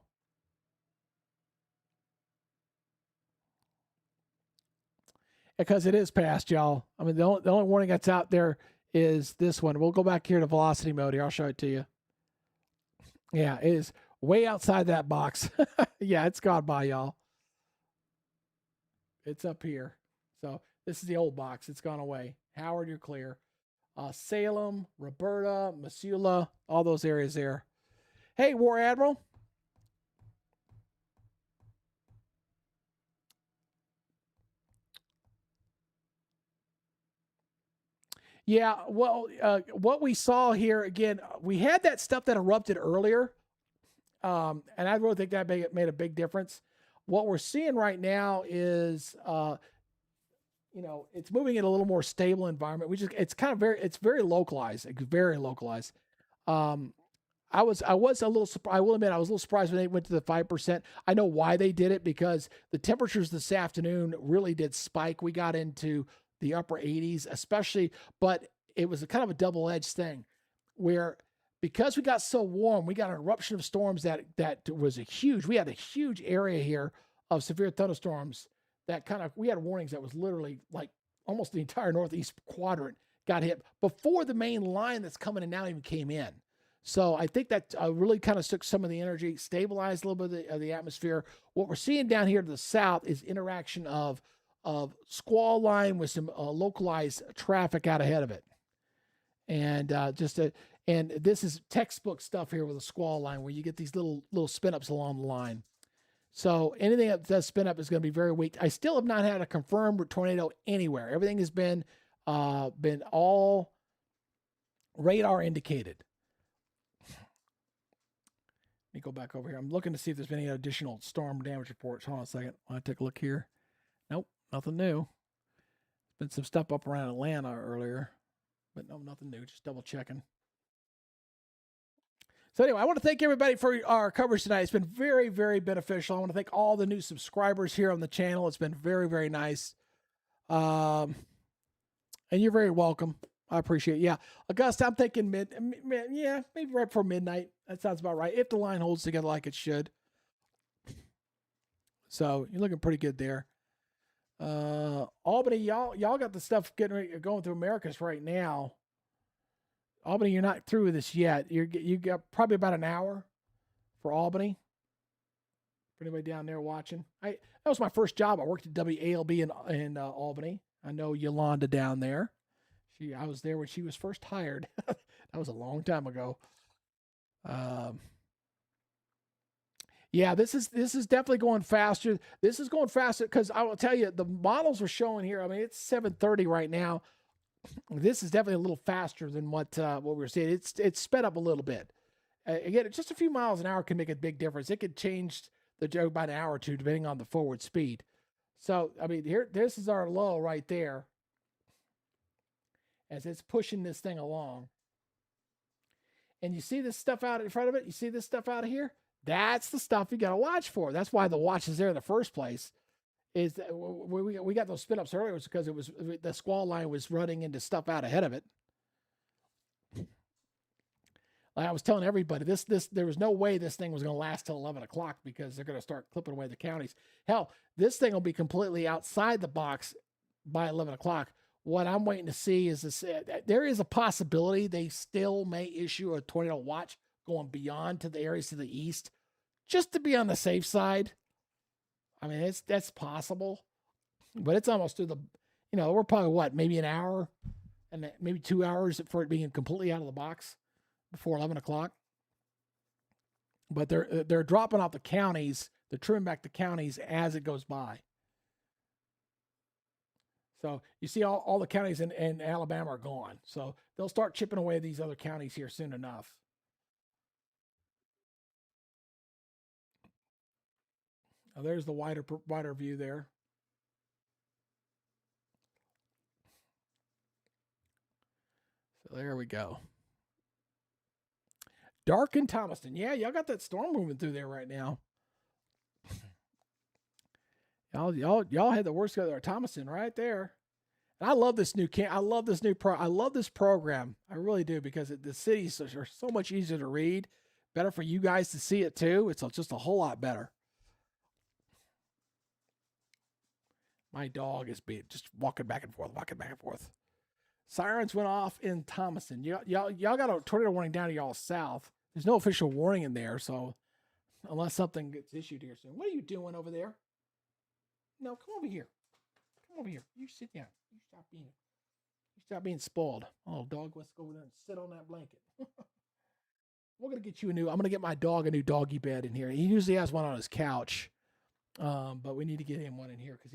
Because it is past, y'all. I mean, the only warning that's out there is this one. We'll go back here to velocity mode here. I'll show it to you. Yeah, it is way outside that box. Yeah, it's gone by, y'all. It's up here. So this is the old box. It's gone away. Howard, you're clear. Salem, Roberta, Missoula, all those areas there. Hey, War Admiral. Yeah, well, what we saw here, again, we had that stuff that erupted earlier, and I really think that made a big difference. What we're seeing right now is, it's moving in a little more stable environment. It's very localized. It's very localized. I was a little surprised. I will admit I was a little surprised when they went to the 5%. I know why they did it, because the temperatures this afternoon really did spike. We got into the upper 80s, especially, but it was a kind of a double-edged thing where, because we got so warm, we got an eruption of storms that was we had a huge area here of severe thunderstorms that we had warnings that was literally like almost the entire northeast quadrant got hit before the main line that's coming in now even came in. So I think that really kind of took some of the energy, stabilized a little bit of the atmosphere. What we're seeing down here to the south is interaction of squall line with some localized traffic out ahead of it. And and this is textbook stuff here with a squall line where you get these little spin ups along the line. So anything that does spin up is going to be very weak. I still have not had a confirmed tornado anywhere. Everything has been all radar indicated. Let me go back over here. I'm looking to see if there's been any additional storm damage reports. Hold on a second. I want to take a look here. Nope, nothing new. Been some stuff up around Atlanta earlier, but no, nothing new. Just double checking. So anyway, I want to thank everybody for our coverage tonight. It's been very, very beneficial. I want to thank all the new subscribers here on the channel. It's been very, very nice. And you're very welcome. I appreciate it. Yeah. Augusta, I'm thinking maybe right before midnight. That sounds about right. If the line holds together like it should. So you're looking pretty good there. Albany, y'all got the stuff going through Americas right now. Albany, you're not through with this yet. You got probably about an hour for Albany. For anybody down there watching, that was my first job. I worked at WALB in Albany. I know Yolanda down there. I was there when she was first hired. That was a long time ago. Yeah, this is definitely going faster. This is going faster because I will tell you, the models are showing here. I mean, it's 7:30 right now. This is definitely a little faster than what we were seeing. It's sped up a little bit. Again, just a few miles an hour can make a big difference. It could change the joke by an hour or two depending on the forward speed. So, I mean, this is our low right there as it's pushing this thing along. And you see this stuff out in front of it? You see this stuff out of here? That's the stuff you got to watch for. That's why the watch is there in the first place. is that we got those spin ups earlier was because it was the squall line was running into stuff out ahead of it. Like I was telling everybody, this there was no way this thing was going to last till 11 o'clock because they're going to start clipping away the counties. Hell, this thing will be completely outside the box by 11 o'clock. What I'm waiting to see is this. There is a possibility they still may issue a tornado watch going beyond to the areas to the east, just to be on the safe side. I mean, that's possible, but it's almost through the. We're probably maybe an hour, and maybe 2 hours for it being completely out of the box before 11 o'clock. But they're dropping off the counties. They're trimming back the counties as it goes by. So you see all the counties in Alabama are gone. So they'll start chipping away these other counties here soon enough. Now there's the wider view there. So there we go. Dark in Thomaston. Yeah, y'all got that storm moving through there right now. Y'all had the worst of Thomaston right there. And I love this new I love this program. I really do, because the cities are so much easier to read. Better for you guys to see it too. It's just a whole lot better. My dog is just walking back and forth. Sirens went off in Thomaston. Y'all got a tornado warning down to y'all south. There's no official warning in there, so unless something gets issued here soon. What are you doing over there? No, come over here. Come over here. You sit down. You stop being spoiled. Oh, dog, let's go over there and sit on that blanket. We're gonna get you I'm gonna get my dog a new doggy bed in here. He usually has one on his couch. But we need to get him one in here because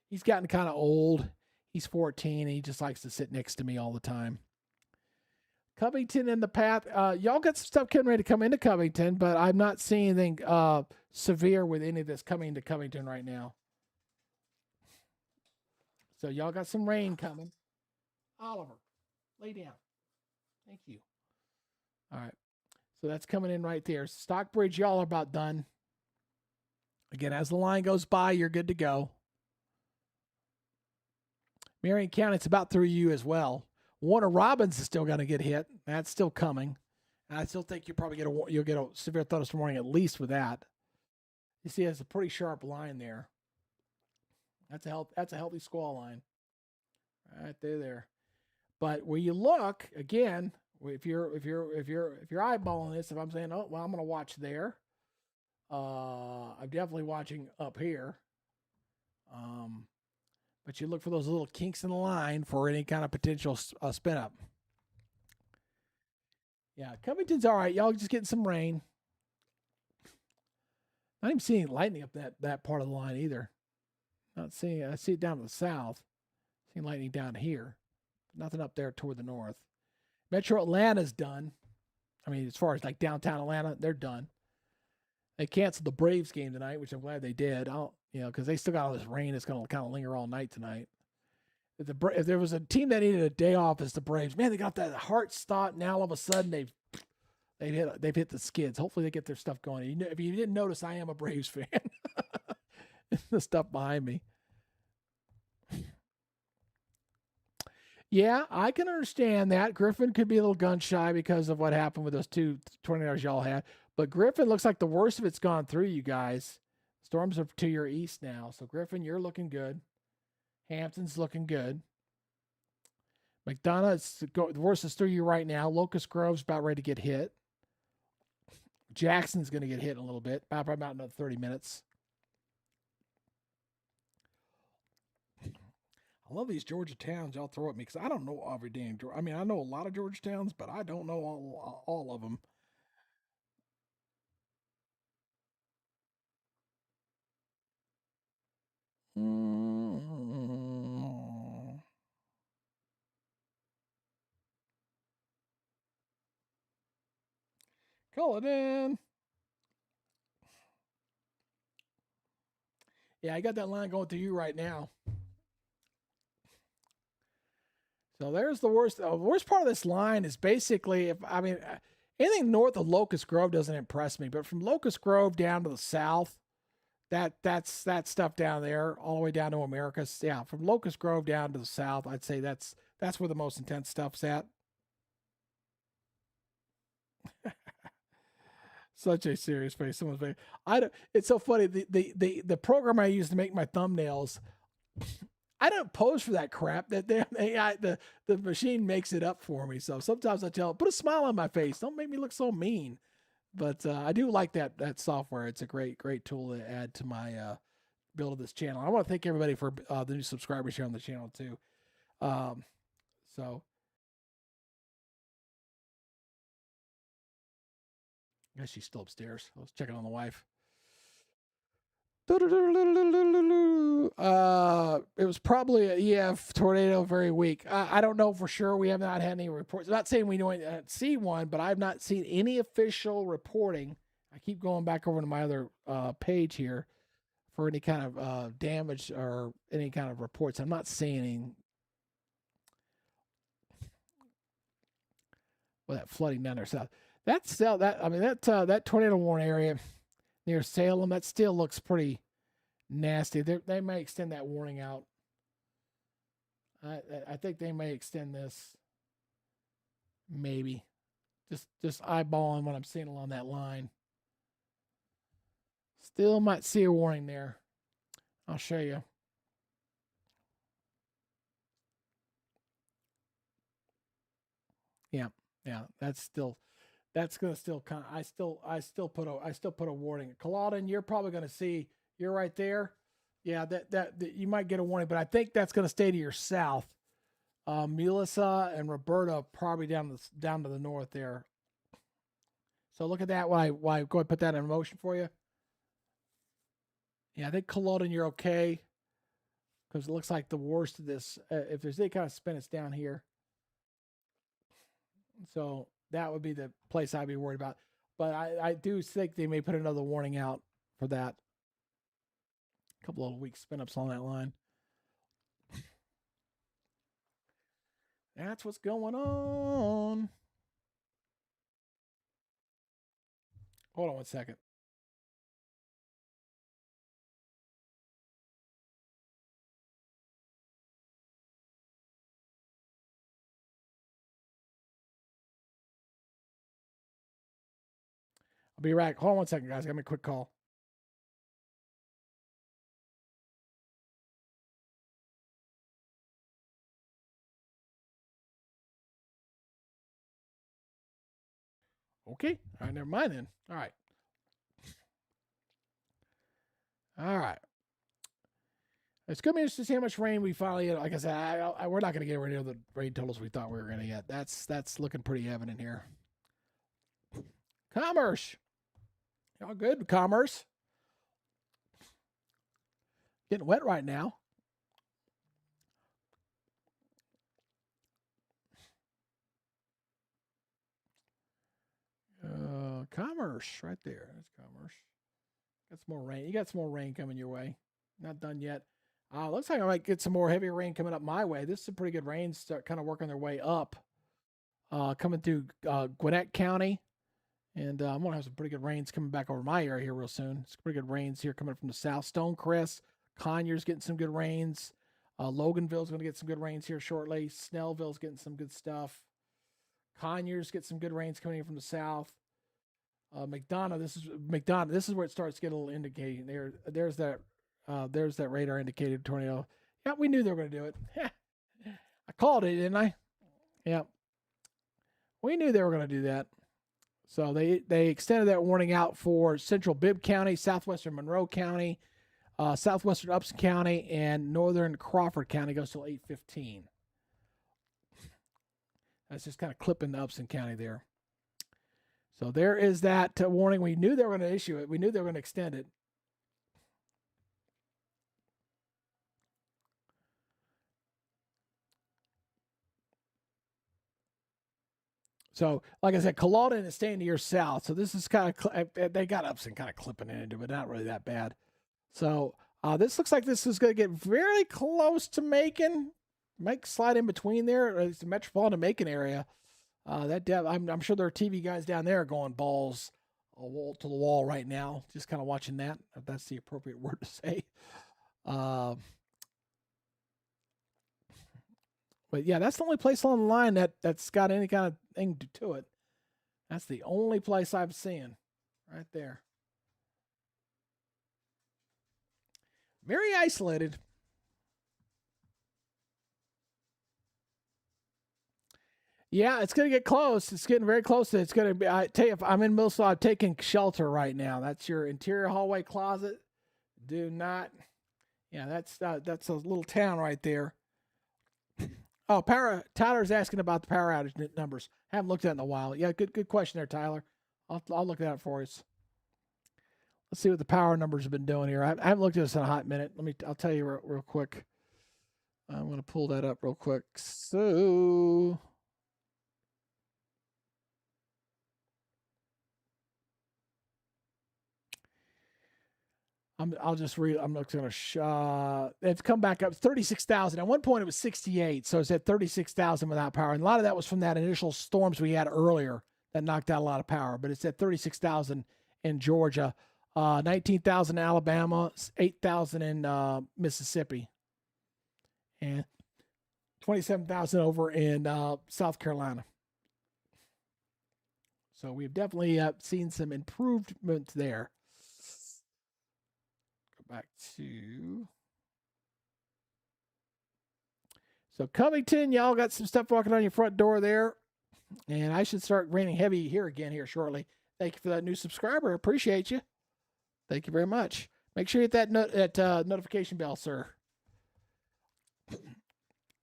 he's gotten kind of old. He's 14 and he just likes to sit next to me all the time. Covington in the path. Y'all got some stuff getting ready to come into Covington, but I'm not seeing anything severe with any of this coming to Covington right now. So y'all got some rain coming. Oliver, lay down. Thank you. All right. So that's coming in right there. Stockbridge, y'all are about done. Again, as the line goes by, you're good to go. Marion County, it's about through you as well. Warner Robins is still going to get hit. That's still coming. And I still think you'll get a severe thunderstorm warning at least with that. You see, it's a pretty sharp line there. That's a healthy squall line, right there. But where you look again, if you're eyeballing this, if I'm saying, oh well, I'm going to watch there. I'm definitely watching up here. But you look for those little kinks in the line for any kind of potential spin up. Yeah, Covington's all right. Y'all just getting some rain. Not even seeing lightning up that part of the line either. Not seeing. I see it down to the south. Seeing lightning down here. Nothing up there toward the north. Metro Atlanta's done. I mean, as far as like downtown Atlanta, they're done. They canceled the Braves game tonight, which I'm glad they did. Because they still got all this rain that's going to kind of linger all night tonight. If there was a team that needed a day off, it's the Braves. Man, they got that heart start. Now all of a sudden they've hit the skids. Hopefully they get their stuff going. If you didn't notice, I am a Braves fan. The stuff behind me. Yeah, I can understand that. Griffin could be a little gun shy because of what happened with those two tornadoes y'all had. But Griffin looks like the worst of it's gone through, you guys. Storms are to your east now. So, Griffin, you're looking good. Hampton's looking good. McDonough, the worst is through you right now. Locust Grove's about ready to get hit. Jackson's going to get hit in a little bit. Probably about another 30 minutes. I love these Georgia towns y'all throw at me because I don't know every damn Georgia. I mean, I know a lot of Georgia towns, but I don't know all of them. Call it in. Yeah, I got that line going through you right now. So there's the worst. The worst part of this line is basically, anything north of Locust Grove doesn't impress me, but from Locust Grove down to the south, that's that stuff down there, all the way down to America. Yeah, from Locust Grove down to the south, I'd say that's where the most intense stuff's at. Such a serious face. Someone's face. I don't. It's so funny. The program I use to make my thumbnails, I don't pose for that crap. That the machine makes it up for me. So sometimes I tell it, put a smile on my face. Don't make me look so mean. But I do like that software. It's a great tool to add to my build of this channel. I want to thank everybody for the new subscribers here on the channel too. Um, so I guess she's still upstairs. I was checking on the wife. It was probably a EF tornado, very weak. I don't know for sure. We have not had any reports. I'm not saying we don't see one, but I've not seen any official reporting. I keep going back over to my other page here for any kind of damage or any kind of reports. I'm not seeing any. Well, that flooding down there south. That tornado warning area near Salem, that still looks pretty nasty. They may extend that warning out. I think they may extend this. Maybe. Just eyeballing what I'm seeing along that line. Still might see a warning there. I'll show you. Yeah, that's gonna still kind of, I still put a warning. Culloden, you're probably gonna see, you're right there. Yeah, that you might get a warning, but I think that's gonna stay to your south. Melissa and Roberta probably down to the north there. So look at that. Why go ahead and put that in motion for you. Yeah, I think Culloden, you're okay, because it looks like the worst of this. If there's any kind of spin, it's down here. So that would be the place I'd be worried about. But I do think they may put another warning out for that. A couple of weak spin ups on that line. That's what's going on. Hold on one second. I'll be right. Hold on one second, guys. Got me a quick call. Okay. All right. Never mind then. All right. All right. It's going to be interesting to see how much rain we finally get. Like I said, we're not going to get rid of the rain totals we thought we were going to get. That's looking pretty evident here. Commerce. Y'all good? Commerce. Getting wet right now. Commerce right there. That's Commerce. Got some more rain. You got some more rain coming your way. Not done yet. Looks like I might get some more heavy rain coming up my way. This is a pretty good rain start kind of working their way up. Coming through Gwinnett County. And I'm going to have some pretty good rains coming back over my area here real soon. It's pretty good rains here coming from the south. Stonecrest, Conyers getting some good rains. Loganville's going to get some good rains here shortly. Snellville's getting some good stuff. Conyers get some good rains coming in from the south. McDonough, this is where it starts to get a little indicating. There's that radar indicated tornado. Yeah, we knew they were going to do it. I called it, didn't I? Yeah. We knew they were going to do that. So they extended that warning out for central Bibb County, southwestern Monroe County, southwestern Upson County, and northern Crawford County goes till 8:15. That's just kind of clipping the Upson County there. So there is that warning. We knew they were going to issue it. We knew they were going to extend it. So, like I said, Culloden is staying to your south. So this is kind of, they got Upson kind of clipping it into it, but not really that bad. So this looks like this is going to get very close to Macon. Might slide in between there. It's the metropolitan Macon area. I'm sure there are TV guys down there going balls wall to the wall right now. Just kind of watching that, if that's the appropriate word to say. Uh, but yeah, that's the only place on the line that's got any kind of thing to it. That's the only place I've seen right there. Very isolated. Yeah, it's going to get close. It's getting very close. It's going to be, I tell you, if I'm in Millsville, I'm taking shelter right now. That's your interior hallway closet. Do not, yeah, that's a little town right there. Oh, Tyler's asking about the power outage numbers. Haven't looked at it in a while. Yeah, good question there, Tyler. I'll look at it for us. Let's see what the power numbers have been doing here. I haven't looked at this in a hot minute. I'll tell you real quick. I'm going to pull that up real quick. So I'll just read. I'm not going to. It's come back up 36,000. At one point, it was 68, so it's at 36,000 without power. And a lot of that was from that initial storms we had earlier that knocked out a lot of power. But it's at 36,000 in Georgia, 19,000 in Alabama, 8,000 in Mississippi, and 27,000 over in South Carolina. So we've definitely seen some improvement there. Back to so Covington, y'all got some stuff walking on your front door there, and I should start raining heavy here again here shortly. Thank you for that new subscriber. I appreciate you. Thank you very much. Make sure you hit that notification bell, sir.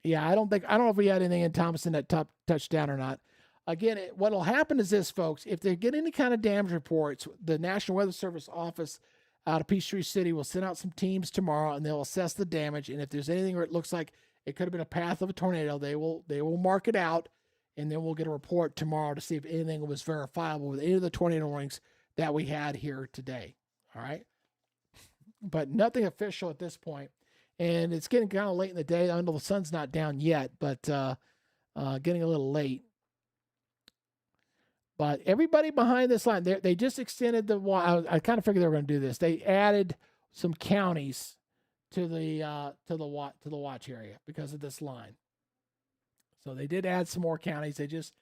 Yeah, I don't know if we had anything in Thomaston that touchdown or not. Again, what'll happen is this, folks. If they get any kind of damage reports, the National Weather Service office out of Peachtree City will send out some teams tomorrow, and they'll assess the damage. And if there's anything where it looks like it could have been a path of a tornado, they will mark it out, and then we'll get a report tomorrow to see if anything was verifiable with any of the tornado rings that we had here today. All right, but nothing official at this point. And it's getting kind of late in the day. I know the sun's not down yet, but getting a little late. But everybody behind this line, they just extended the watch. I kind of figured they were going to do this. They added some counties to the watch area because of this line. So they did add some more counties. They just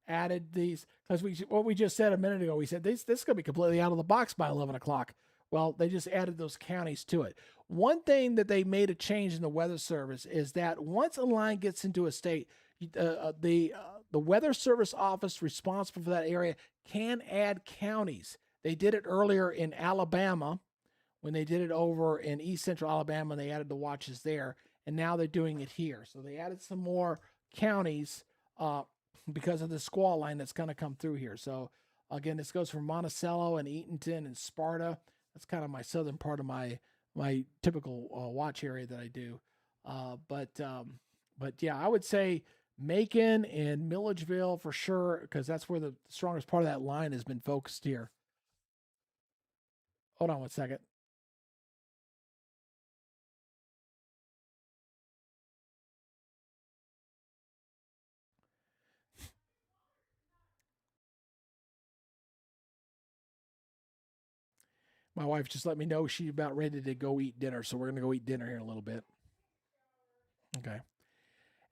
added these because what we just said a minute ago. We said this is going to be completely out of the box by 11 o'clock. Well, they just added those counties to it. One thing that they made a change in the Weather Service is that once a line gets into a state, the Weather Service office responsible for that area can add counties. They did it earlier in Alabama when they did it over in East Central Alabama, and they added the watches there. And now they're doing it here. So they added some more counties because of the squall line that's going to come through here. So again, this goes from Monticello and Eatonton and Sparta. That's kind of my southern part of my typical watch area that I do. But yeah, I would say Macon and Milledgeville for sure, because that's where the strongest part of that line has been focused here. Hold on one second. My wife just let me know she's about ready to go eat dinner, so we're going to go eat dinner here in a little bit. Okay.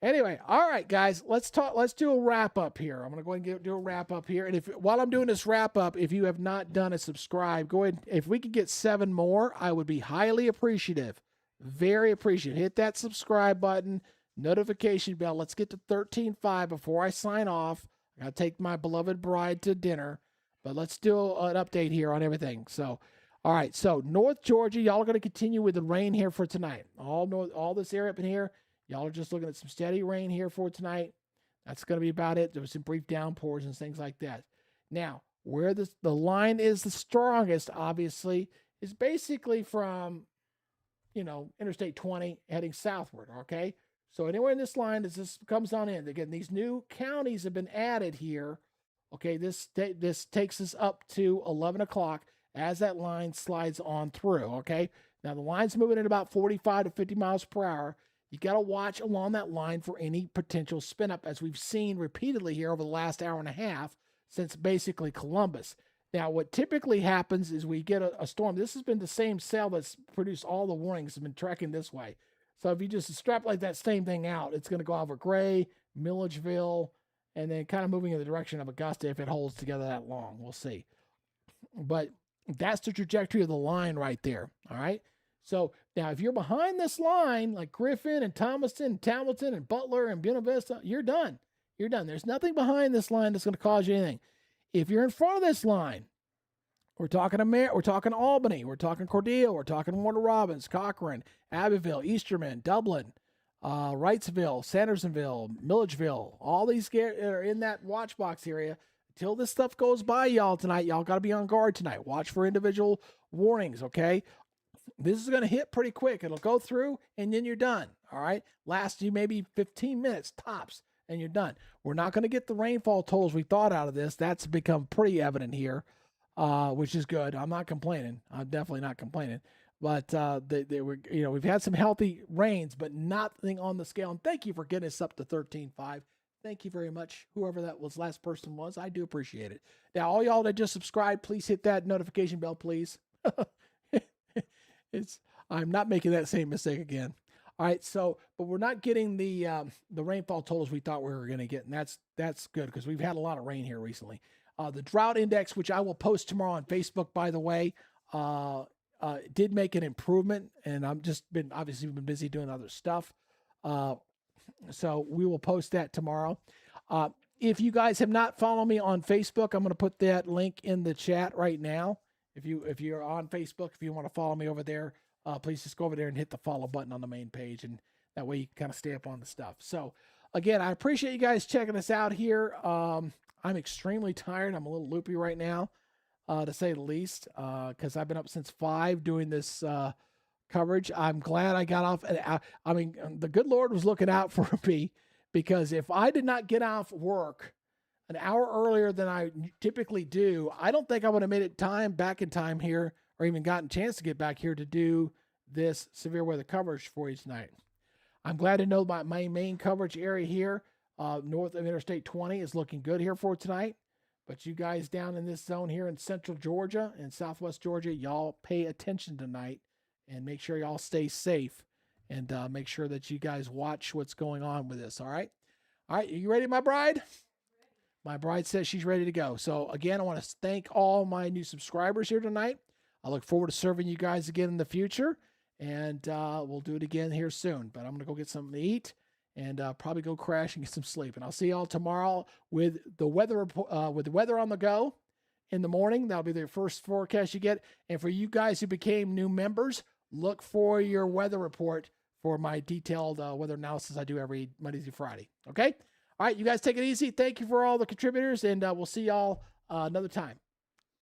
Anyway, all right, guys, let's do a wrap up here. I'm going to go ahead and do a wrap up here. And while I'm doing this wrap up, if you have not done a subscribe, go ahead. If we could get 7 more, I would be highly appreciative. Very appreciative. Hit that subscribe button, notification bell. Let's get to 13.5 before I sign off. I got to take my beloved bride to dinner, but let's do an update here on everything. So, all right, so North Georgia, y'all are going to continue with the rain here for tonight. All this area up in here, y'all are just looking at some steady rain here for tonight. That's going to be about it. There was some brief downpours and things like that. Now, where the line is the strongest, obviously, is basically from, Interstate 20 heading southward, okay? So anywhere in this line, as this comes on in, again, these new counties have been added here, okay? This takes us up to 11 o'clock as that line slides on through, okay? Now, the line's moving at about 45 to 50 miles per hour. You got to watch along that line for any potential spin up, as we've seen repeatedly here over the last hour and a half since basically Columbus. Now, what typically happens is we get a storm. This has been the same cell that's produced all the warnings, has been tracking this way. So if you just extrapolate that same thing out, it's going to go over Gray, Milledgeville, and then kind of moving in the direction of Augusta if it holds together that long. We'll see. But that's the trajectory of the line right there. All right. So now if you're behind this line, like Griffin and Thomaston and Hamilton and Butler and Buena Vista, you're done. You're done. There's nothing behind this line that's going to cause you anything. If you're in front of this line, we're talking Albany, we're talking Cordele, we're talking Warner Robins, Cochrane, Abbeville, Easterman, Dublin, Wrightsville, Sandersonville, Milledgeville, all these are in that watch box area. Until this stuff goes by y'all tonight, y'all got to be on guard tonight. Watch for individual warnings, okay? This is going to hit pretty quick. It'll go through, and then you're done, all right? Last you maybe 15 minutes tops, and you're done. We're not going to get the rainfall totals we thought out of this. That's become pretty evident here. Which is good. I'm not complaining. I'm definitely not complaining. But they were, we've had some healthy rains, but nothing on the scale. And thank you for getting us up to 13.5. Thank you very much, whoever that was last person was. I do appreciate it. Now, all y'all that just subscribed, please hit that notification bell, please. I'm not making that same mistake again. All right, but we're not getting the rainfall totals we thought we were going to get, and that's good because we've had a lot of rain here recently. The drought index, which I will post tomorrow on Facebook, by the way, did make an improvement, and I've just been busy doing other stuff. So we will post that tomorrow. If you guys have not followed me on Facebook, I'm going to put that link in the chat right now. If you're on Facebook, if you want to follow me over there, please just go over there and hit the follow button on the main page, and that way you can kind of stay up on the stuff. So again, I appreciate you guys checking us out here. I'm extremely tired. I'm a little loopy right now, to say the least, because I've been up since 5 doing this coverage. I'm glad I got off. I mean, the good Lord was looking out for me, because if I did not get off work an hour earlier than I typically do, I don't think I would have made it back in time here, or even gotten a chance to get back here to do this severe weather coverage for you tonight. I'm glad to know my main coverage area here, north of Interstate 20, is looking good here for tonight. But you guys down in this zone here in central Georgia and southwest Georgia, y'all pay attention tonight and make sure y'all stay safe, and make sure that you guys watch what's going on with this, all right? All right, are you ready, my bride? My bride says she's ready to go. So, again, I want to thank all my new subscribers here tonight. I look forward to serving you guys again in the future, and we'll do it again here soon. But I'm going to go get something to eat and probably go crash and get some sleep. And I'll see y'all tomorrow with the weather on the go in the morning. That'll be the first forecast you get. And for you guys who became new members, look for your weather report for my detailed weather analysis I do every Monday through Friday. Okay? All right, you guys take it easy. Thank you for all the contributors, and we'll see y'all another time.